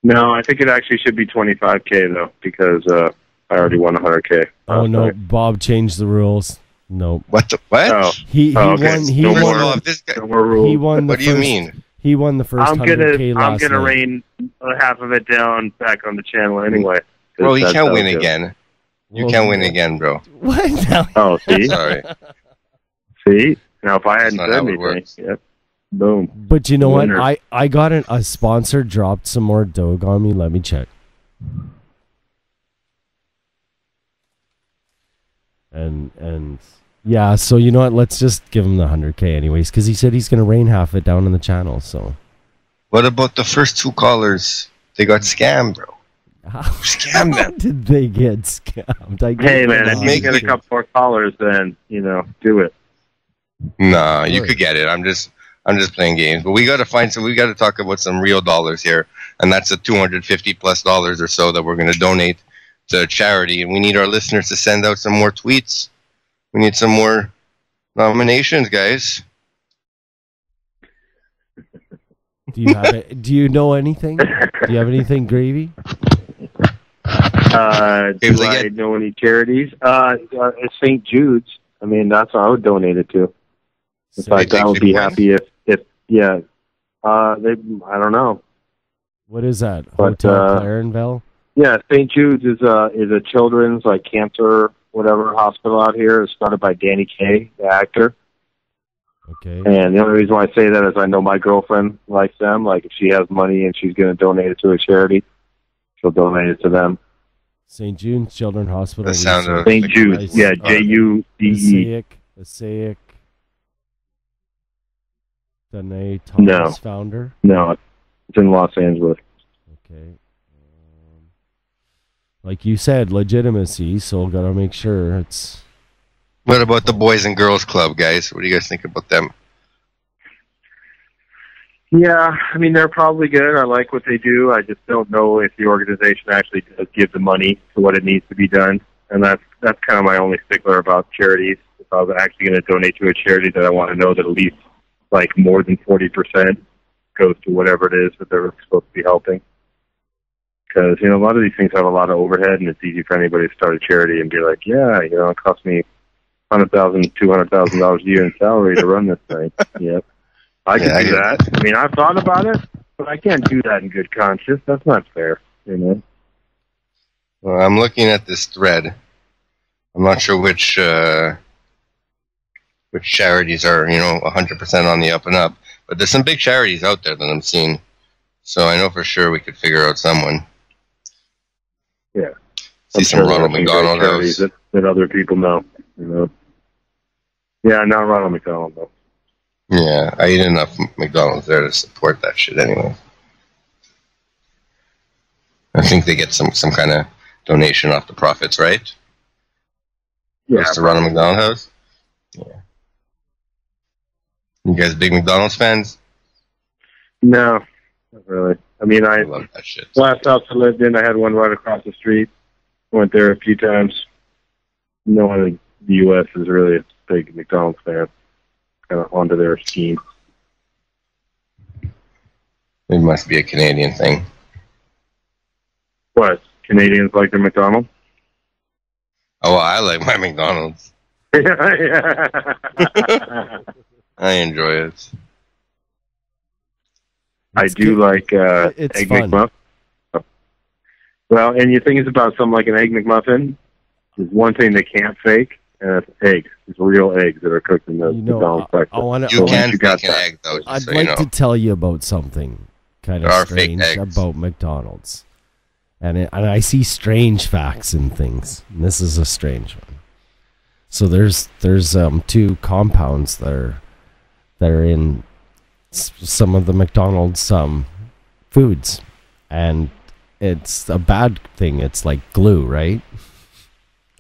[SPEAKER 9] No, I think it actually should be 25K though, because I already won 100K.
[SPEAKER 1] Oh no, Bob changed the rules. No.
[SPEAKER 4] What? Oh.
[SPEAKER 1] He won. He won. He won.
[SPEAKER 4] What do you mean?
[SPEAKER 1] He won the first 100K last
[SPEAKER 9] I'm gonna
[SPEAKER 1] night.
[SPEAKER 9] rain half of it down back on the channel anyway.
[SPEAKER 4] Bro, he can't win again. You can't win again, bro.
[SPEAKER 1] What? No.
[SPEAKER 9] Oh, see?
[SPEAKER 4] Sorry.
[SPEAKER 9] See? Now, if I hadn't said anything, yep. Boom.
[SPEAKER 1] But you know
[SPEAKER 9] Winner.
[SPEAKER 1] what? I got a sponsor dropped some more Doge on me. Let me check. And yeah, so you know what? Let's just give him the 100K anyways, because he said he's gonna rain half it down on the channel. So.
[SPEAKER 4] What about the first 2 callers? They got scammed, bro.
[SPEAKER 1] Scam them. Did they get scammed?
[SPEAKER 9] Hey man, if you get a couple more callers, then do it.
[SPEAKER 4] Nah, you could get it. I'm just playing games. But we got to we got to talk about some real dollars here, and that's the $250+ or so that we're going to donate to charity. And we need our listeners to send out some more tweets. We need some more nominations, guys.
[SPEAKER 1] Do you have it? Do you know anything? Do you have anything, Gravy?
[SPEAKER 9] Do I know any charities? St. Jude's. I mean, that's what I would donate it to. In fact, I would be happy if I don't know.
[SPEAKER 1] What is that?
[SPEAKER 9] But,
[SPEAKER 1] Hotel Clarenville?
[SPEAKER 9] Yeah, St. Jude's is a children's cancer whatever hospital out here. It's started by Danny Kaye, the actor.
[SPEAKER 1] Okay.
[SPEAKER 9] And the only reason why I say that is I know my girlfriend likes them. Like, if she has money and she's going to donate it to a charity, she'll donate it to them.
[SPEAKER 1] St. Jude's Children's Hospital.
[SPEAKER 4] The sound of
[SPEAKER 9] St. Jude's, yeah, Jude.
[SPEAKER 1] Passaic. Danae Thomas, founder?
[SPEAKER 9] No, it's in Los Angeles.
[SPEAKER 1] Okay. Like you said, legitimacy, so gotta make sure it's...
[SPEAKER 4] What about the Boys and Girls Club, guys? What do you guys think about them?
[SPEAKER 9] Yeah, I mean, they're probably good. I like what they do. I just don't know if the organization actually does give the money to what it needs to be done. And that's kind of my only stickler about charities. If I was actually going to donate to a charity, that I want to know that at least more than 40% goes to whatever it is that they're supposed to be helping. Because, a lot of these things have a lot of overhead, and it's easy for anybody to start a charity and be like, yeah, it cost me $100,000, $200,000 a year in salary to run this thing. Yep. I could do that. I mean, I've thought about it, but I can't do that in good conscience. That's not fair,
[SPEAKER 4] Well, I'm looking at this thread. I'm not sure which charities are, 100% on the up and up. But there's some big charities out there that I'm seeing. So I know for sure we could figure out someone.
[SPEAKER 9] Yeah.
[SPEAKER 4] See some Ronald McDonald House.
[SPEAKER 9] That other people know, Yeah, not Ronald McDonald, though.
[SPEAKER 4] Yeah, I eat enough McDonald's there to support that shit anyway. I think they get some kind of donation off the profits, right?
[SPEAKER 9] Yeah.
[SPEAKER 4] Goes to Ronald McDonald House? Yeah. You guys big McDonald's fans?
[SPEAKER 9] No, not really. I mean, I
[SPEAKER 4] love that shit.
[SPEAKER 9] Last house I lived in, I had one right across the street. Went there a few times. No one in the U.S. is really a big McDonald's fan. Kind of onto their scheme.
[SPEAKER 4] It must be a Canadian thing.
[SPEAKER 9] What? Canadians like their McDonald's?
[SPEAKER 4] Oh, well, I like my McDonald's.
[SPEAKER 9] Yeah.
[SPEAKER 4] I enjoy it.
[SPEAKER 9] I do like
[SPEAKER 1] it's
[SPEAKER 9] Egg
[SPEAKER 1] fun.
[SPEAKER 9] McMuffin. Well, and the thing is about something like an Egg McMuffin, there's one thing they can't fake, and it's eggs. It's real eggs that are cooked in the McDonald's breakfast.
[SPEAKER 4] You can fake an egg, though.
[SPEAKER 1] I'd like to tell you about something. kind
[SPEAKER 4] There
[SPEAKER 1] of
[SPEAKER 4] are fake
[SPEAKER 1] strange
[SPEAKER 4] eggs.
[SPEAKER 1] about McDonald's. And I see strange facts and things. And this is a strange one. So there's two compounds that are in some of the McDonald's foods, and it's a bad thing. It's like glue, right?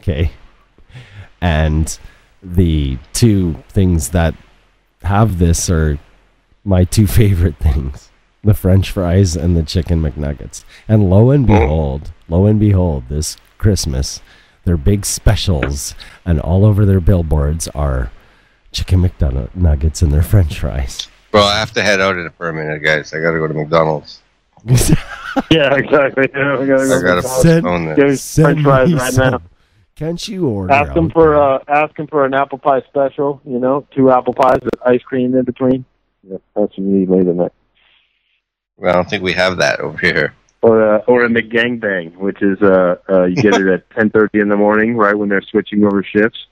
[SPEAKER 1] Okay. And the two things that have this are my two favorite things: the French fries and the chicken McNuggets. And lo and behold, this Christmas, their big specials and all over their billboards are chicken McNuggets and their French fries.
[SPEAKER 4] Well, I have to head out for a minute, guys. I gotta go to McDonald's.
[SPEAKER 9] Yeah, exactly. Yeah, we gotta go.
[SPEAKER 4] I gotta postpone
[SPEAKER 9] Get
[SPEAKER 4] this.
[SPEAKER 9] his French fries right now.
[SPEAKER 1] Can't you order?
[SPEAKER 9] Ask him for an apple pie special. 2 apple pies with ice cream in between. Yeah, that's what you need later night.
[SPEAKER 4] Well, I don't think we have that over here.
[SPEAKER 9] Or a McGangbang, which is you get it at 10:30 in the morning, right when they're switching over shifts,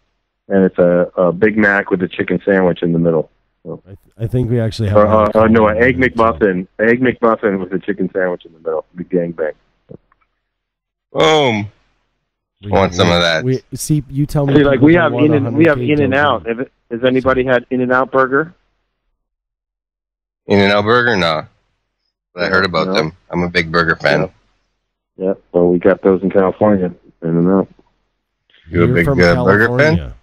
[SPEAKER 9] and it's a Big Mac with a chicken sandwich in the middle. So.
[SPEAKER 1] I think we actually have.
[SPEAKER 9] No, an egg McMuffin. Egg McMuffin with a chicken sandwich in the middle. McGangbang.
[SPEAKER 4] Boom. I want some of that.
[SPEAKER 1] You tell me.
[SPEAKER 9] See, like we have In-N-Out. Has anybody had In-N-Out burger?
[SPEAKER 4] In-N-Out burger, no. But I heard about them. I'm a big burger fan.
[SPEAKER 9] Yeah. Well, we got those in California. In-N-Out.
[SPEAKER 4] You a big burger fan?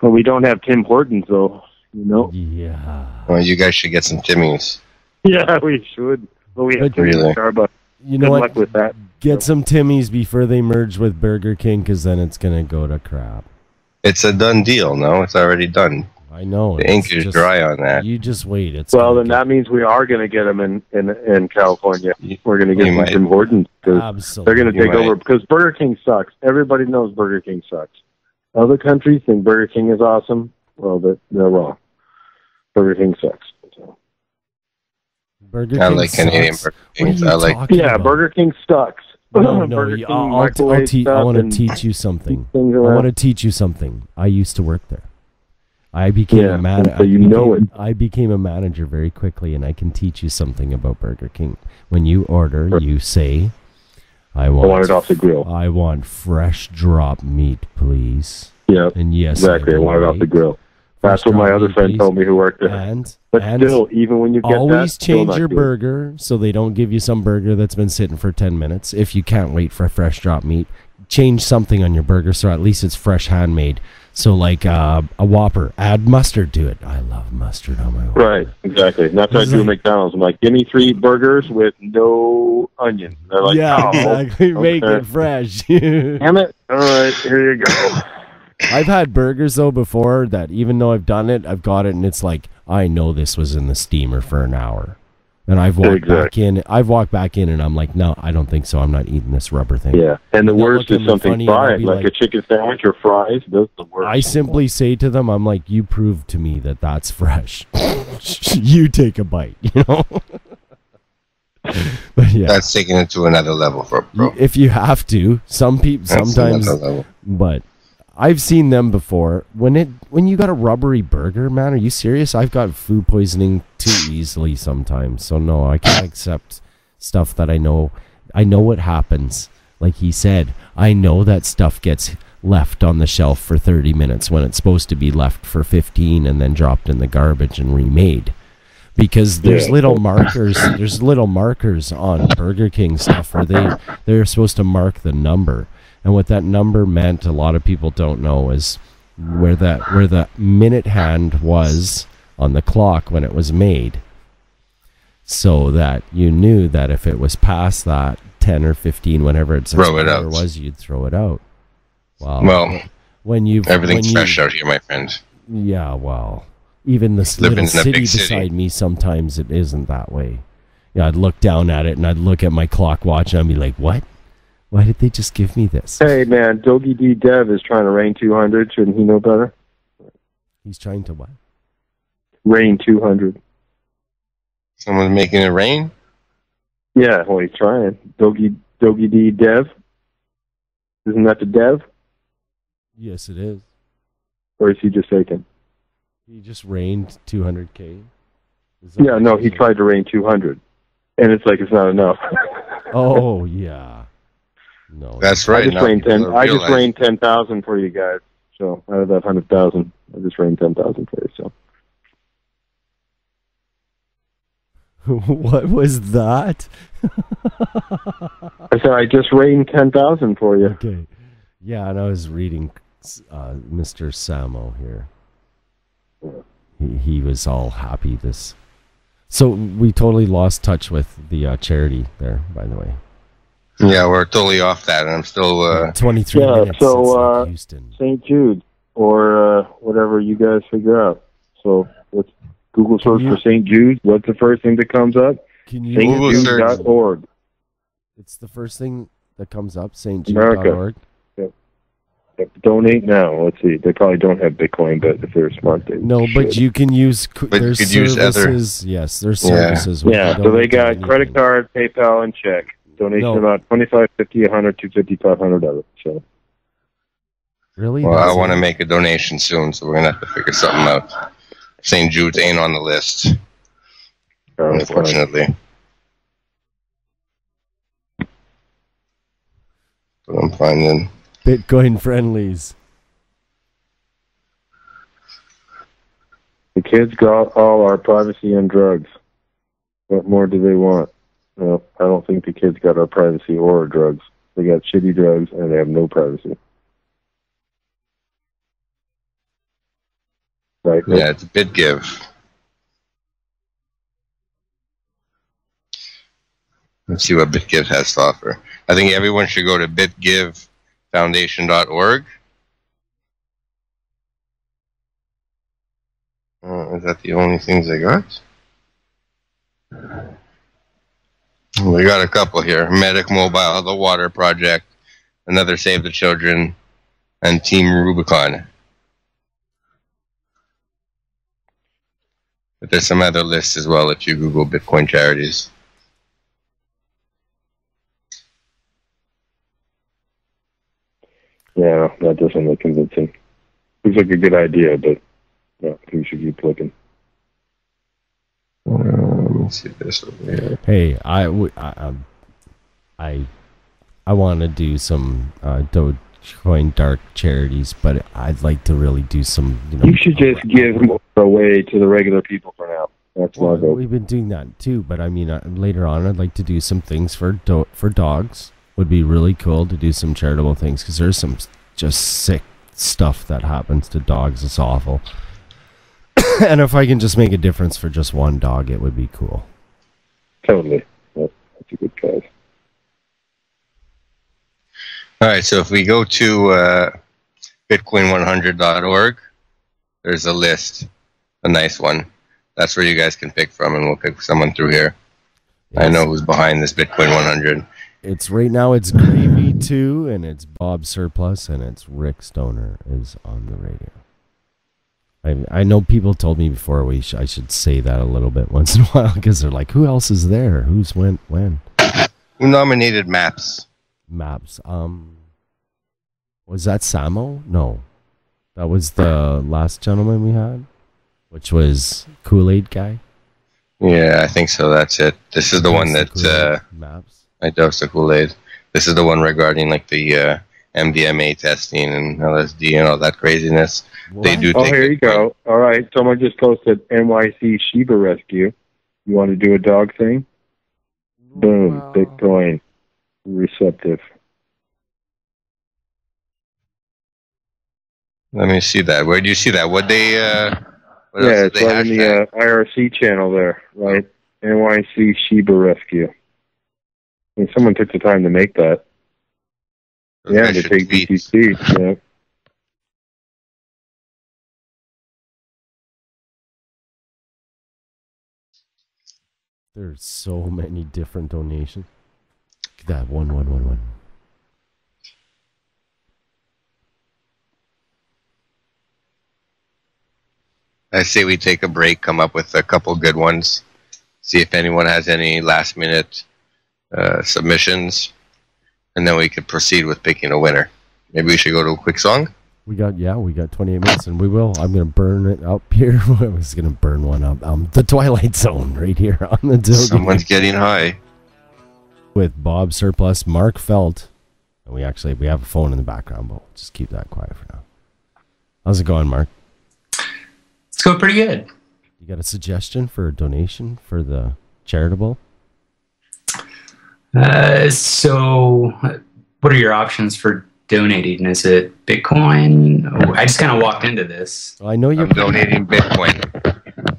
[SPEAKER 9] But we don't have Tim Hortons, though.
[SPEAKER 1] Yeah.
[SPEAKER 4] Well, you guys should get some Timmy's.
[SPEAKER 9] Yeah, we should. But we have Timmy's
[SPEAKER 4] Really?
[SPEAKER 9] Starbucks.
[SPEAKER 1] You know
[SPEAKER 9] Good
[SPEAKER 1] what?
[SPEAKER 9] luck with that.
[SPEAKER 1] Get some Timmy's before they merge with Burger King, because then it's gonna go to crap.
[SPEAKER 4] It's a done deal, no? It's already done.
[SPEAKER 1] I know.
[SPEAKER 4] The ink is dry on that.
[SPEAKER 1] You just wait.
[SPEAKER 9] Then that means we are going to get them in California. We're going to get some Tim Hortons because they're going to take over. Because Burger King sucks. Everybody knows Burger King sucks. Other countries think Burger King is awesome. Well, they're wrong. Burger King sucks. So.
[SPEAKER 1] Burger King
[SPEAKER 4] I like Canadian
[SPEAKER 1] sucks.
[SPEAKER 4] Burger King.
[SPEAKER 1] About?
[SPEAKER 9] Burger King sucks.
[SPEAKER 1] No,
[SPEAKER 9] Burger King
[SPEAKER 1] I want to teach you something. I want to teach you something. I used to work there. I became a manager.
[SPEAKER 9] So
[SPEAKER 1] I became a manager very quickly, and I can teach you something about Burger King. When you order, you say, I want it off the grill. I want fresh drop meat, please.
[SPEAKER 9] Yeah.
[SPEAKER 1] And yes,
[SPEAKER 9] exactly. I want it off the grill. That's what my other friend told me who worked there. But still, even when you get
[SPEAKER 1] always change your burger so they don't give you some burger that's been sitting for 10 minutes. If you can't wait for fresh drop meat, change something on your burger so at least it's fresh handmade. So like a Whopper, add mustard to it. I love mustard on my Whopper.
[SPEAKER 9] Right, exactly. And that's what I do at McDonald's. I'm like, give me 3 burgers with no onion. They're like,
[SPEAKER 1] yeah,
[SPEAKER 9] oh,
[SPEAKER 1] exactly. Make it fresh.
[SPEAKER 9] Damn it. All right, here you go.
[SPEAKER 1] I've had burgers though before that even though I've done it, I've got it and it's like, I know this was in the steamer for an hour. And I've walked back in and I'm like, no, I don't think so. I'm not eating this rubber thing.
[SPEAKER 9] Yeah. And the worst is something fried, like a chicken sandwich or fries. Those are the worst.
[SPEAKER 1] I simply say to them, I'm like, you prove to me that that's fresh. You take a bite, you know? But yeah.
[SPEAKER 4] That's taking it to another level for a pro.
[SPEAKER 1] If you have to, sometimes, but I've seen them before. When you got a rubbery burger, man, are you serious? I've got food poisoning too easily sometimes. So no, I can't accept stuff that I know what happens. Like he said, I know that stuff gets left on the shelf for 30 minutes when it's supposed to be left for 15 and then dropped in the garbage and remade. Because there's little markers on Burger King stuff where they're supposed to mark the number. And what that number meant, a lot of people don't know, is where the minute hand was on the clock when it was made. So that you knew that if it was past that 10 or 15, whenever it was, you'd throw it out.
[SPEAKER 4] Well, everything's fresh out here, my friend.
[SPEAKER 1] Yeah, well, even this little city beside me, sometimes it isn't that way. Yeah, I'd look down at it and I'd look at my clock watch and I'd be like, what? Why did they just give me this?
[SPEAKER 9] Hey, man, Doggy D Dev is trying to rain 200. Shouldn't he know better?
[SPEAKER 1] He's trying to what?
[SPEAKER 9] Rain 200.
[SPEAKER 4] Someone's making it rain?
[SPEAKER 9] Yeah, well, he's trying. Doggy D Dev? Isn't that the Dev?
[SPEAKER 1] Yes, it is.
[SPEAKER 9] Or is he just faking?
[SPEAKER 1] He just rained 200K?
[SPEAKER 9] Yeah, no, he tried to rain 200. and it's like it's not enough.
[SPEAKER 1] Oh yeah. No.
[SPEAKER 4] That's right.
[SPEAKER 9] I just
[SPEAKER 4] now
[SPEAKER 9] rained
[SPEAKER 4] people
[SPEAKER 9] 10.
[SPEAKER 4] are
[SPEAKER 9] I just
[SPEAKER 4] realizing-
[SPEAKER 9] rained 10,000 for you guys. So out of that 100,000, I just rained 10,000 for you. So
[SPEAKER 1] What was that?
[SPEAKER 9] I said I just rained 10,000 for you.
[SPEAKER 1] Okay. Yeah, and I was reading Mr. Samo here. He was all happy this. So we totally lost touch with the charity there, by the way.
[SPEAKER 4] Yeah, we're totally off that, and I'm still.
[SPEAKER 1] 23
[SPEAKER 9] Yeah,
[SPEAKER 1] minutes.
[SPEAKER 9] so,
[SPEAKER 1] It's like Houston.
[SPEAKER 9] St. Jude or whatever you guys figure out. So let's Google search for St. Jude. What's the first thing that comes up?
[SPEAKER 1] Can you
[SPEAKER 4] Google search?
[SPEAKER 9] StJude.org.
[SPEAKER 1] It's the first thing that comes up,
[SPEAKER 9] America.
[SPEAKER 1] stjude.org.
[SPEAKER 9] Yep. Donate now. Let's see. They probably don't have Bitcoin, but if they're smart, they
[SPEAKER 1] No, but
[SPEAKER 9] should.
[SPEAKER 1] you can use there's
[SPEAKER 4] you could use other-
[SPEAKER 1] services. Yes, there's services. where
[SPEAKER 9] Yeah,
[SPEAKER 1] you
[SPEAKER 9] so
[SPEAKER 1] don't
[SPEAKER 9] they
[SPEAKER 1] need to do
[SPEAKER 9] got
[SPEAKER 1] anything.
[SPEAKER 9] credit card, PayPal, and check. Donation
[SPEAKER 1] No.
[SPEAKER 9] about 25, 50, 100, 250, 500 of it. So
[SPEAKER 1] Really?
[SPEAKER 4] Well, I
[SPEAKER 1] That's
[SPEAKER 4] want to
[SPEAKER 1] it?
[SPEAKER 4] make a donation soon, so we're gonna have to figure something out. St. Jude's ain't on the list, unfortunately. But I'm finding.
[SPEAKER 1] Bitcoin friendlies.
[SPEAKER 9] the kids got all our privacy and drugs. What more do they want? Well, I don't think the kids got our privacy or our drugs. They got shitty drugs and they have no privacy. Right?
[SPEAKER 4] Yeah, it's a BitGive. Let's see what BitGive has to offer. I think everyone should go to bitgivefoundation.org. Is that the only things they got? We got a couple here. Medic Mobile, The Water Project, Another Save the Children, and Team Rubicon. But there's some other lists as well if you Google Bitcoin charities.
[SPEAKER 9] Yeah, that doesn't look convincing. Looks like a good idea, but yeah, I think we should keep looking.
[SPEAKER 4] Let me see this over here.
[SPEAKER 1] Hey, I want to do some Dogecoin dark charities, but I'd like to really do some.
[SPEAKER 9] You should just give more away to the regular people for now. That's my hope.
[SPEAKER 1] We've been doing that too, but I mean, later on, I'd like to do some things for dogs. Would be really cool to do some charitable things because there's some just sick stuff that happens to dogs. It's awful. And if I can just make a difference for just one dog, it would be cool.
[SPEAKER 9] Totally. That's a good cause.
[SPEAKER 4] All right, so if we go to bitcoin100.org, there's a list, a nice one. That's where you guys can pick from, and we'll pick someone through here.
[SPEAKER 1] Yes.
[SPEAKER 4] I know who's behind this Bitcoin 100.
[SPEAKER 1] It's right now. It's Gravy 2, and it's Bob Surplus, and it's Rick Stoner is on the radio. I know people told me before I should say that a little bit once in a while because they're like, who else is there? Who's went when?
[SPEAKER 4] Who nominated Maps?
[SPEAKER 1] Maps. Was that Samo? No, that was the last gentleman we had, which was Kool-Aid guy.
[SPEAKER 4] Yeah, I think so. That's it. This is the one that
[SPEAKER 1] Maps.
[SPEAKER 4] I dosed the Kool-Aid. This is the one regarding like the MDMA testing and LSD and all that craziness.
[SPEAKER 1] What?
[SPEAKER 4] They do.
[SPEAKER 9] Oh,
[SPEAKER 4] take
[SPEAKER 9] here you go. All right, someone just posted NYC Shiba Rescue. You want to do a dog thing? Boom,
[SPEAKER 1] Wow.
[SPEAKER 9] Bitcoin. Receptive.
[SPEAKER 4] Let me see that. Where do you see that? What they? What else
[SPEAKER 9] Yeah,
[SPEAKER 4] did
[SPEAKER 9] it's
[SPEAKER 4] they
[SPEAKER 9] right in the
[SPEAKER 4] hashtag?
[SPEAKER 9] IRC channel there, right? NYC Shiba Rescue. And someone took the time to make that.
[SPEAKER 4] Those
[SPEAKER 9] Yeah,
[SPEAKER 4] guys
[SPEAKER 9] to
[SPEAKER 4] should
[SPEAKER 9] take
[SPEAKER 4] tweet.
[SPEAKER 9] BTC. Yeah.
[SPEAKER 1] There's so many different donations. Look at that 1111.
[SPEAKER 4] I say we take a break, come up with a couple good ones, see if anyone has any last minute submissions, and then we could proceed with picking a winner. Maybe we should go to a quick song.
[SPEAKER 1] We got 28 minutes, and we will. I'm gonna burn it up here. I was gonna burn one up. The Twilight Zone right here on the Doge.
[SPEAKER 4] Someone's getting high.
[SPEAKER 1] With Bob Surplus, MarkFelt, and we have a phone in the background, but we'll just keep that quiet for now. How's it going, Mark?
[SPEAKER 10] It's going pretty good.
[SPEAKER 1] You got a suggestion for a donation for the charitable?
[SPEAKER 10] So, what are your options for donating? Is it Bitcoin? Oh, I just kind of walked into this.
[SPEAKER 1] Well, I know you're
[SPEAKER 4] donating Bitcoin.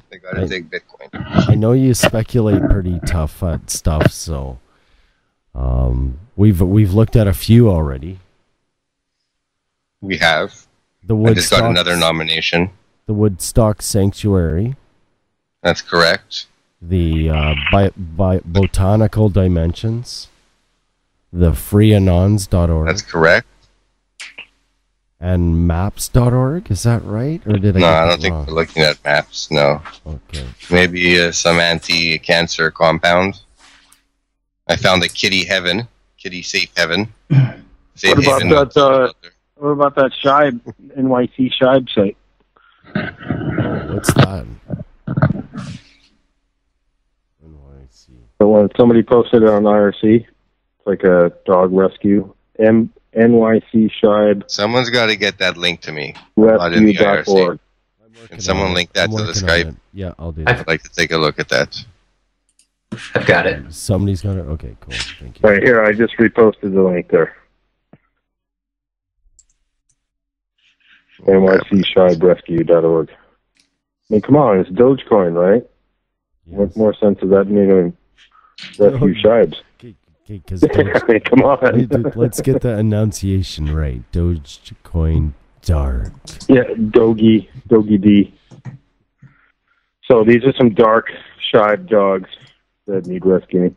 [SPEAKER 4] They gotta take Bitcoin.
[SPEAKER 1] I know you speculate pretty tough at stuff, so we've looked at a few already.
[SPEAKER 4] We have.
[SPEAKER 1] The
[SPEAKER 4] I just got another nomination.
[SPEAKER 1] The Woodstock Sanctuary.
[SPEAKER 4] That's correct.
[SPEAKER 1] The Botanical Dimensions. The freeanons.org.
[SPEAKER 4] That's correct.
[SPEAKER 1] And maps.org, is that right? Or did I
[SPEAKER 4] No,
[SPEAKER 1] get
[SPEAKER 4] I
[SPEAKER 1] that
[SPEAKER 4] don't think
[SPEAKER 1] wrong?
[SPEAKER 4] we're looking at maps, no.
[SPEAKER 1] Okay.
[SPEAKER 4] Maybe some anti-cancer compound. I found a kitty safe heaven. Safe haven.
[SPEAKER 9] What about that Shibe, NYC Shibe site?
[SPEAKER 1] Oh, what's that? NYC.
[SPEAKER 9] The one somebody posted it on IRC. It's like a dog rescue. NYC Shibe.
[SPEAKER 4] Someone's got to get that link to me. Not in the IRC.
[SPEAKER 9] Rescue.org.
[SPEAKER 4] Can someone link that to the Skype?
[SPEAKER 1] Yeah, I'll do that.
[SPEAKER 4] I'd like to take a look at that.
[SPEAKER 10] I've got it.
[SPEAKER 1] Somebody's got it? Okay, cool. Thank you.
[SPEAKER 9] Right here, I just reposted the link there. NYCShibeRescue.org. I mean, come on, it's Dogecoin, right?
[SPEAKER 1] Yes.
[SPEAKER 9] What more sense does that mean than rescue Shibes?
[SPEAKER 1] Okay, because
[SPEAKER 9] I mean, come on.
[SPEAKER 1] let's get the enunciation right. Dogecoin dark.
[SPEAKER 9] Yeah, Dogie D. So these are some dark Shibe dogs that need rescuing.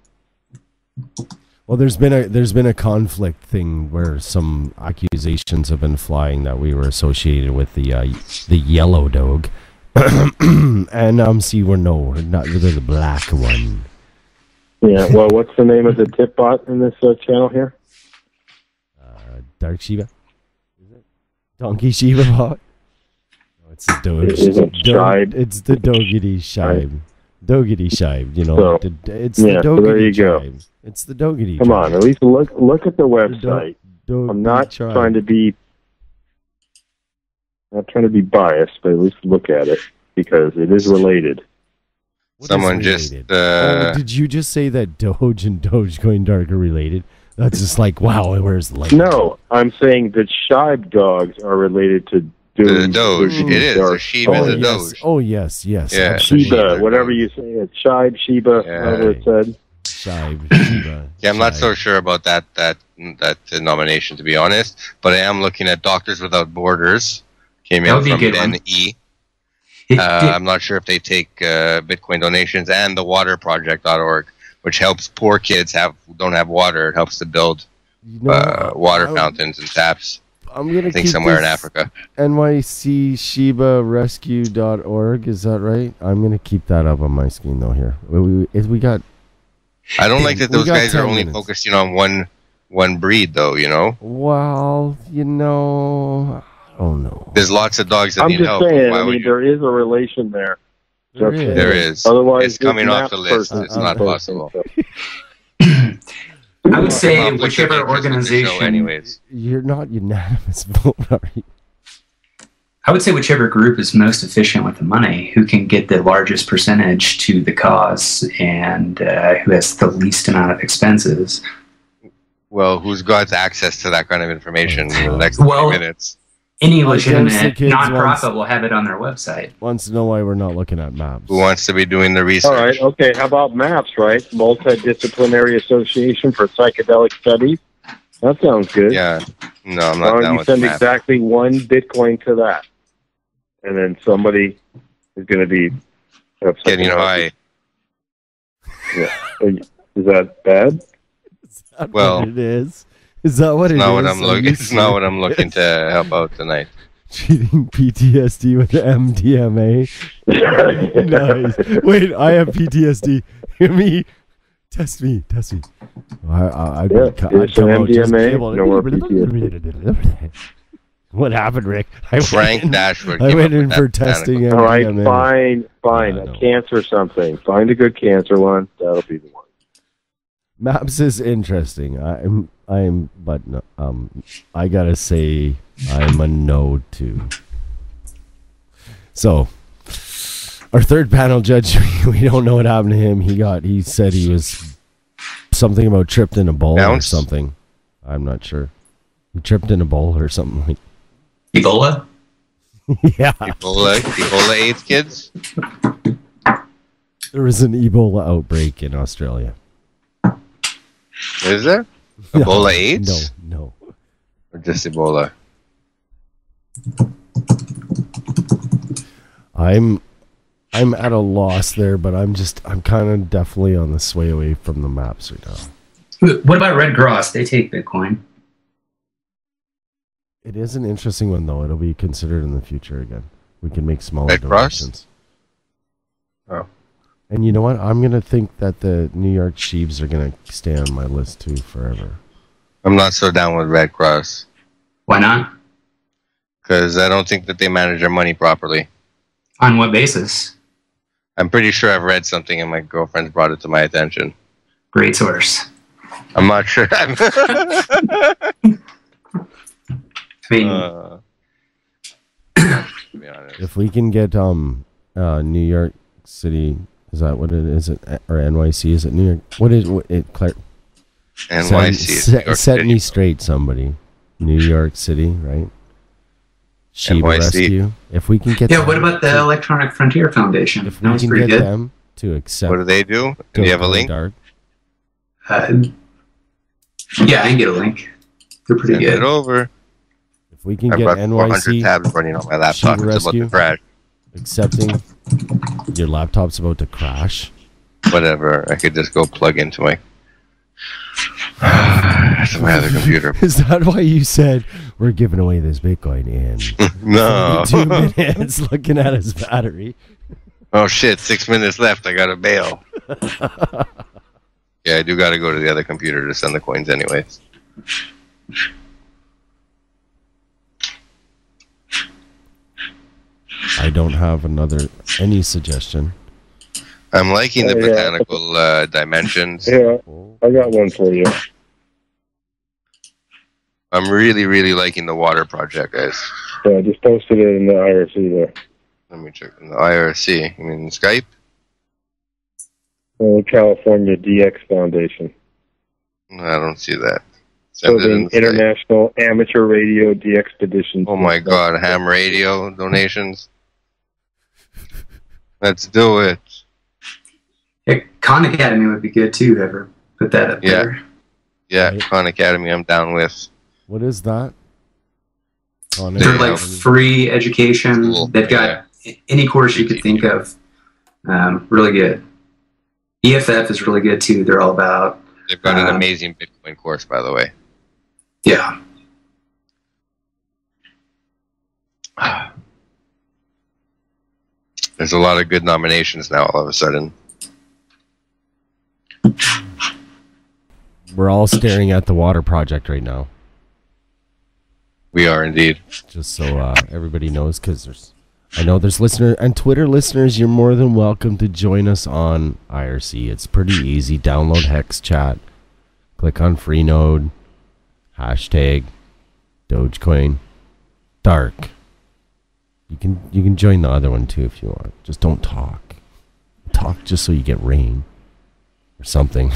[SPEAKER 1] Well, there's been a conflict thing where some accusations have been flying that we were associated with the yellow dog, and see we're not. They're the black one.
[SPEAKER 9] Yeah. Well, what's the name of the tip bot in this channel here?
[SPEAKER 1] Dark Shiba. Is it Donkey Shiba bot? No, it's the Doge.
[SPEAKER 9] Shibe.
[SPEAKER 1] It's the Dogity Shibe. Dogity Shibe. You know,
[SPEAKER 9] So,
[SPEAKER 1] it's the Dogity
[SPEAKER 9] so there you go.
[SPEAKER 1] Shibe. It's the Dogity.
[SPEAKER 9] Come on,
[SPEAKER 1] tribe.
[SPEAKER 9] at least look at the website. I'm not
[SPEAKER 1] tribe.
[SPEAKER 9] trying to be biased, but at least look at it because it is related.
[SPEAKER 1] What
[SPEAKER 4] Someone
[SPEAKER 1] is
[SPEAKER 4] just
[SPEAKER 1] related? Did you just say that Doge and Dogecoin Dark are related? That's just like, wow, where's the link?
[SPEAKER 9] No, I'm saying that Shibe dogs are related to
[SPEAKER 4] the Doge. It is. A Shiba is a
[SPEAKER 1] yes.
[SPEAKER 4] Doge.
[SPEAKER 1] Oh, yes.
[SPEAKER 4] Yeah,
[SPEAKER 9] Shiba, whatever you say. It's Shibe, Shiba, whatever it said.
[SPEAKER 1] Shibe, Shiba.
[SPEAKER 4] Yeah, I'm not
[SPEAKER 1] Shibe.
[SPEAKER 4] so sure about that nomination, to be honest. But I am looking at Doctors Without Borders. Came
[SPEAKER 10] That
[SPEAKER 4] in
[SPEAKER 10] would be a
[SPEAKER 4] from
[SPEAKER 10] good
[SPEAKER 4] Ben
[SPEAKER 10] one.
[SPEAKER 4] E. I'm not sure if they take Bitcoin donations, and the waterproject.org, which helps poor kids who don't have water. It helps to build water fountains and taps.
[SPEAKER 1] I'm gonna
[SPEAKER 4] I think
[SPEAKER 1] keep
[SPEAKER 4] somewhere in
[SPEAKER 1] this
[SPEAKER 4] Africa.
[SPEAKER 1] NYCShibaRescue.org, is that right? I'm gonna keep that up on my screen though. Here, we got.
[SPEAKER 4] I don't like that
[SPEAKER 1] we
[SPEAKER 4] those
[SPEAKER 1] got
[SPEAKER 4] guys
[SPEAKER 1] 10
[SPEAKER 4] are only
[SPEAKER 1] minutes.
[SPEAKER 4] focusing on one breed, though. You know,
[SPEAKER 1] Well, I don't know.
[SPEAKER 4] there's lots of dogs that
[SPEAKER 9] I'm
[SPEAKER 4] need
[SPEAKER 9] just
[SPEAKER 4] help.
[SPEAKER 9] saying,
[SPEAKER 4] Why
[SPEAKER 9] I
[SPEAKER 4] would
[SPEAKER 9] mean,
[SPEAKER 4] you?
[SPEAKER 9] there is a relation there.
[SPEAKER 1] There
[SPEAKER 9] Just
[SPEAKER 1] is.
[SPEAKER 9] saying.
[SPEAKER 4] There is.
[SPEAKER 9] Otherwise,
[SPEAKER 4] It's coming
[SPEAKER 9] this
[SPEAKER 4] off the
[SPEAKER 9] map
[SPEAKER 4] list.
[SPEAKER 9] person
[SPEAKER 4] It's not
[SPEAKER 9] is
[SPEAKER 4] possible.
[SPEAKER 10] I would say
[SPEAKER 4] Conflict of
[SPEAKER 10] whichever
[SPEAKER 4] interest in the show
[SPEAKER 10] organization,
[SPEAKER 4] anyways.
[SPEAKER 1] You're not unanimous vote, are you?
[SPEAKER 10] I would say whichever group is most efficient with the money, who can get the largest percentage to the cause, and who has the least amount of expenses.
[SPEAKER 4] Well, who's got access to that kind of information in the next
[SPEAKER 10] Well,
[SPEAKER 4] 20 minutes?
[SPEAKER 10] Any
[SPEAKER 1] I guess the
[SPEAKER 10] legitimate
[SPEAKER 1] kids
[SPEAKER 10] nonprofit will have it on their website.
[SPEAKER 1] Wants to know why we're not looking at maps.
[SPEAKER 4] Who wants to be doing the research?
[SPEAKER 9] All right, okay. How about MAPS, right? Multidisciplinary Association for Psychedelic Studies. That sounds good.
[SPEAKER 4] Yeah. No, I'm
[SPEAKER 9] Why
[SPEAKER 4] not
[SPEAKER 9] don't
[SPEAKER 4] down
[SPEAKER 9] you
[SPEAKER 4] with
[SPEAKER 9] send
[SPEAKER 4] that.
[SPEAKER 9] exactly one Bitcoin to that? And then somebody is going to be
[SPEAKER 4] Getting high.
[SPEAKER 9] Yeah. Is that bad?
[SPEAKER 1] Is that
[SPEAKER 4] Well,
[SPEAKER 1] what it is? Is that what it is?
[SPEAKER 4] Not what I'm
[SPEAKER 1] Are
[SPEAKER 4] looking.
[SPEAKER 1] you
[SPEAKER 4] It's not what I'm looking
[SPEAKER 1] serious?
[SPEAKER 4] to help out tonight.
[SPEAKER 1] Treating PTSD with MDMA. Nice. Wait, I have PTSD. Hear me. Test me. Test me. I'd
[SPEAKER 9] Yeah,
[SPEAKER 1] come
[SPEAKER 9] it's an
[SPEAKER 1] out just
[SPEAKER 9] MDMA,
[SPEAKER 1] able to-
[SPEAKER 9] no more PTSD.
[SPEAKER 1] What happened, Rick?
[SPEAKER 4] Frank Dashwood.
[SPEAKER 1] I
[SPEAKER 4] came
[SPEAKER 1] went
[SPEAKER 4] up with
[SPEAKER 1] in
[SPEAKER 4] that
[SPEAKER 1] for
[SPEAKER 4] botanical-
[SPEAKER 1] testing.
[SPEAKER 9] All right,
[SPEAKER 1] MDMA.
[SPEAKER 9] fine.
[SPEAKER 1] Yeah, I
[SPEAKER 9] A
[SPEAKER 1] know.
[SPEAKER 9] cancer something. Find a good cancer one. That'll be the one.
[SPEAKER 1] Maps is interesting. But no, I gotta say, I'm a no too. So, our third panel judge, we don't know what happened to him. He said he was something about tripped in a bowl or something. I'm not sure. He tripped in a bowl or something like.
[SPEAKER 10] Ebola?
[SPEAKER 1] Yeah.
[SPEAKER 4] Ebola AIDS kids?
[SPEAKER 1] There was an Ebola outbreak in Australia.
[SPEAKER 4] Is there? Ebola AIDS?
[SPEAKER 1] No.
[SPEAKER 4] Or just Ebola?
[SPEAKER 1] I'm at a loss there, but I'm kind of definitely on the sway away from the maps right now.
[SPEAKER 10] What about Red Cross? They take Bitcoin.
[SPEAKER 1] It is an interesting one, though. It'll be considered in the future again. We can make smaller
[SPEAKER 4] Red Cross?
[SPEAKER 1] donations.
[SPEAKER 4] Oh.
[SPEAKER 1] And you know what? I'm going to think that the New York Sheaves are going to stay on my list, too, forever.
[SPEAKER 4] I'm not so down with Red Cross.
[SPEAKER 10] Why not?
[SPEAKER 4] Because I don't think that they manage their money properly.
[SPEAKER 10] On what basis?
[SPEAKER 4] I'm pretty sure I've read something and my girlfriend's brought it to my attention.
[SPEAKER 10] Great source.
[SPEAKER 4] I'm not sure.
[SPEAKER 10] I mean,
[SPEAKER 4] to be honest.
[SPEAKER 1] If we can get New York City, is that what it is? Or NYC? Is it New York? What is it? Claire?
[SPEAKER 4] NYC.
[SPEAKER 1] Set me straight, somebody. New York City, right? Shiva
[SPEAKER 4] NYC.
[SPEAKER 1] Rescue. If we can get
[SPEAKER 10] yeah,
[SPEAKER 1] them
[SPEAKER 10] what about the Electronic Frontier Foundation?
[SPEAKER 1] If
[SPEAKER 10] That
[SPEAKER 1] we
[SPEAKER 10] was
[SPEAKER 1] can
[SPEAKER 10] pretty
[SPEAKER 1] get
[SPEAKER 10] good.
[SPEAKER 1] them to accept.
[SPEAKER 4] What do they do? Do you have a link?
[SPEAKER 1] Dark,
[SPEAKER 10] Yeah, I can get a link. They're pretty
[SPEAKER 4] Send
[SPEAKER 10] good.
[SPEAKER 4] it over.
[SPEAKER 1] if we can
[SPEAKER 4] I've
[SPEAKER 1] get
[SPEAKER 4] got 400
[SPEAKER 1] NYC
[SPEAKER 4] tabs running on my laptop.
[SPEAKER 1] Shiva
[SPEAKER 4] It's about to
[SPEAKER 1] Rescue.
[SPEAKER 4] crash.
[SPEAKER 1] accepting, your laptop's about to crash.
[SPEAKER 4] Whatever. I could just go plug into my to my other computer.
[SPEAKER 1] Is that why you said we're giving away this Bitcoin in
[SPEAKER 4] No.
[SPEAKER 1] 2 minutes looking at his battery?
[SPEAKER 4] Oh shit, 6 minutes left. I gotta bail. Yeah, I do gotta go to the other computer to send the coins anyways.
[SPEAKER 1] I don't have any suggestion.
[SPEAKER 4] I'm liking the
[SPEAKER 9] Oh, yeah.
[SPEAKER 4] botanical dimensions.
[SPEAKER 9] Yeah, I got one for you.
[SPEAKER 4] I'm really liking the water project, guys.
[SPEAKER 9] Yeah, I just posted it in the IRC there.
[SPEAKER 4] Let me check in the IRC. You mean Skype?
[SPEAKER 9] California DX Foundation.
[SPEAKER 4] No, I don't see that. Send it in
[SPEAKER 9] Building
[SPEAKER 4] the Skype.
[SPEAKER 9] International Amateur Radio DXpedition.
[SPEAKER 4] Oh my god, ham radio donations. Let's do it.
[SPEAKER 10] Yeah, Khan Academy would be good too, whoever put that up
[SPEAKER 4] Yeah.
[SPEAKER 10] there.
[SPEAKER 4] Yeah,
[SPEAKER 1] Right.
[SPEAKER 4] Khan Academy I'm down with.
[SPEAKER 1] What is that? Oh, no,
[SPEAKER 10] They're
[SPEAKER 4] Yeah.
[SPEAKER 10] like free education.
[SPEAKER 4] Cool.
[SPEAKER 10] They've got any course you could think of. Really good. EFF is really good too. They're all about,
[SPEAKER 4] They've got an amazing Bitcoin course, by the way.
[SPEAKER 10] yeah.
[SPEAKER 4] There's a lot of good nominations now all of a sudden.
[SPEAKER 1] We're all staring at the water project right now.
[SPEAKER 4] We are indeed.
[SPEAKER 1] Just so everybody knows, because I know there's listener and Twitter listeners. You're more than welcome to join us on IRC. It's pretty easy. Download Hex Chat, click on Freenode, hashtag Dogecoin Dark. You can join the other one too if you want. Just don't talk. Talk just so you get rain or something.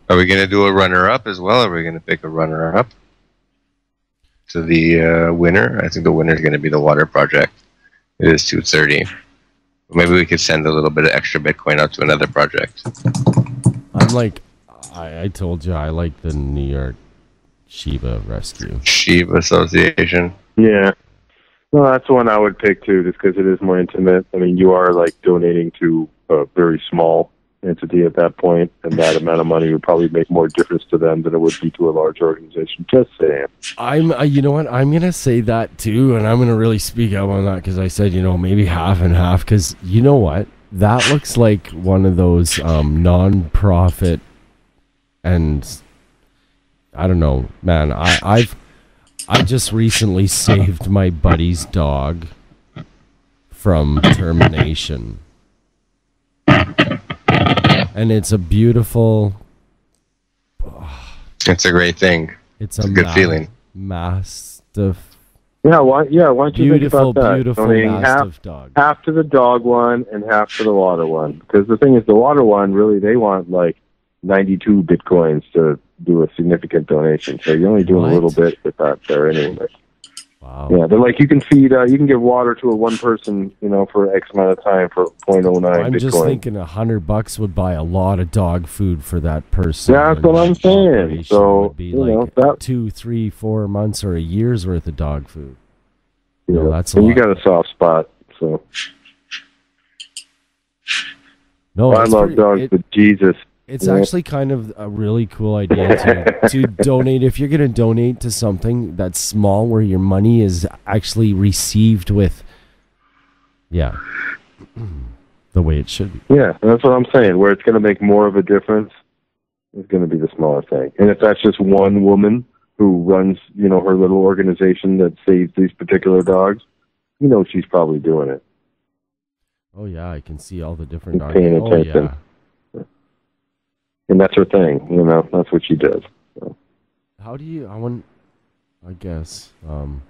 [SPEAKER 4] Are we going to do a runner-up as well? Or are we going to pick a runner-up to the winner? I think the winner is going to be the water project. It is 2:30. Maybe we could send a little bit of extra Bitcoin out to another project.
[SPEAKER 1] I'm like, I told you I like the New York Shiva Rescue.
[SPEAKER 4] Shiva Association.
[SPEAKER 9] Yeah. No, that's the one I would pick too, just because it is more intimate. I mean, you are like donating to a very small entity at that point, and that amount of money would probably make more difference to them than it would be to a large organization. Just saying.
[SPEAKER 1] You know what? I'm gonna say that too, and I'm gonna really speak out on that because I said, maybe half and half. Because you know what? That looks like one of those non-profit and I don't know, man. I just recently saved my buddy's dog from termination, and it's a beautiful.
[SPEAKER 4] It's a great thing.
[SPEAKER 1] It's a
[SPEAKER 4] good feeling.
[SPEAKER 1] Mastiff.
[SPEAKER 9] Yeah, why don't you think about that?
[SPEAKER 1] Beautiful Mastiff dog.
[SPEAKER 9] Half to the dog one and half to the water one. Because the thing is, the water one, really, they want like 92 Bitcoins to do a significant donation. So you're only doing a little bit with that there anyway.
[SPEAKER 1] Wow.
[SPEAKER 9] Yeah, they're like, you can feed, you can give water to a one person, for X amount of time for 0.09 Bitcoin.
[SPEAKER 1] I'm just thinking $100 would buy a lot of dog food for that person.
[SPEAKER 9] Yeah, that's what I'm saying. So,
[SPEAKER 1] would be like 2, 3, 4 months or a year's worth of dog food.
[SPEAKER 9] Yeah,
[SPEAKER 1] that's a
[SPEAKER 9] and
[SPEAKER 1] lot.
[SPEAKER 9] you got a soft spot, so.
[SPEAKER 1] No,
[SPEAKER 9] I love dogs, but Jesus.
[SPEAKER 1] It's actually kind of a really cool idea to donate. If you're going to donate to something that's small where your money is actually received with, the way it should be.
[SPEAKER 9] Yeah, that's what I'm saying. Where it's going to make more of a difference is going to be the smaller thing. And if that's just one woman who runs, her little organization that saves these particular dogs, she's probably doing it.
[SPEAKER 1] Oh, yeah, I can see all the different dogs.
[SPEAKER 9] Paying
[SPEAKER 1] Oh,
[SPEAKER 9] attention.
[SPEAKER 1] yeah.
[SPEAKER 9] And that's her thing, that's what she does. So.
[SPEAKER 1] How do you, I guess,
[SPEAKER 4] Hello.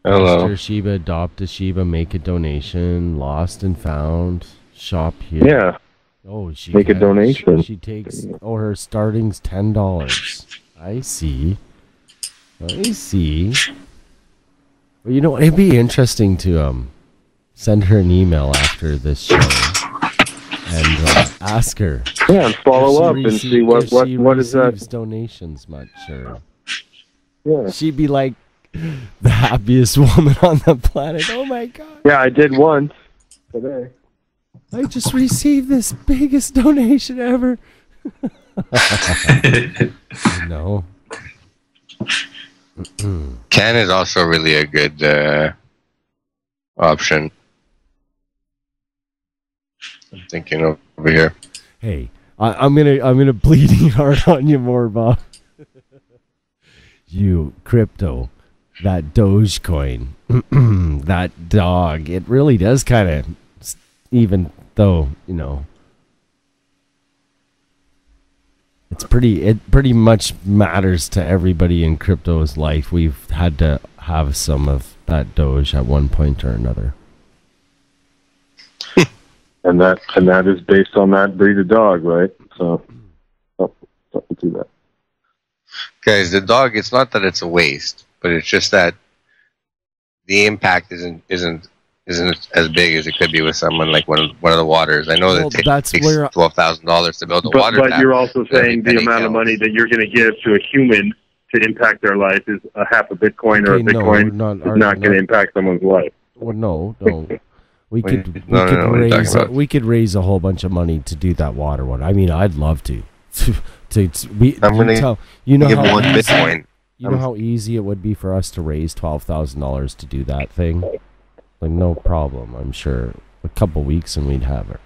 [SPEAKER 1] Mr. Shiba, adopt a Shiba, make a donation, lost and found, shop here.
[SPEAKER 9] Yeah.
[SPEAKER 1] Oh, she
[SPEAKER 9] make a donation.
[SPEAKER 1] She takes, her starting's $10. I see. Well, you know, it'd be interesting to send her an email after this show and ask her.
[SPEAKER 9] Yeah, and follow up and see what is that
[SPEAKER 1] donations much or.
[SPEAKER 9] Yeah.
[SPEAKER 1] She'd be like the happiest woman on the planet. Oh my god.
[SPEAKER 9] Yeah, I did once today.
[SPEAKER 1] I just received this biggest donation ever. No.
[SPEAKER 4] Can is also really a good option. I'm thinking over here.
[SPEAKER 1] Hey, I'm gonna bleeding heart on you more, Bob. You crypto, that Dogecoin, that dog. It really does kind of, even though it pretty much matters to everybody in crypto's life. We've had to have some of that Doge at one point or another.
[SPEAKER 9] And that is based on that breed of dog, right? So something to that.
[SPEAKER 4] Guys, the dog, it's not that it's a waste, but it's just that the impact isn't as big as it could be with someone like one of the waters. I know that it takes $12,000 to build a water tap.
[SPEAKER 9] But you're also saying the amount of money that you're going to give to a human to impact their life is a half a Bitcoin or a Bitcoin is not going to impact someone's life.
[SPEAKER 1] Well, no. We could raise a whole bunch of money to do that water one. I mean, I'd love to.
[SPEAKER 4] I'm going to give one Bitcoin.
[SPEAKER 1] You know how easy it would be for us to raise $12,000 to do that thing? Like, no problem. I'm sure a couple weeks and we'd have it.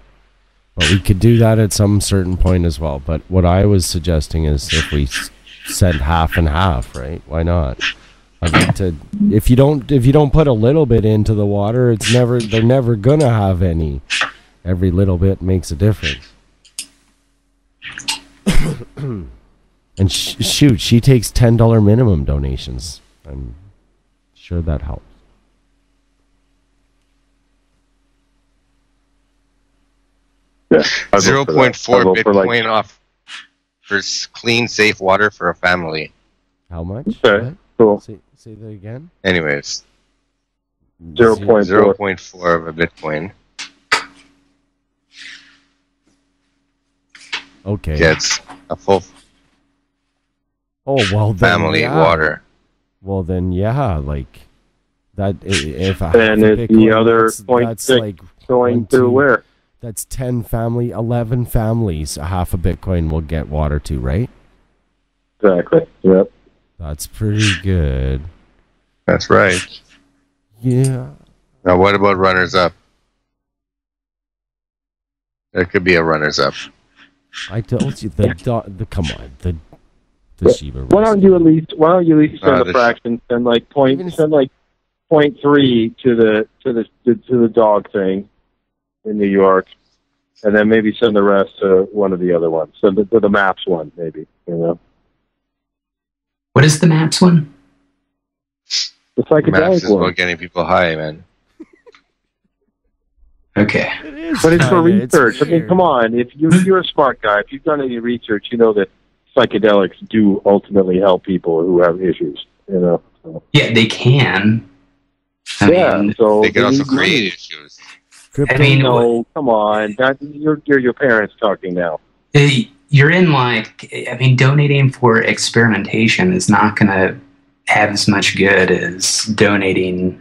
[SPEAKER 1] But we could do that at some certain point as well. But what I was suggesting is if we send half and half, right? Why not? I'd like to. If you don't put a little bit into the water, they're never gonna have any. Every little bit makes a difference. And shoot, she takes $10 minimum donations. I'm sure that helps.
[SPEAKER 9] Yeah,
[SPEAKER 4] 0.4 Bitcoin off for clean, safe water for a family.
[SPEAKER 1] How much?
[SPEAKER 9] Okay, cool.
[SPEAKER 1] Say that again.
[SPEAKER 4] Anyways,
[SPEAKER 9] 0.4
[SPEAKER 4] of a Bitcoin.
[SPEAKER 1] Okay.
[SPEAKER 4] Gets a full.
[SPEAKER 1] Oh well, then,
[SPEAKER 4] family water.
[SPEAKER 1] Well then, yeah, like that. If I
[SPEAKER 9] and
[SPEAKER 1] have
[SPEAKER 9] is
[SPEAKER 1] Bitcoin,
[SPEAKER 9] the other
[SPEAKER 1] that's
[SPEAKER 9] 0.6
[SPEAKER 1] like
[SPEAKER 9] going to where?
[SPEAKER 1] That's 11 families. A half a Bitcoin will get water to, right?
[SPEAKER 9] Exactly. Yep.
[SPEAKER 1] That's pretty good.
[SPEAKER 4] That's right.
[SPEAKER 1] Yeah.
[SPEAKER 4] Now, what about runners up? There could be a runners up.
[SPEAKER 1] I told you come on, Toshiba.
[SPEAKER 9] Why don't you at least send a fraction? Send like point 0.3 to the dog thing in New York, and then maybe send the rest to one of the other ones. Send it to the Maps one, maybe. You know.
[SPEAKER 10] What is the Maps one?
[SPEAKER 9] The psychedelic
[SPEAKER 4] Maps is
[SPEAKER 9] one.
[SPEAKER 4] about getting people high, man.
[SPEAKER 10] Okay.
[SPEAKER 9] But it's for research. I mean, come on. If you're a smart guy, if you've done any research, you know that psychedelics do ultimately help people who have issues. You know. So.
[SPEAKER 10] Yeah, they can. I mean,
[SPEAKER 9] so
[SPEAKER 4] they can also create issues.
[SPEAKER 10] I mean,
[SPEAKER 9] no, come on. You're your parents talking now.
[SPEAKER 10] You're in donating for experimentation is not going to have as much good as donating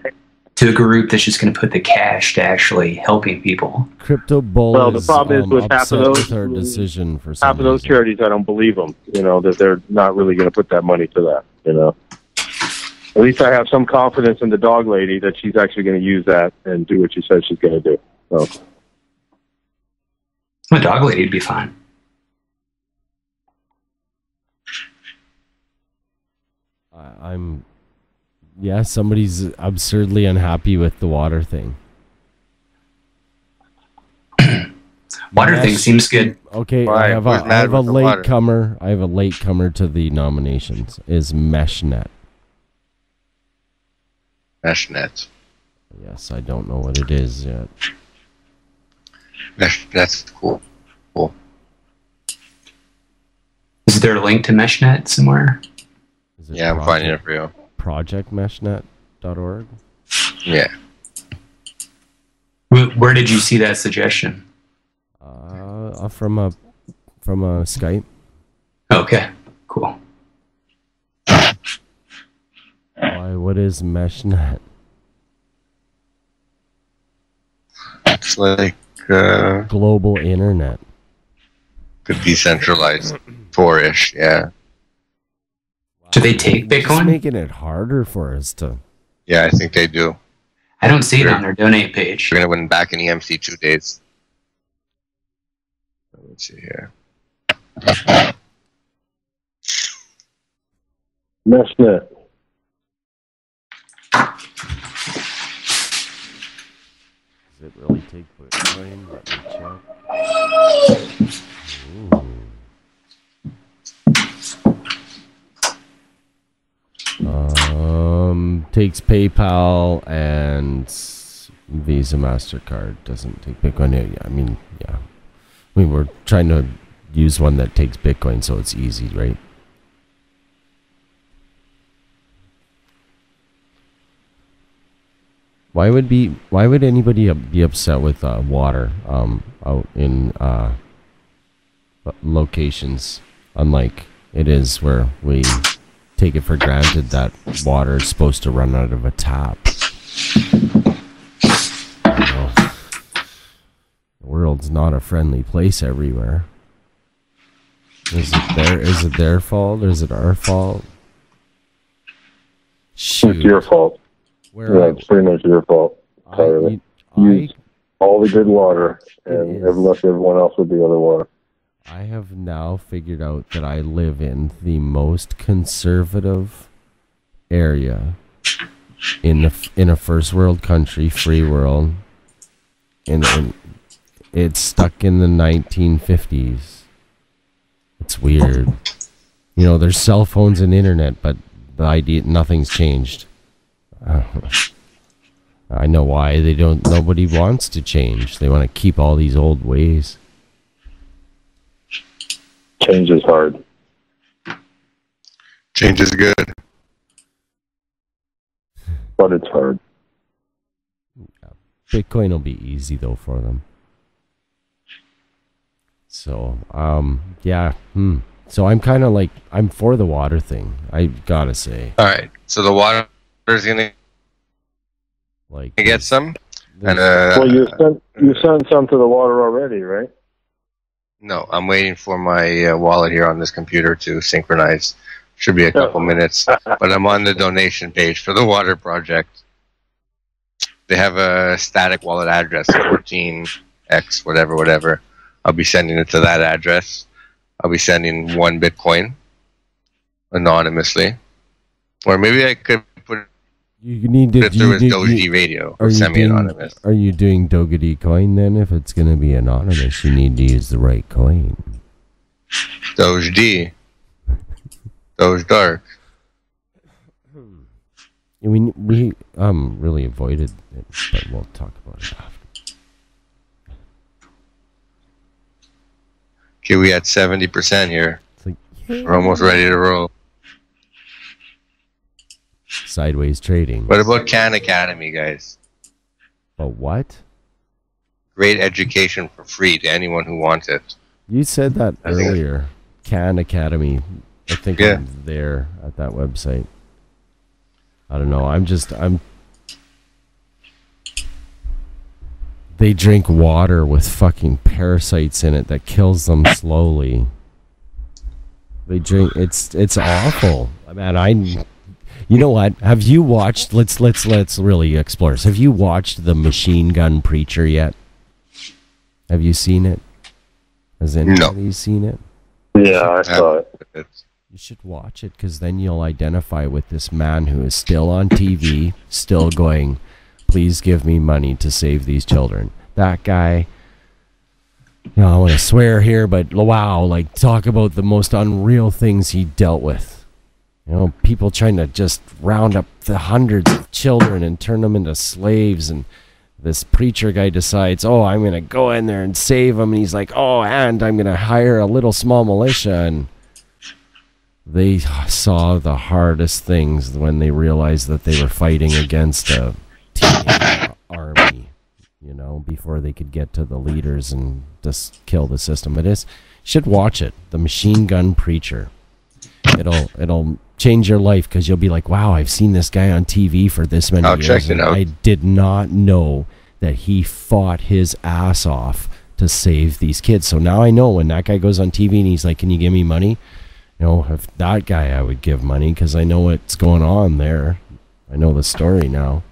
[SPEAKER 10] to a group that's just going to put the cash to actually helping people.
[SPEAKER 1] Crypto Bull
[SPEAKER 9] well, the problem is with half of those
[SPEAKER 1] our decision for
[SPEAKER 9] half of those charities, I don't believe them. You know that they're not really going to put that money to that. You know, at least I have some confidence in the dog lady that she's actually going to use that and do what she says she's going to do. So,
[SPEAKER 10] the dog lady would be fine.
[SPEAKER 1] Somebody's absurdly unhappy with the water thing.
[SPEAKER 10] Water thing seems good.
[SPEAKER 1] Okay,
[SPEAKER 4] Why?
[SPEAKER 1] I have a latecomer. I have a latecomer to the nominations. Is MeshNet.
[SPEAKER 4] MeshNet.
[SPEAKER 1] Yes, I don't know what it is yet.
[SPEAKER 4] MeshNet's cool.
[SPEAKER 10] Is there a link to MeshNet somewhere?
[SPEAKER 4] Yeah, I'm finding it for you.
[SPEAKER 1] Projectmeshnet.org?
[SPEAKER 4] Yeah.
[SPEAKER 10] Where did you see that suggestion?
[SPEAKER 1] From a Skype.
[SPEAKER 10] Okay, cool.
[SPEAKER 1] Why? What is MeshNet?
[SPEAKER 4] It's like
[SPEAKER 1] global internet.
[SPEAKER 4] Could decentralized Tor-ish, yeah.
[SPEAKER 10] Do they take Bitcoin?
[SPEAKER 1] Just making it harder for us to.
[SPEAKER 4] Yeah, I think they do.
[SPEAKER 10] I don't see it on their donate page.
[SPEAKER 4] We're gonna win back in EMC 2 days. Let's see here.
[SPEAKER 9] MeshNet.
[SPEAKER 1] Does it really take Bitcoin? Let me check. Takes PayPal and Visa, MasterCard. Doesn't take Bitcoin. I mean, we're trying to use one that takes Bitcoin, so it's easy, right? Why would anybody be upset with water out in locations, unlike it is where we take it for granted that water is supposed to run out of a tap? The world's not a friendly place everywhere. Is it their fault or is it our fault? Shoot.
[SPEAKER 9] It's your fault. It's pretty much your fault. Use all the good water and unless everyone else with the other water.
[SPEAKER 1] I have now figured out that I live in the most conservative area in a first world country, free world, and it's stuck in the 1950s. It's weird. You know, there's cell phones and internet, but the idea nothing's changed. I know why nobody wants to change. They want to keep all these old ways.
[SPEAKER 9] Change is hard.
[SPEAKER 4] Change is good.
[SPEAKER 9] But it's hard.
[SPEAKER 1] Bitcoin will be easy though for them. So, So I'm kind of like, I'm for the water thing, I gotta say.
[SPEAKER 4] Alright, so the water is gonna get some? And,
[SPEAKER 9] well, you sent some to the water already, right?
[SPEAKER 4] No, I'm waiting for my wallet here on this computer to synchronize. Should be a couple minutes. But I'm on the donation page for the water project. They have a static wallet address, 14x, whatever. I'll be sending it to that address. I'll be sending 1 Bitcoin. anonymously, or maybe I could put
[SPEAKER 1] You need to.
[SPEAKER 4] it through his Doji radio or semi-anonymous.
[SPEAKER 1] Are you doing Doggity coin then? If it's going to be anonymous, you need to use the right coin.
[SPEAKER 4] Doge D. Doge Dark.
[SPEAKER 1] We really avoided it, but we'll talk about it after.
[SPEAKER 4] Okay, we at 70% here.
[SPEAKER 1] It's like,
[SPEAKER 4] we're almost ready to roll.
[SPEAKER 1] Sideways trading.
[SPEAKER 4] What about Khan Academy, guys?
[SPEAKER 1] But what?
[SPEAKER 4] Great education for free to anyone who wants it.
[SPEAKER 1] You said that earlier. Khan Academy. I think
[SPEAKER 4] Yeah.
[SPEAKER 1] I'm there at that website. I don't know. They drink water with fucking parasites in it that kills them slowly. They drink. It's awful. Man, you know what? Have you watched? Let's really explore this. Have you watched The Machine Gun Preacher yet? Have you seen it? Has anybody seen it?
[SPEAKER 9] Yeah, I saw it.
[SPEAKER 1] You should watch it, because then you'll identify with this man who is still on TV, still going, please give me money to save these children. That guy, I want to swear here, but wow, like, talk about the most unreal things he dealt with. People trying to just round up the hundreds of children and turn them into slaves, and this preacher guy decides, I'm going to go in there and save them, and he's like, and I'm going to hire a little small militia, and they saw the hardest things when they realized that they were fighting against a teenage army, before they could get to the leaders and just kill the system. You should watch it, The Machine Gun Preacher. It'll change your life, because you'll be like, wow, I've seen this guy on TV for this many years.
[SPEAKER 4] Check it out.
[SPEAKER 1] I did not know that he fought his ass off to save these kids. So now I know when that guy goes on TV and he's like, can you give me money? If that guy, I would give money, because I know what's going on there. I know the story now.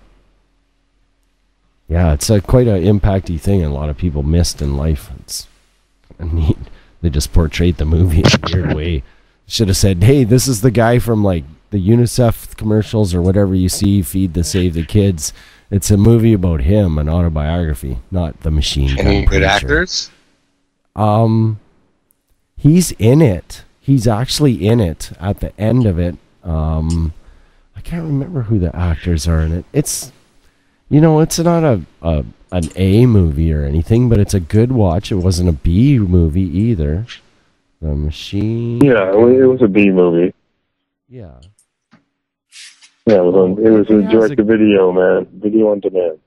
[SPEAKER 1] Yeah, it's quite an impacty thing, and a lot of people missed in life. It's neat. They just portrayed the movie in a weird way. Should have said, hey, this is the guy from like the UNICEF commercials or whatever you see, Feed the Save the Kids. It's a movie about him, an autobiography, not The Machine Gun
[SPEAKER 4] Any good
[SPEAKER 1] Preacher.
[SPEAKER 4] actors?
[SPEAKER 1] He's in it. He's actually in it at the end of it. I can't remember who the actors are in it. It's, it's not an A movie or anything, but it's a good watch. It wasn't a B movie either. The Machine.
[SPEAKER 9] Yeah, it was a B movie.
[SPEAKER 1] Yeah.
[SPEAKER 9] Yeah, it was a direct-to-video, man. Video on demand.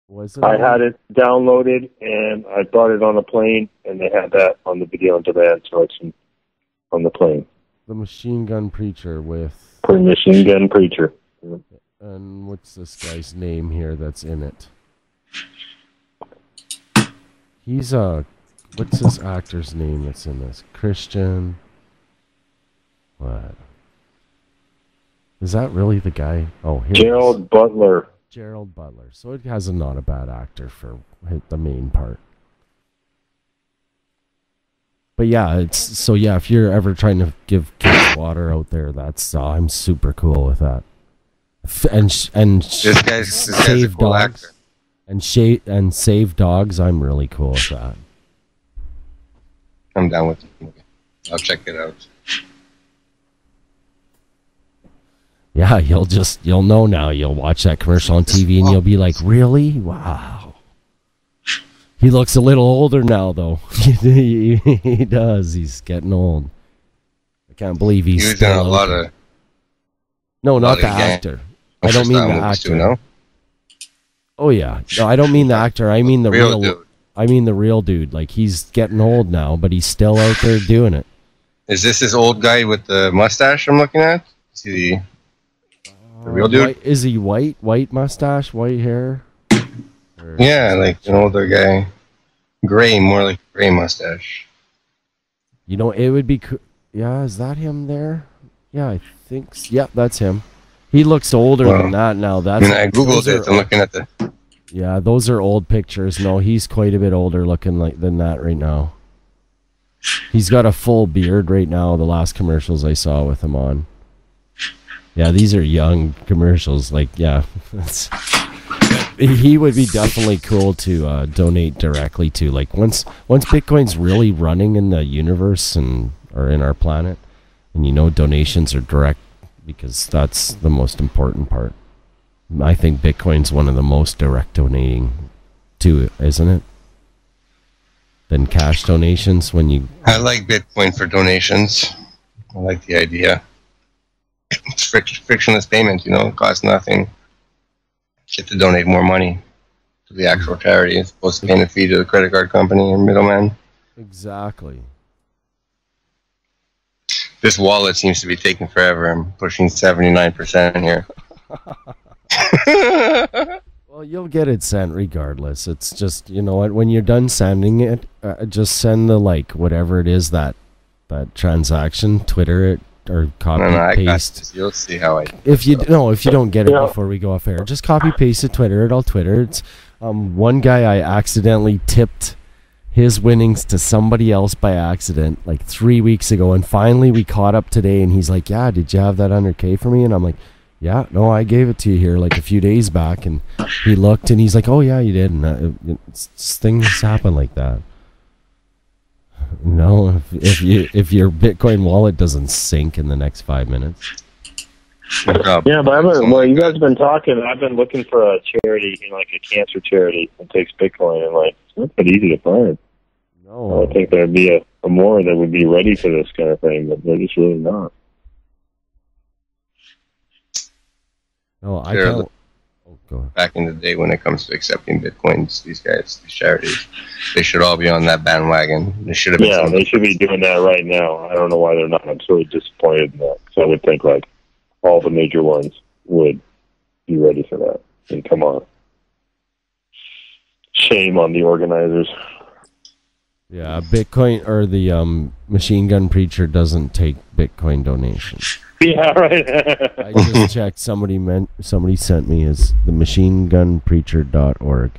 [SPEAKER 1] Was it?
[SPEAKER 9] I had it downloaded, and I brought it on a plane, and they had that on the video on demand, so it's on the plane.
[SPEAKER 1] The Machine Gun Preacher with...
[SPEAKER 9] Machine Gun Preacher. Yeah.
[SPEAKER 1] And what's this guy's name here that's in it? He's what's this actor's name that's in this? Christian... What? Is that really the guy? Oh, here
[SPEAKER 9] Gerald Butler.
[SPEAKER 1] Gerald Butler. So it has not a bad actor for the main part. But yeah, if you're ever trying to give kids water out there, I'm super cool with that.
[SPEAKER 4] This guy's a cool
[SPEAKER 1] dogs
[SPEAKER 4] actor.
[SPEAKER 1] and save dogs. I'm really cool with that.
[SPEAKER 4] I'm down with it. I'll check it out.
[SPEAKER 1] Yeah, you'll know now. You'll watch that commercial on TV and you'll be like, really? Wow. He looks a little older now, though. He does. He's getting old. I can't believe he's
[SPEAKER 4] done a lot of...
[SPEAKER 1] No, not the actor. I don't mean the actor.
[SPEAKER 4] Too, no?
[SPEAKER 1] Oh, yeah. No, I don't mean the actor. I mean the real
[SPEAKER 4] dude.
[SPEAKER 1] I mean the real dude. Like, he's getting old now, but he's still out there doing it.
[SPEAKER 4] Is this old guy with the mustache I'm looking at? Is he the real dude?
[SPEAKER 1] Is he white? White mustache? White hair?
[SPEAKER 4] Yeah, like an older guy. Gray, more like gray mustache.
[SPEAKER 1] It would be... Yeah, is that him there? Yeah, I think... Yeah, that's him. He looks older than that now. I
[SPEAKER 4] Googled it. I'm looking at the...
[SPEAKER 1] Yeah, those are old pictures. No, he's quite a bit older looking than that right now. He's got a full beard right now, the last commercials I saw with him on. Yeah, these are young commercials. Like, yeah. He would be definitely cool to donate directly to. Like, once Bitcoin's really running in the universe or in our planet, and donations are direct, because that's the most important part. I think Bitcoin's one of the most direct donating to, isn't it? Than cash donations when you...
[SPEAKER 4] I like Bitcoin for donations. I like the idea. It's frictionless payment, it costs nothing. Get to donate more money to the actual charity as opposed to paying a fee to the credit card company or middleman.
[SPEAKER 1] Exactly.
[SPEAKER 4] This wallet seems to be taking forever. I'm pushing 79% here.
[SPEAKER 1] Well, you'll get it sent regardless. It's just, when you're done sending it, just send the, whatever it is, that transaction, Twitter it, or copy paste.
[SPEAKER 4] You'll see how I...
[SPEAKER 1] If you don't get it before we go off air, just copy paste it, Twitter it. I'll Twitter it. One guy, I accidentally tipped his winnings to somebody else by accident 3 weeks ago, and finally we caught up today, and he's like, yeah, did you have that 100K for me? And I'm like, yeah, no, I gave it to you here a few days back. And he looked and he's like, oh yeah, you did. And things happen like that. No, if your Bitcoin wallet doesn't sink in the next 5 minutes.
[SPEAKER 9] Yeah, but while you guys have been talking, I've been looking for a charity, a cancer charity that takes Bitcoin, and it's not that easy to find.
[SPEAKER 1] No,
[SPEAKER 9] I think there'd be a more that would be ready for this kind of thing, but they're just really not.
[SPEAKER 1] No, I don't. Oh, go ahead.
[SPEAKER 4] Back in the day, when it comes to accepting Bitcoins, these charities, they should all be on that bandwagon. They should have been.
[SPEAKER 9] Yeah, they should be doing that right now. I don't know why they're not. I'm sort of disappointed in that, because I would think all the major ones would be ready for that. And come on, shame on the organizers.
[SPEAKER 1] Yeah, Bitcoin or the Machine Gun Preacher doesn't take Bitcoin donations.
[SPEAKER 9] Yeah, right.
[SPEAKER 1] I just checked. Somebody sent me is the machinegunpreacher.org.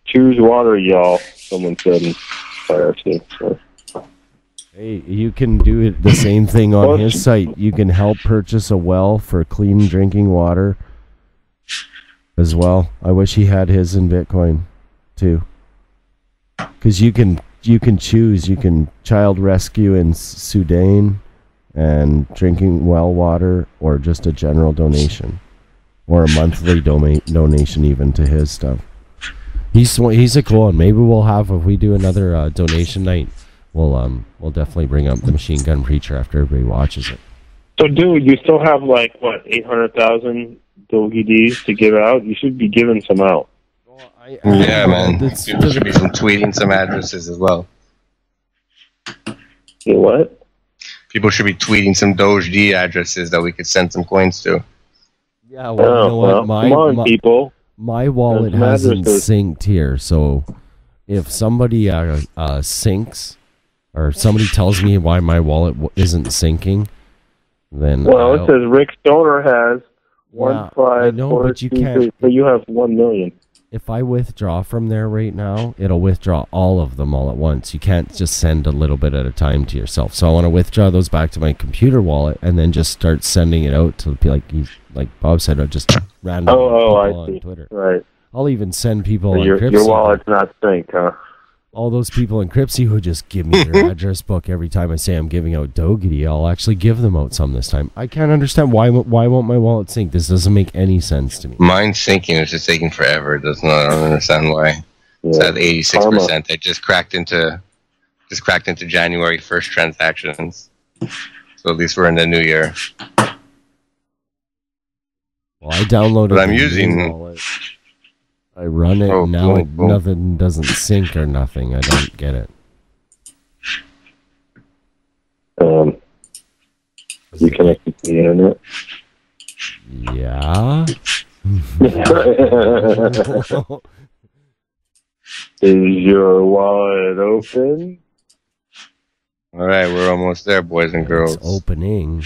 [SPEAKER 9] Choose water, y'all. Someone said in IRC. So.
[SPEAKER 1] Hey, you can do it the same thing on his site. You can help purchase a well for clean drinking water as well. I wish he had his in Bitcoin too, because you can choose. You can child rescue in Sudan and drinking well water, or just a general donation, or a monthly donation even to his stuff. He's a cool one. Maybe we'll have, if we do another donation night, we'll definitely bring up the Machine Gun Preacher after everybody watches it.
[SPEAKER 9] So, dude, you still have 800,000 Dogi to give out? You should be giving some out.
[SPEAKER 4] Yeah, man. People should be tweeting some addresses as well.
[SPEAKER 9] You what?
[SPEAKER 4] People should be tweeting some Doge D addresses that we could send some coins to.
[SPEAKER 1] Yeah, well, you know what?
[SPEAKER 9] Come on, people.
[SPEAKER 1] My wallet hasn't synced here, so if somebody syncs, or somebody tells me why my wallet isn't syncing, then
[SPEAKER 9] it says Rick Stoner has
[SPEAKER 1] 15423,
[SPEAKER 9] so you have 1 million.
[SPEAKER 1] If I withdraw from there right now, it'll withdraw all of them all at once. You can't just send a little bit at a time to yourself. So I want to withdraw those back to my computer wallet and then just start sending it out to like Bob said, just random people on Twitter.
[SPEAKER 9] Right.
[SPEAKER 1] I'll even send people on
[SPEAKER 9] your wallet's not synced, huh?
[SPEAKER 1] All those people in Cripsy who just give me their address book every time I say I'm giving out Dougherty, I'll actually give them out some this time. I can't understand why won't my wallet sync? This doesn't make any sense to me.
[SPEAKER 4] Mine's syncing. It's just taking forever. I don't understand why. Yeah. It's at 86%. I just cracked into January 1st transactions. So at least we're in the new year.
[SPEAKER 1] Well, I downloaded.
[SPEAKER 4] But I'm using.
[SPEAKER 1] Wallet. I run it, and now nothing doesn't sync or nothing. I don't get it.
[SPEAKER 9] You connected to the internet?
[SPEAKER 1] Yeah.
[SPEAKER 9] Is your wallet open?
[SPEAKER 4] All right, we're almost there, boys and girls.
[SPEAKER 1] It's opening.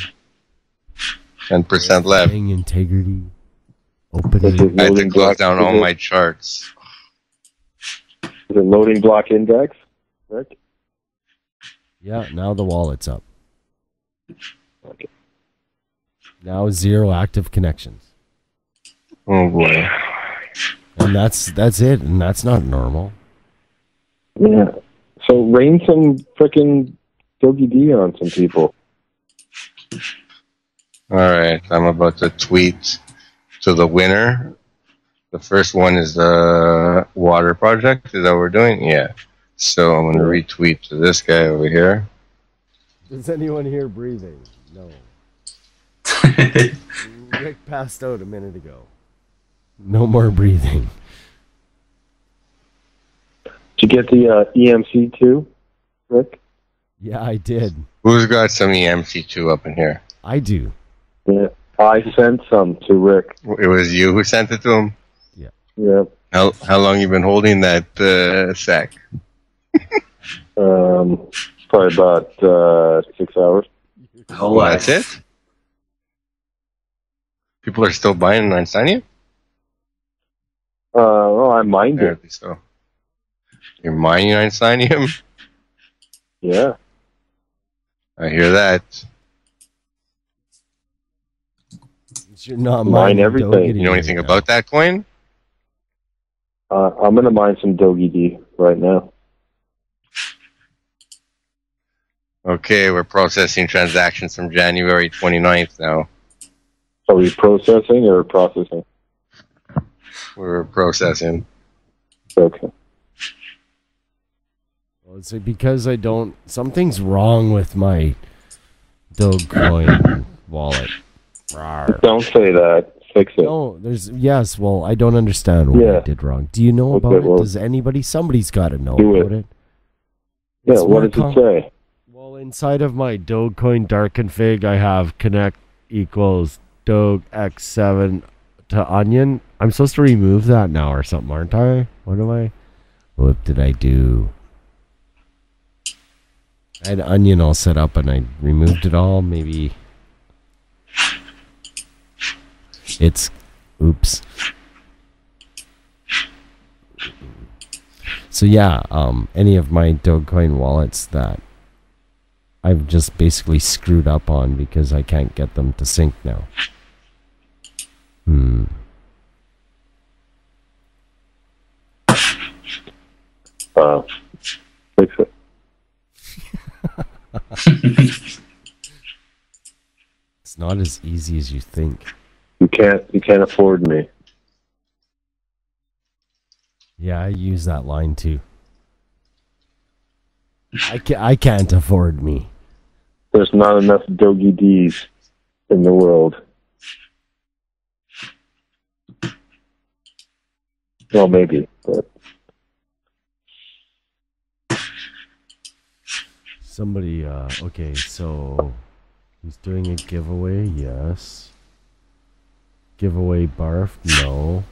[SPEAKER 4] 10% left.
[SPEAKER 1] Integrity. Opening.
[SPEAKER 4] I had to close down all my charts.
[SPEAKER 9] Is it loading block index, Rick?
[SPEAKER 1] Yeah, now the wallet's up. Now 0 active connections.
[SPEAKER 9] Oh boy.
[SPEAKER 1] And that's it, and that's not normal.
[SPEAKER 9] Yeah. So rain some frickin' Doggy D on some people.
[SPEAKER 4] Alright, I'm about to tweet to the winner. The first one is the water project. Is that what we're doing? Yeah. So I'm going to retweet to this guy over here.
[SPEAKER 1] Is anyone here breathing? No. Rick passed out a minute ago. No more breathing.
[SPEAKER 9] Did you get the EMC too, Rick?
[SPEAKER 1] Yeah, I did.
[SPEAKER 4] Who's got some EMC2 up in here?
[SPEAKER 1] I do.
[SPEAKER 9] Yeah. I sent some to Rick.
[SPEAKER 4] It was you who sent it to him?
[SPEAKER 9] Yeah.
[SPEAKER 4] How long you been holding that sack?
[SPEAKER 9] Probably about 6 hours.
[SPEAKER 4] Oh, that's it? People are still buying an Einsteinium?
[SPEAKER 9] Well, I mined it.
[SPEAKER 4] Apparently so. You're mining Einsteinium?
[SPEAKER 9] Yeah.
[SPEAKER 4] I hear that.
[SPEAKER 1] You're not
[SPEAKER 9] Mine
[SPEAKER 1] mining
[SPEAKER 9] everything.
[SPEAKER 1] Doggy
[SPEAKER 4] You know anything about that coin?
[SPEAKER 9] I'm gonna mine some Doggy D right now.
[SPEAKER 4] Okay, we're processing transactions from January 29th now.
[SPEAKER 9] Are we processing or processing?
[SPEAKER 4] We're processing.
[SPEAKER 9] Okay.
[SPEAKER 1] Well, it's because I don't... Something's wrong with my Dogecoin wallet. Rawr.
[SPEAKER 9] Don't say that. Fix it.
[SPEAKER 1] No, there's... Yes, well, I don't understand what I did wrong. Do you know about it? Does anybody... Somebody's got to know about it.
[SPEAKER 9] Yeah,
[SPEAKER 1] It's
[SPEAKER 9] what does it say?
[SPEAKER 1] Well, inside of my Dogecoin dark config, I have connect equals Doge X7 to onion. I'm supposed to remove that now or something, aren't I? What did I do? I had onion all set up and I removed it all. Maybe it's... Oops. So yeah, any of my Dogecoin wallets that I've just basically screwed up on because I can't get them to sync now.
[SPEAKER 9] Fix it.
[SPEAKER 1] It's not as easy as you think.
[SPEAKER 9] You can't afford me.
[SPEAKER 1] Yeah, I use that line too. I can't afford me.
[SPEAKER 9] There's not enough Doggy D's in the world. Well, maybe, but
[SPEAKER 1] Somebody, okay, so he's doing a giveaway, yes. Giveaway barf, no.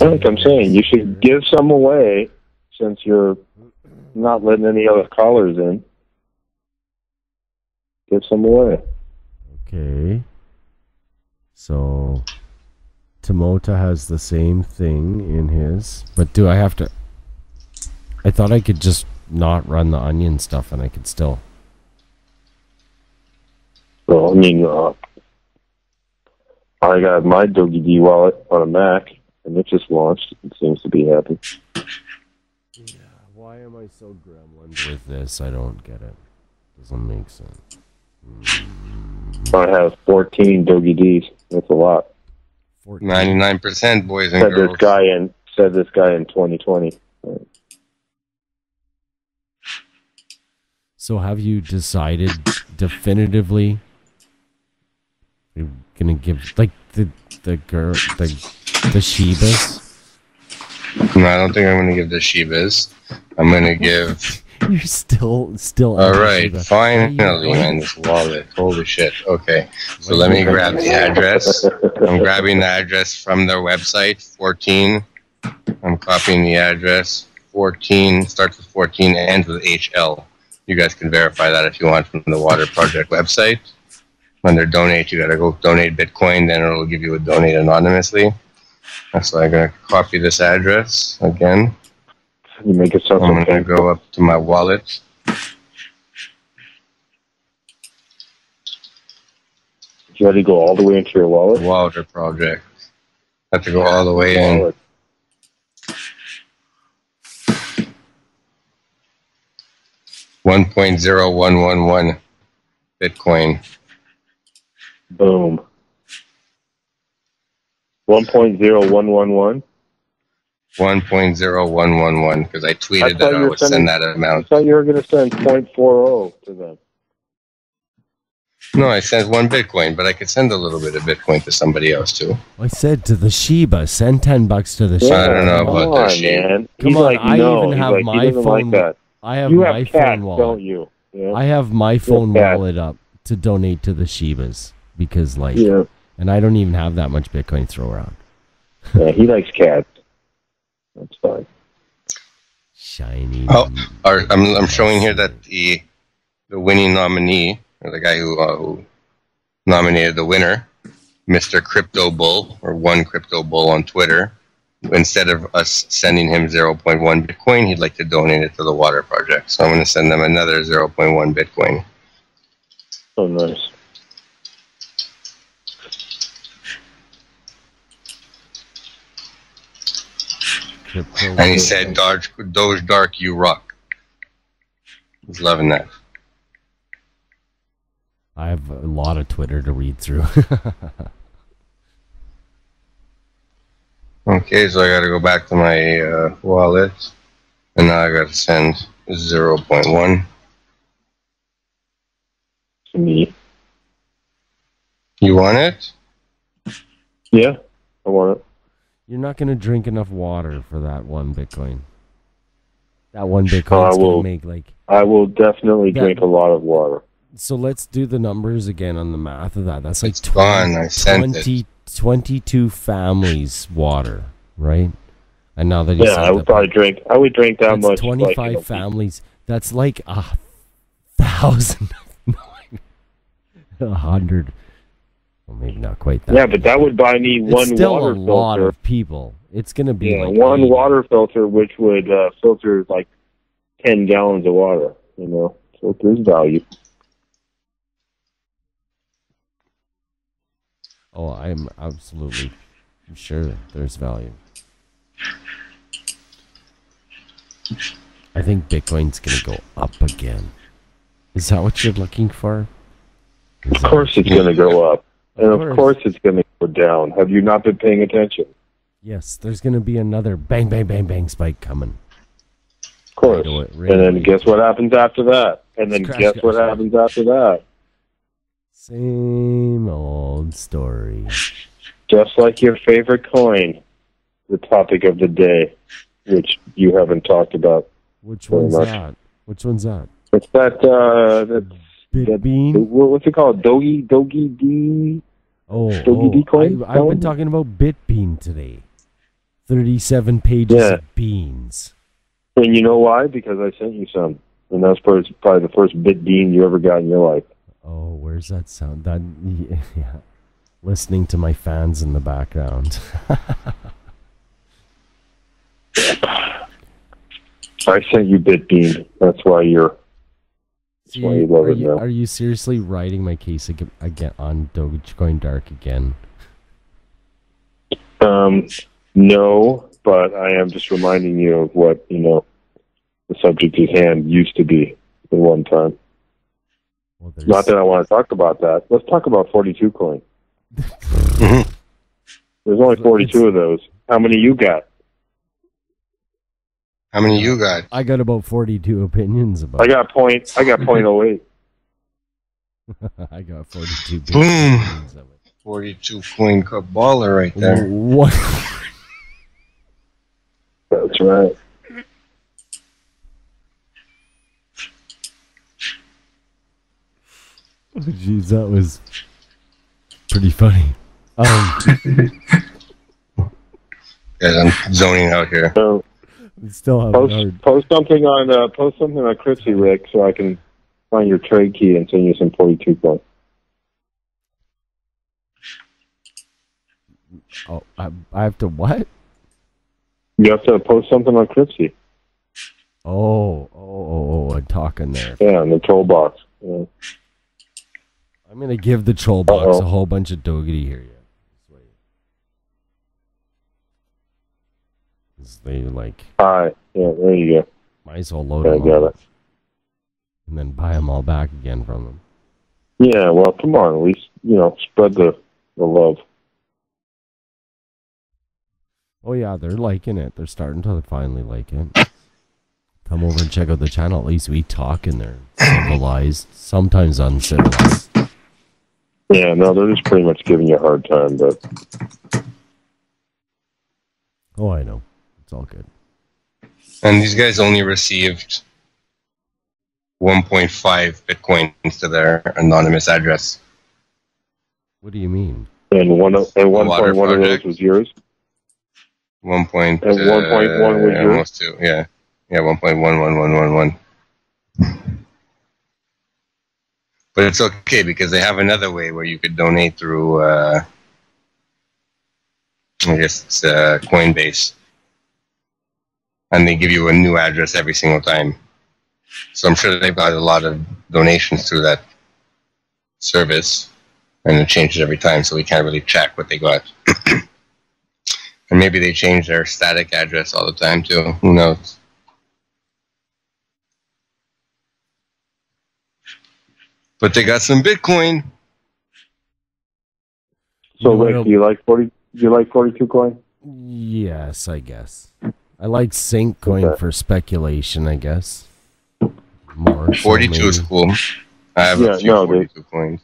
[SPEAKER 9] like I'm saying, you should give some away since you're not letting any other callers in. Give some away.
[SPEAKER 1] Okay. So, Timota has the same thing in his, but do I have to... I thought I could just not run the onion stuff and I could still...
[SPEAKER 9] Well, I mean, I got my Doggy D wallet on a Mac, and it just launched. It seems to be happy.
[SPEAKER 1] Yeah, why am I so gremlin with this? I don't get it. Doesn't make sense.
[SPEAKER 9] I have 14 Doggy Ds. That's a lot.
[SPEAKER 4] 99%, boys and
[SPEAKER 9] Said
[SPEAKER 4] girls.
[SPEAKER 9] this guy in 2020.
[SPEAKER 1] So have you decided definitively you're gonna give like the girl the Shibas?
[SPEAKER 4] No, I don't think I'm gonna give the Shibas. I'm gonna give...
[SPEAKER 1] You're still
[SPEAKER 4] Alright, finally, man, this wallet. Holy shit. Okay, so let me grab the address. I'm grabbing the address from their website, 14. I'm copying the address. 14, starts with 14, ends with HL. You guys can verify that if you want from the Water Project website. Under donate, you gotta go donate Bitcoin, then it'll give you a donate anonymously. So I'm gonna copy this address again.
[SPEAKER 9] You make it sound
[SPEAKER 4] I'm gonna go up to my wallet.
[SPEAKER 9] You had to go all the way into your wallet?
[SPEAKER 4] Water project. Have to go all the way in. 1.0111 Bitcoin.
[SPEAKER 9] Boom. 1.0111?
[SPEAKER 4] 1.0111, because I tweeted that I would send that amount.
[SPEAKER 9] I thought you were going to send 0.40 to them.
[SPEAKER 4] No, I sent 1 Bitcoin, but I could send a little bit of Bitcoin to somebody else too.
[SPEAKER 1] I said to the Shiba, send $10 to the Shiba.
[SPEAKER 4] I don't know about the Shiba.
[SPEAKER 9] Man.
[SPEAKER 1] Come on, I even have my phone. I have my phone wallet.
[SPEAKER 9] Don't you? Yeah.
[SPEAKER 1] I have my phone wallet up to donate to the Shibas because, and I don't even have that much Bitcoin to throw around.
[SPEAKER 9] Yeah, he likes cats. That's fine.
[SPEAKER 1] Shiny.
[SPEAKER 4] Oh, I'm showing here that the winning nominee, or the guy who nominated the winner, Mr. Crypto Bull, or One Crypto Bull on Twitter, instead of us sending him 0.1 Bitcoin, he'd like to donate it to the water project. So I'm going to send them another 0.1 Bitcoin.
[SPEAKER 9] Oh, nice.
[SPEAKER 4] And he said, Doge Dark, you rock. He's loving that.
[SPEAKER 1] I have a lot of Twitter to read through.
[SPEAKER 4] Okay, so I got to go back to my wallet. And now I got to send 0.1.
[SPEAKER 9] To me.
[SPEAKER 4] You want it?
[SPEAKER 9] Yeah, I want it.
[SPEAKER 1] You're not going to drink enough water for that 1 Bitcoin. That 1 Bitcoin's going to make
[SPEAKER 9] I will definitely drink a lot of water.
[SPEAKER 1] So let's do the numbers again on the math of that. That's like 22 families water, right? And now that you
[SPEAKER 9] I would probably drink. I would drink that much.
[SPEAKER 1] 25 families. That's like 1,000. 100. Well, maybe not quite that.
[SPEAKER 9] Yeah, but that would buy me one
[SPEAKER 1] still
[SPEAKER 9] water
[SPEAKER 1] a
[SPEAKER 9] filter.
[SPEAKER 1] lot of people. It's going to be
[SPEAKER 9] one water filter, which would filter like 10 gallons of water. You know, so there's value.
[SPEAKER 1] Oh, I'm absolutely sure there's value. I think Bitcoin's going to go up again. Is that what you're looking for?
[SPEAKER 9] Of course it's going to go up. And of course it's going to go down. Have you not been paying attention?
[SPEAKER 1] Yes, there's going to be another bang, bang, bang, bang spike coming.
[SPEAKER 9] Of course. And then guess what happens after that? And then guess what happens after that?
[SPEAKER 1] Same old story.
[SPEAKER 9] Just like your favorite coin, the topic of the day, which you haven't talked about.
[SPEAKER 1] Which one's that? Which one's that?
[SPEAKER 9] It's that,
[SPEAKER 1] Bitbean?
[SPEAKER 9] What's it called? Dogi D? Dogi D coin?
[SPEAKER 1] I've been talking about Bitbean today. 37 pages of beans.
[SPEAKER 9] And you know why? Because I sent you some. And that's probably the first Bitbean you ever got in your life.
[SPEAKER 1] Oh, where's that sound? That, yeah. Listening to my fans in the background.
[SPEAKER 9] I sent you Bitbean. That's why you love it now.
[SPEAKER 1] Are you seriously writing my case again on Dogecoin Dark again?
[SPEAKER 9] No, but I am just reminding you of what, the subject at hand used to be at one time.
[SPEAKER 1] Well,
[SPEAKER 9] not that I want to talk about that. Let's talk about 42 coin. There's only 42 of those. How many you got?
[SPEAKER 4] How many you got?
[SPEAKER 1] I got about 42 opinions about.
[SPEAKER 9] I got 0.08.
[SPEAKER 1] I got 42.
[SPEAKER 4] Boom. 42 coin cup baller right there.
[SPEAKER 1] What?
[SPEAKER 9] That's right.
[SPEAKER 1] Oh, jeez, that was pretty funny.
[SPEAKER 4] Guys, I'm zoning out here.
[SPEAKER 9] So,
[SPEAKER 1] still
[SPEAKER 9] post something on Cripsy, Rick, so I can find your trade key and send you some 42 coin.
[SPEAKER 1] Oh, I have to what?
[SPEAKER 9] You have to post something on Cripsy.
[SPEAKER 1] Oh, I'm talking there.
[SPEAKER 9] Yeah, in the troll box. Yeah.
[SPEAKER 1] I'm gonna give the troll box a whole bunch of Dougherty here. They like.
[SPEAKER 9] Alright, yeah, there you go.
[SPEAKER 1] Might as well load them up. And then buy them all back again from them.
[SPEAKER 9] Yeah, well, come on, at least, spread the love.
[SPEAKER 1] Oh yeah, they're liking it. They're starting to finally like it. Come over and check out the channel. At least we talk in there. Civilized. Sometimes uncivilized.
[SPEAKER 9] Yeah, no, they're just pretty much giving you a hard time, but...
[SPEAKER 1] Oh, I know. It's all good.
[SPEAKER 4] And these guys only received 1.5 bitcoins to their anonymous address.
[SPEAKER 1] What do you mean?
[SPEAKER 9] And 1.1 of those was yours?
[SPEAKER 4] 1. And
[SPEAKER 9] 1.1 was yours?
[SPEAKER 4] Almost 2, yeah. Yeah, 1.11111. But it's okay because they have another way where you could donate through, I guess it's Coinbase. And they give you a new address every single time. So I'm sure they've got a lot of donations through that service. And it changes every time, so we can't really check what they got. And maybe they change their static address all the time, too. Who knows? But they got some Bitcoin.
[SPEAKER 9] So, Rick, do you like 42 coin?
[SPEAKER 1] Yes, I guess. I like Sync coin for speculation, I guess. More
[SPEAKER 4] 42 is cool. I have a few 42 coins.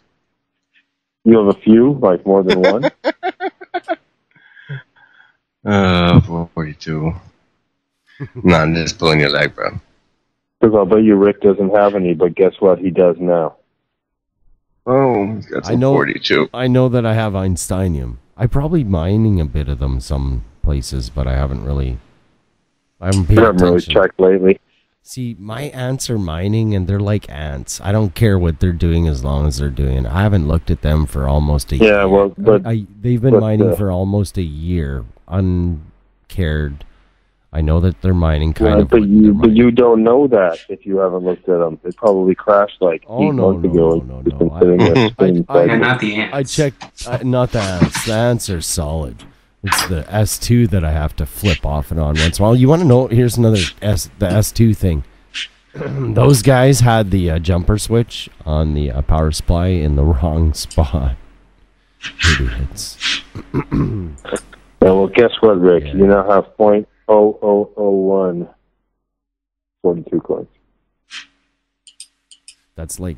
[SPEAKER 9] You have a few, like more than one?
[SPEAKER 4] 42. No, I'm just pulling your leg, bro.
[SPEAKER 9] Because I'll bet you Rick doesn't have any, but guess what? He does now.
[SPEAKER 4] Oh, he's got some 42.
[SPEAKER 1] I know that I have Einsteinium. I'm probably mining a bit of them some places, but I haven't really paid attention.
[SPEAKER 9] Really checked lately.
[SPEAKER 1] See, my ants are mining, and they're like ants. I don't care what they're doing as long as they're doing it. I haven't looked at them for almost a year.
[SPEAKER 9] Yeah, well, but...
[SPEAKER 1] they've been mining for almost a year, uncared. I know that they're mining
[SPEAKER 9] But you don't know that if you haven't looked at them. They probably crashed like 8 months ago.
[SPEAKER 10] Not the ants.
[SPEAKER 1] I checked, not the ants. The ants are solid. It's the S2 that I have to flip off and on once in a while. You want to know? Here's another the S2 thing. Those guys had the jumper switch on the power supply in the wrong spot. Idiots.
[SPEAKER 9] Well, guess what, Rick? You now have 0.0001 42 coins.
[SPEAKER 1] That's like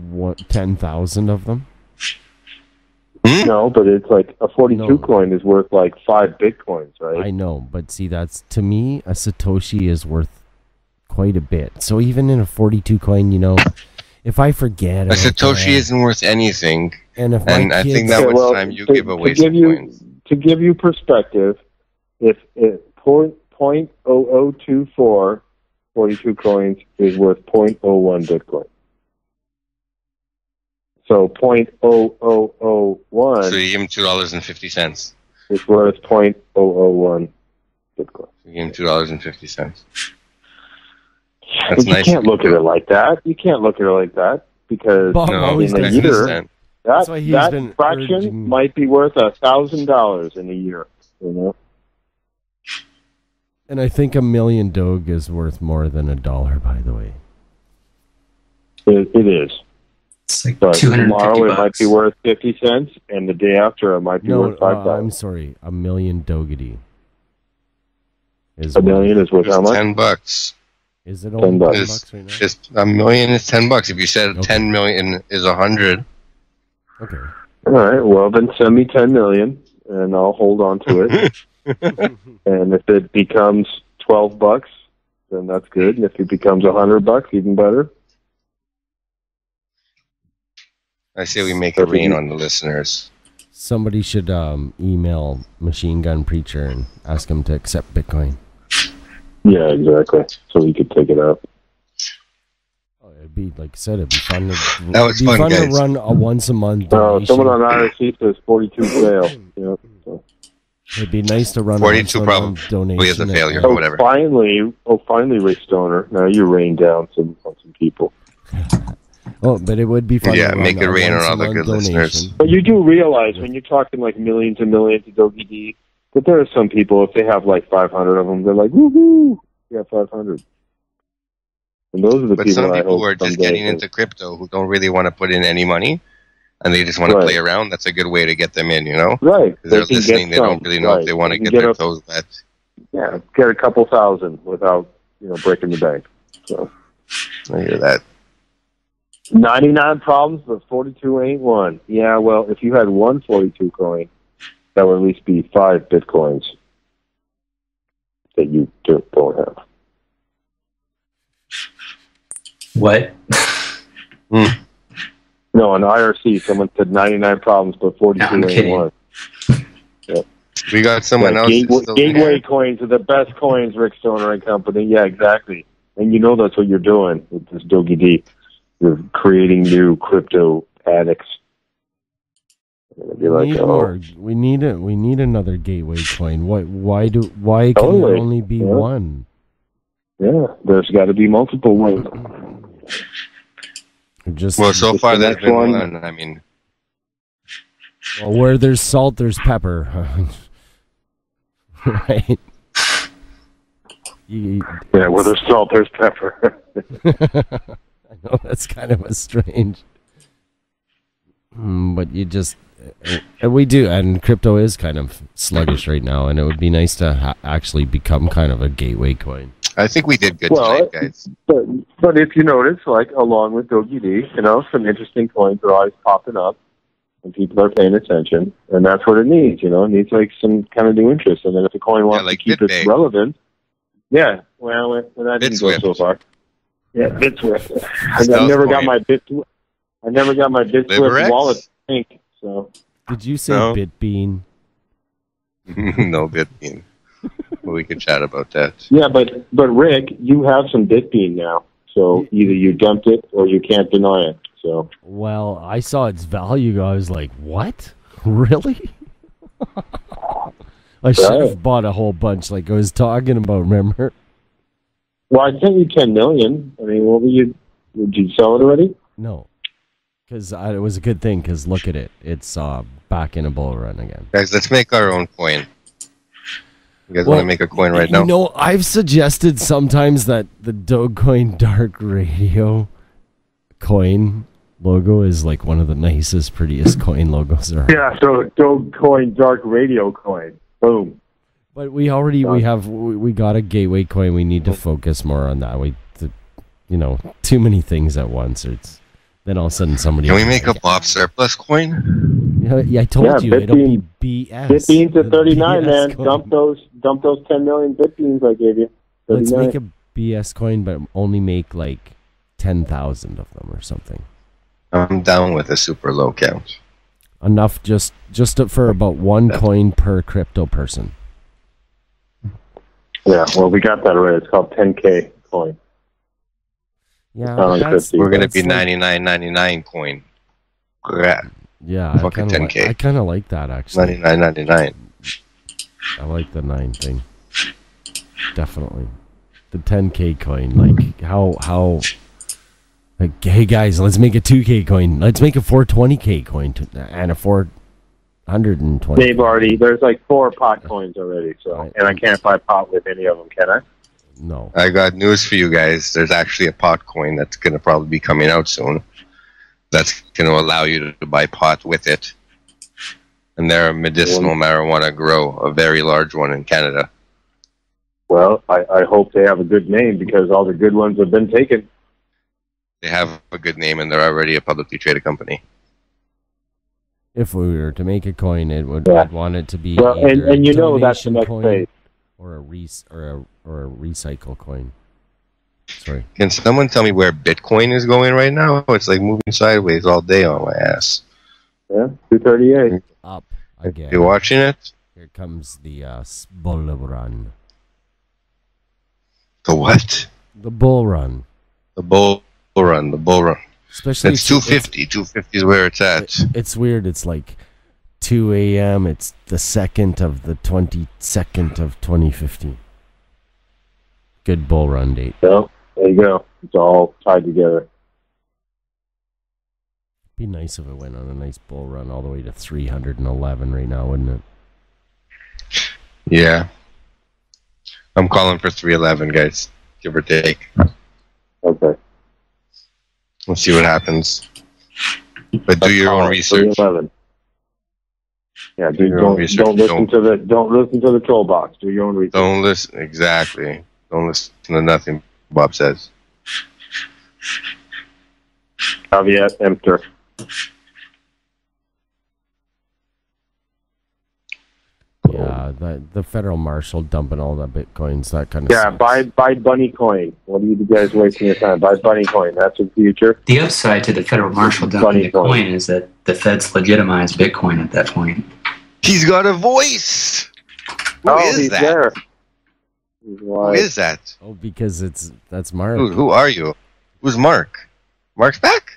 [SPEAKER 1] what, 10,000 of them?
[SPEAKER 9] No, but it's like a 42 coin is worth like 5 bitcoins, right?
[SPEAKER 1] I know, but see, that's, to me, a Satoshi is worth quite a bit. So even in a 42 coin, if I forget,
[SPEAKER 4] a Satoshi isn't worth anything.
[SPEAKER 1] And
[SPEAKER 4] I think that was time you give away some coins.
[SPEAKER 9] To give you perspective, if 0.0024 42 coins is worth 0.01 bitcoin. So 0.0001.
[SPEAKER 4] So you give him $2.50.
[SPEAKER 9] It's worth 0.001 bitcoin.
[SPEAKER 4] You give him $2.50.
[SPEAKER 9] That's nice. You can't look at it like that. You can't look at it like that because in a year, that fraction might be worth $1,000 in a year.
[SPEAKER 1] And I think 1 million Doge is worth more than $1, by the way.
[SPEAKER 9] It is.
[SPEAKER 10] It's like
[SPEAKER 9] but tomorrow
[SPEAKER 10] $250.
[SPEAKER 9] It might be worth 50 cents, and the day after it might be worth $5.
[SPEAKER 1] I'm sorry, 1 million Dougherty.
[SPEAKER 9] $1 million is worth how much?
[SPEAKER 4] $10.
[SPEAKER 1] Is it only $10 right now?
[SPEAKER 4] Just $1 million is $10. If you said 10 million is 100.
[SPEAKER 1] Okay.
[SPEAKER 9] All right. Well, then send me 10 million, and I'll hold on to it. And if it becomes $12, then that's good. And if it becomes $100, even better.
[SPEAKER 4] I say we make it rain on the listeners.
[SPEAKER 1] Somebody should email Machine Gun Preacher and ask him to accept Bitcoin.
[SPEAKER 9] Yeah, exactly. So we could take it out.
[SPEAKER 1] Oh, it'd be, like I said, it'd be fun to,
[SPEAKER 4] guys.
[SPEAKER 1] To run a once a month
[SPEAKER 9] donation. Someone on IRC says 42 fail. So.
[SPEAKER 1] It'd be nice to run
[SPEAKER 4] 42
[SPEAKER 1] a
[SPEAKER 4] probably
[SPEAKER 1] donation.
[SPEAKER 4] Is a failure or whatever.
[SPEAKER 9] Finally, Rick Stoner. Now you rain down on some people.
[SPEAKER 1] Oh, but it would be fun.
[SPEAKER 4] Yeah,
[SPEAKER 1] to run
[SPEAKER 4] make it
[SPEAKER 1] a
[SPEAKER 4] rain on
[SPEAKER 1] once a
[SPEAKER 4] all the
[SPEAKER 1] month
[SPEAKER 4] good listeners.
[SPEAKER 9] But you do realize when you're talking like millions and millions of Dogi D, that there are some people, if they have like 500 of them, they're like, woohoo, yeah, 500. And those are the
[SPEAKER 4] But
[SPEAKER 9] people
[SPEAKER 4] some
[SPEAKER 9] I
[SPEAKER 4] people
[SPEAKER 9] hope
[SPEAKER 4] who are just
[SPEAKER 9] someday
[SPEAKER 4] getting
[SPEAKER 9] can-
[SPEAKER 4] into crypto who don't really want to put in any money and they just want to
[SPEAKER 9] Right.
[SPEAKER 4] play around, that's a good way to get them in, you know?
[SPEAKER 9] Right.
[SPEAKER 4] Because they're
[SPEAKER 9] They can
[SPEAKER 4] listening,
[SPEAKER 9] get
[SPEAKER 4] they don't
[SPEAKER 9] some,
[SPEAKER 4] really know
[SPEAKER 9] right.
[SPEAKER 4] if they want to
[SPEAKER 9] They can
[SPEAKER 4] get their
[SPEAKER 9] a-
[SPEAKER 4] toes wet.
[SPEAKER 9] Yeah, get a couple thousand without, breaking the bank. So
[SPEAKER 4] I hear that.
[SPEAKER 9] 99 problems, but 42 ain't one. Yeah, well, if you had one 42 coin, that would at least be 5 Bitcoins that you don't have.
[SPEAKER 10] What?
[SPEAKER 9] No, on IRC, someone said 99 problems, but 42
[SPEAKER 10] I'm
[SPEAKER 9] ain't
[SPEAKER 10] kidding.
[SPEAKER 9] one. Yep.
[SPEAKER 4] We got someone
[SPEAKER 9] Yeah,
[SPEAKER 4] else. that's still
[SPEAKER 9] gateway
[SPEAKER 4] here.
[SPEAKER 9] coins are the best coins, Rick Stoner and Company. Yeah, exactly. And you know that's what you're doing with this Dogi D. You're creating new crypto addicts. You're like,
[SPEAKER 1] We need another gateway coin. Why can
[SPEAKER 9] Totally.
[SPEAKER 1] there only be
[SPEAKER 9] Yeah.
[SPEAKER 1] one?
[SPEAKER 9] yeah, there's got to be multiple ones.
[SPEAKER 1] Just
[SPEAKER 4] Well, so
[SPEAKER 9] Just
[SPEAKER 4] far
[SPEAKER 9] the
[SPEAKER 4] there's
[SPEAKER 9] next
[SPEAKER 4] been
[SPEAKER 9] one.
[SPEAKER 4] one. I mean,
[SPEAKER 1] well, where there's salt, there's pepper. Right.
[SPEAKER 9] Yeah, where there's salt, there's pepper.
[SPEAKER 1] I know that's kind of a strange. But you just, and we do, and crypto is kind of sluggish right now, and it would be nice to actually become kind of a gateway coin.
[SPEAKER 4] I think we did good
[SPEAKER 9] Well,
[SPEAKER 4] tonight, guys.
[SPEAKER 9] But if you notice, like along with Dogi D, some interesting coins are always popping up, and people are paying attention, and that's what it needs. It needs like some kind of new interest, and then if a coin wants
[SPEAKER 4] like
[SPEAKER 9] to keep
[SPEAKER 4] BitBay.
[SPEAKER 9] its relevant, yeah. Well, that didn't go so far. Yeah, BitSwift. I
[SPEAKER 4] Stealth
[SPEAKER 9] never got
[SPEAKER 4] coin.
[SPEAKER 9] my BitSwift
[SPEAKER 4] LiberX?
[SPEAKER 9] wallet pink. So
[SPEAKER 1] Did you say
[SPEAKER 4] No.
[SPEAKER 1] Bitbean?
[SPEAKER 4] No Bitbean. Well, we could chat about that.
[SPEAKER 9] yeah, but Rick, you have some Bitbean now, so either you dumped it or you can't deny it. So.
[SPEAKER 1] Well, I saw its value. I was like, what? Really? I should have
[SPEAKER 9] Right.
[SPEAKER 1] bought a whole bunch like I was talking about, remember?
[SPEAKER 9] Well, I sent you 10 million. I mean, what were you? Did you sell it already?
[SPEAKER 1] No. Because it was a good thing, because look at it. It's back in a bull run again.
[SPEAKER 4] Guys, let's make our own coin. You guys want to make a coin right now?
[SPEAKER 1] You know, I've suggested sometimes that the Dogecoin Dark Radio coin logo is like one of the nicest, prettiest coin logos there are.
[SPEAKER 9] Yeah. So Dogecoin Dark Radio coin. Boom.
[SPEAKER 1] But we got a gateway coin. We need to focus more on that. Too many things at once. Then all of a sudden somebody.
[SPEAKER 4] Can we make a Bob Surplus coin?
[SPEAKER 1] Yeah, I told you it'll be BS.
[SPEAKER 9] Bitbeans at 39,
[SPEAKER 1] BS
[SPEAKER 9] man.
[SPEAKER 1] coin.
[SPEAKER 9] Dump those 10 million Bitbeans I gave you. 39.
[SPEAKER 1] Let's make a BS coin, but only make like 10,000 of them or something.
[SPEAKER 4] I'm down with a super low count.
[SPEAKER 1] Enough just for about one coin per crypto person.
[SPEAKER 9] Yeah. Well, we got that already. It's called 10K coin.
[SPEAKER 1] Yeah,
[SPEAKER 4] We're gonna be
[SPEAKER 1] like,
[SPEAKER 4] 99.99 coin. Yeah.
[SPEAKER 1] Yeah,
[SPEAKER 4] Fucking 10K.
[SPEAKER 1] I kind of like that actually.
[SPEAKER 4] 99.99.
[SPEAKER 1] I like the 9 thing. Definitely. The 10K coin, like how like, hey guys, let's make a 2K coin. Let's make a 420K coin and a 420.
[SPEAKER 9] There's like 4 pot coins already, so and I can't buy pot with any of them, can I?
[SPEAKER 1] No.
[SPEAKER 4] I got news for you guys. There's actually a pot coin that's gonna probably be coming out soon. That's gonna allow you to buy pot with it. And they're a medicinal marijuana grow, a very large one in Canada.
[SPEAKER 9] Well, I hope they have a good name because all the good ones have been taken.
[SPEAKER 4] They have a good name and they're already a publicly traded company.
[SPEAKER 1] If we were to make a coin, I'd want it to be
[SPEAKER 9] Well,
[SPEAKER 1] either
[SPEAKER 9] and you
[SPEAKER 1] a
[SPEAKER 9] know that's the
[SPEAKER 1] donation
[SPEAKER 9] next
[SPEAKER 1] coin
[SPEAKER 9] phase.
[SPEAKER 1] or a recycle coin. Sorry.
[SPEAKER 4] Can someone tell me where Bitcoin is going right now? It's like moving sideways all day on my ass.
[SPEAKER 9] Yeah, 238.
[SPEAKER 1] Up again.
[SPEAKER 4] You watching it?
[SPEAKER 1] Here comes the bull run.
[SPEAKER 4] The what?
[SPEAKER 1] The bull run.
[SPEAKER 4] The bull run. The bull run.
[SPEAKER 1] Especially
[SPEAKER 4] it's 250. 250 is where it's at.
[SPEAKER 1] It's weird. It's like 2 a.m. It's the 2nd of the 22nd of 2015. Good bull run date.
[SPEAKER 9] So there you go. It's all tied together.
[SPEAKER 1] Be nice if it went on a nice bull run all the way to 311 right now, wouldn't it?
[SPEAKER 4] Yeah. I'm calling for 311, guys. Give or take.
[SPEAKER 9] Okay.
[SPEAKER 4] We'll see what happens. But do your own research.
[SPEAKER 9] 311. Yeah,
[SPEAKER 4] your own research.
[SPEAKER 9] Don't listen to the troll box. Do your own research.
[SPEAKER 4] Don't listen. Exactly. Don't listen to nothing Bob says.
[SPEAKER 9] Caveat emptor.
[SPEAKER 1] Yeah, the federal marshal dumping all the bitcoins, that kind of
[SPEAKER 9] Yeah,
[SPEAKER 1] stuff.
[SPEAKER 9] buy Bunny Coin. What are you guys wasting your time? Buy Bunny Coin. That's the future.
[SPEAKER 10] The upside to the federal marshal dumping the coin is that the feds legitimize Bitcoin at that point.
[SPEAKER 4] He's got a voice. Who is
[SPEAKER 9] he's
[SPEAKER 4] that?
[SPEAKER 9] there.
[SPEAKER 4] Who is that?
[SPEAKER 1] Oh, because that's Mark.
[SPEAKER 4] Who are you? Who's Mark? Mark's back?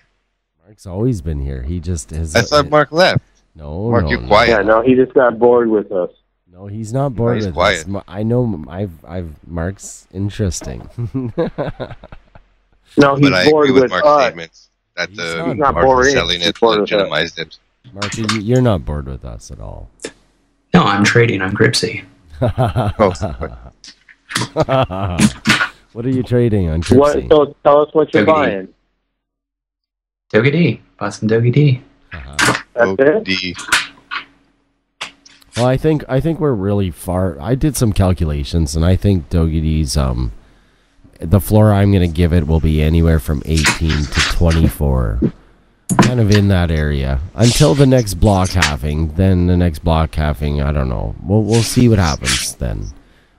[SPEAKER 1] Mark's always been here. He just has.
[SPEAKER 4] I thought Mark left.
[SPEAKER 1] No,
[SPEAKER 4] Mark,
[SPEAKER 1] no,
[SPEAKER 4] you're
[SPEAKER 1] no.
[SPEAKER 4] quiet.
[SPEAKER 9] Yeah, no, he just got bored with us.
[SPEAKER 1] No, he's not bored
[SPEAKER 4] he's
[SPEAKER 1] with
[SPEAKER 4] quiet.
[SPEAKER 1] us. I know. I've Mark's interesting.
[SPEAKER 9] No, he's
[SPEAKER 4] But I
[SPEAKER 9] bored
[SPEAKER 4] agree with
[SPEAKER 9] with
[SPEAKER 4] Mark's
[SPEAKER 9] us.
[SPEAKER 4] statements that the
[SPEAKER 1] He's not
[SPEAKER 4] marshal
[SPEAKER 9] boring.
[SPEAKER 4] selling
[SPEAKER 9] He's
[SPEAKER 4] it
[SPEAKER 9] bored with us.
[SPEAKER 4] legitimized it.
[SPEAKER 1] Mark, you're not bored with us at all.
[SPEAKER 10] No, I'm trading on Gripsy.
[SPEAKER 1] What are you trading on
[SPEAKER 9] What?
[SPEAKER 1] Cripsy?
[SPEAKER 9] So tell us what you're
[SPEAKER 10] Doge D.
[SPEAKER 9] buying.
[SPEAKER 10] Doge D. Bought some Doge D.
[SPEAKER 9] That's it.
[SPEAKER 1] Well, I think we're really far. I did some calculations, and I think Dogedy's the floor I'm going to give it will be anywhere from 18 to 24, kind of in that area until the next block halving. Then the next block halving, I don't know. We'll see what happens then.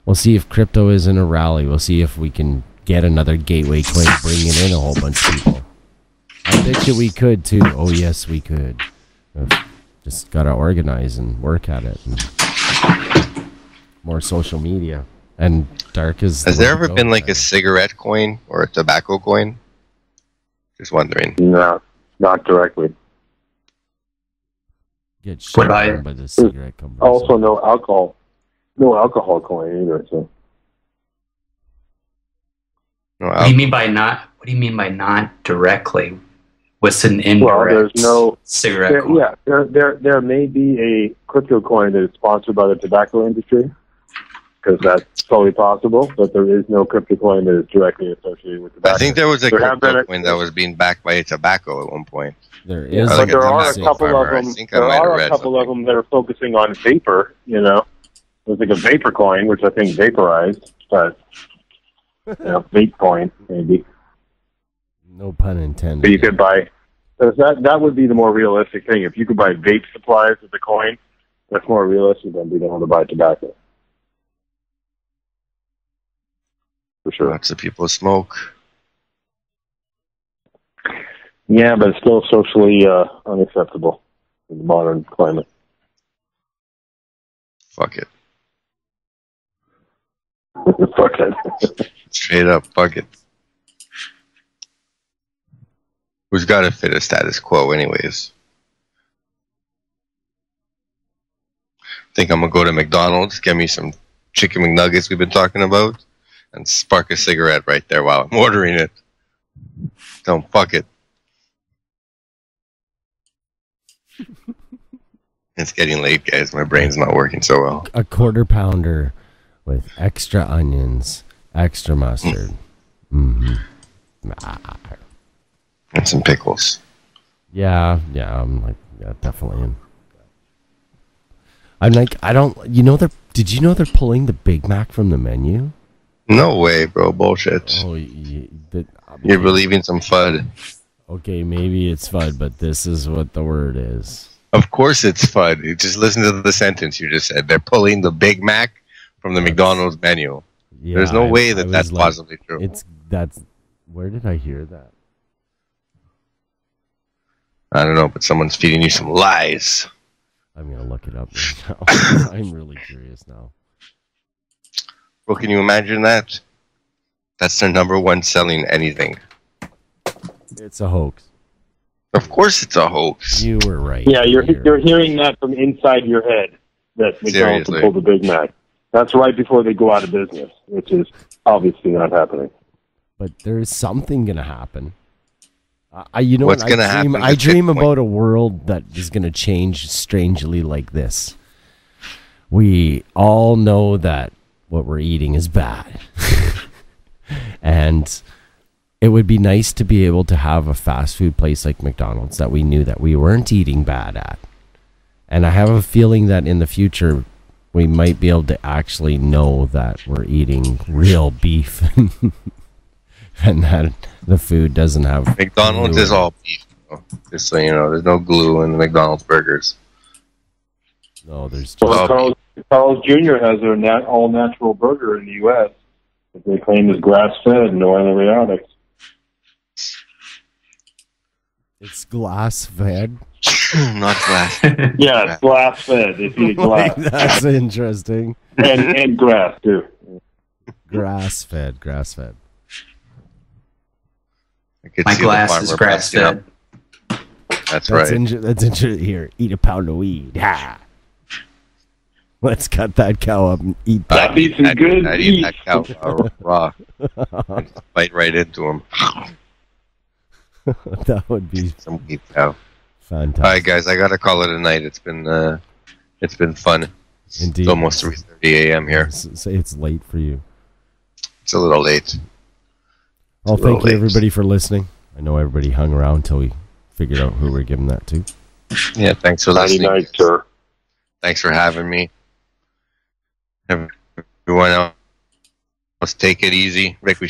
[SPEAKER 1] We'll see if crypto is in a rally. We'll see if we can get another gateway coin, bringing in a whole bunch of people. I bet you we could too. Oh yes, we could. Just gotta organize and work at it. And more social media. And dark is.
[SPEAKER 4] Has there ever been like a cigarette coin or a tobacco coin? Just wondering.
[SPEAKER 9] No, not directly.
[SPEAKER 1] Get shut down by the cigarette company.
[SPEAKER 9] Also, no alcohol coin either. So.
[SPEAKER 10] What do you mean by not? What do you mean by not directly? What's an indirect
[SPEAKER 9] Well, there's no
[SPEAKER 10] cigarette coin?
[SPEAKER 9] Yeah, there may be a crypto coin that is sponsored by the tobacco industry, because that's totally possible. But there is no crypto coin that is directly associated with tobacco.
[SPEAKER 4] I think there was a
[SPEAKER 9] have
[SPEAKER 4] crypto
[SPEAKER 9] been
[SPEAKER 4] coin that was being backed by tobacco at one point.
[SPEAKER 1] There
[SPEAKER 9] Yeah,
[SPEAKER 1] is,
[SPEAKER 9] but there are a
[SPEAKER 4] tobacco
[SPEAKER 9] couple of
[SPEAKER 4] farmer. I
[SPEAKER 9] them.
[SPEAKER 4] think I
[SPEAKER 9] There
[SPEAKER 4] might have
[SPEAKER 9] are a
[SPEAKER 4] read
[SPEAKER 9] couple of them that are focusing on vapor. You know, there's like a vapor coin, which I think vaporized, but vape coin maybe.
[SPEAKER 1] No pun intended.
[SPEAKER 9] So you could buy. That would be the more realistic thing. If you could buy vape supplies with the coin, that's more realistic than being able to buy tobacco. For sure.
[SPEAKER 4] Lots of people smoke.
[SPEAKER 9] Yeah, but it's still socially unacceptable in the modern climate.
[SPEAKER 4] Fuck it.
[SPEAKER 9] Fuck it.
[SPEAKER 4] Straight up, fuck it. Who's got to fit a status quo anyways? Think I'm going to go to McDonald's, get me some chicken McNuggets we've been talking about, and spark a cigarette right there while I'm ordering it. Don't fuck it. It's getting late, guys. My brain's not working so well.
[SPEAKER 1] A quarter pounder with extra onions, extra mustard. Mm-hmm.
[SPEAKER 4] And some pickles.
[SPEAKER 1] Yeah, I'm like, yeah, definitely in. I'm like, I don't, did you know they're pulling the Big Mac from the menu?
[SPEAKER 4] No way, bro. Bullshit.
[SPEAKER 1] Oh,
[SPEAKER 4] You're believing some FUD.
[SPEAKER 1] Okay, maybe it's FUD, but this is what the word is.
[SPEAKER 4] Of course it's FUD. You just listen to the sentence you just said. They're pulling the Big Mac from the McDonald's menu.
[SPEAKER 1] Yeah,
[SPEAKER 4] There's no way
[SPEAKER 1] I
[SPEAKER 4] that
[SPEAKER 1] was
[SPEAKER 4] that's
[SPEAKER 1] like,
[SPEAKER 4] possibly true.
[SPEAKER 1] Where did I hear that?
[SPEAKER 4] I don't know, but someone's feeding you some lies.
[SPEAKER 1] I'm going to look it up right now. I'm really curious now.
[SPEAKER 4] Well, can you imagine that? That's their number one selling anything.
[SPEAKER 1] It's a hoax.
[SPEAKER 4] Of course it's a hoax.
[SPEAKER 1] You were right.
[SPEAKER 9] Yeah, you're hearing that from inside your head that McDonald's will
[SPEAKER 4] Seriously.
[SPEAKER 9] pull the Big Mac. That's right before they go out of business, which is obviously not happening.
[SPEAKER 1] But there is something going to happen. You know
[SPEAKER 4] What's
[SPEAKER 1] what?
[SPEAKER 4] gonna happen
[SPEAKER 1] I
[SPEAKER 4] with
[SPEAKER 1] dream
[SPEAKER 4] Bitcoin?
[SPEAKER 1] about a world that is going to change strangely like this. We all know that what we're eating is bad. And it would be nice to be able to have a fast food place like McDonald's that we knew that we weren't eating bad at. And I have a feeling that in the future, we might be able to actually know that we're eating real beef and that the food doesn't have
[SPEAKER 4] McDonald's
[SPEAKER 1] glue
[SPEAKER 4] is
[SPEAKER 1] in it.
[SPEAKER 4] all beef. Just so you know, there's no glue in the McDonald's burgers.
[SPEAKER 1] No, there's just
[SPEAKER 9] Well, Carl's Jr. has their all-natural burger in the U.S. that they claim is grass-fed, no antibiotics.
[SPEAKER 1] it's glass fed.
[SPEAKER 4] Not glass.
[SPEAKER 9] Yeah, it's glass-fed. They feed it glass.
[SPEAKER 1] That's interesting.
[SPEAKER 9] and grass, too.
[SPEAKER 1] Grass fed.
[SPEAKER 4] I could
[SPEAKER 10] My
[SPEAKER 4] see the
[SPEAKER 10] glass is
[SPEAKER 4] farmer
[SPEAKER 10] grass
[SPEAKER 4] busting up.
[SPEAKER 10] fed.
[SPEAKER 4] That's
[SPEAKER 1] That's
[SPEAKER 4] right.
[SPEAKER 1] that's interesting. Here, eat a pound of weed. Ha! Let's cut that cow up and eat that.
[SPEAKER 9] That'd be some good
[SPEAKER 4] I'd eat
[SPEAKER 9] meat.
[SPEAKER 4] that cow raw. I'd just bite right into him.
[SPEAKER 1] That would be
[SPEAKER 4] Some meat cow.
[SPEAKER 1] fantastic.
[SPEAKER 4] All right, guys, I gotta call it a night. It's been fun.
[SPEAKER 1] Indeed.
[SPEAKER 4] It's almost 3:30 a.m. here.
[SPEAKER 1] Say it's late for you.
[SPEAKER 4] It's a little late.
[SPEAKER 1] Well,
[SPEAKER 4] a little
[SPEAKER 1] thank you
[SPEAKER 4] late.
[SPEAKER 1] everybody for listening. I know everybody hung around until we figured out who we're giving that to.
[SPEAKER 4] Yeah, thanks for
[SPEAKER 9] Mighty
[SPEAKER 4] listening.
[SPEAKER 9] nice, sir.
[SPEAKER 4] Thanks for having me. Everyone else, take it easy. Rick, we should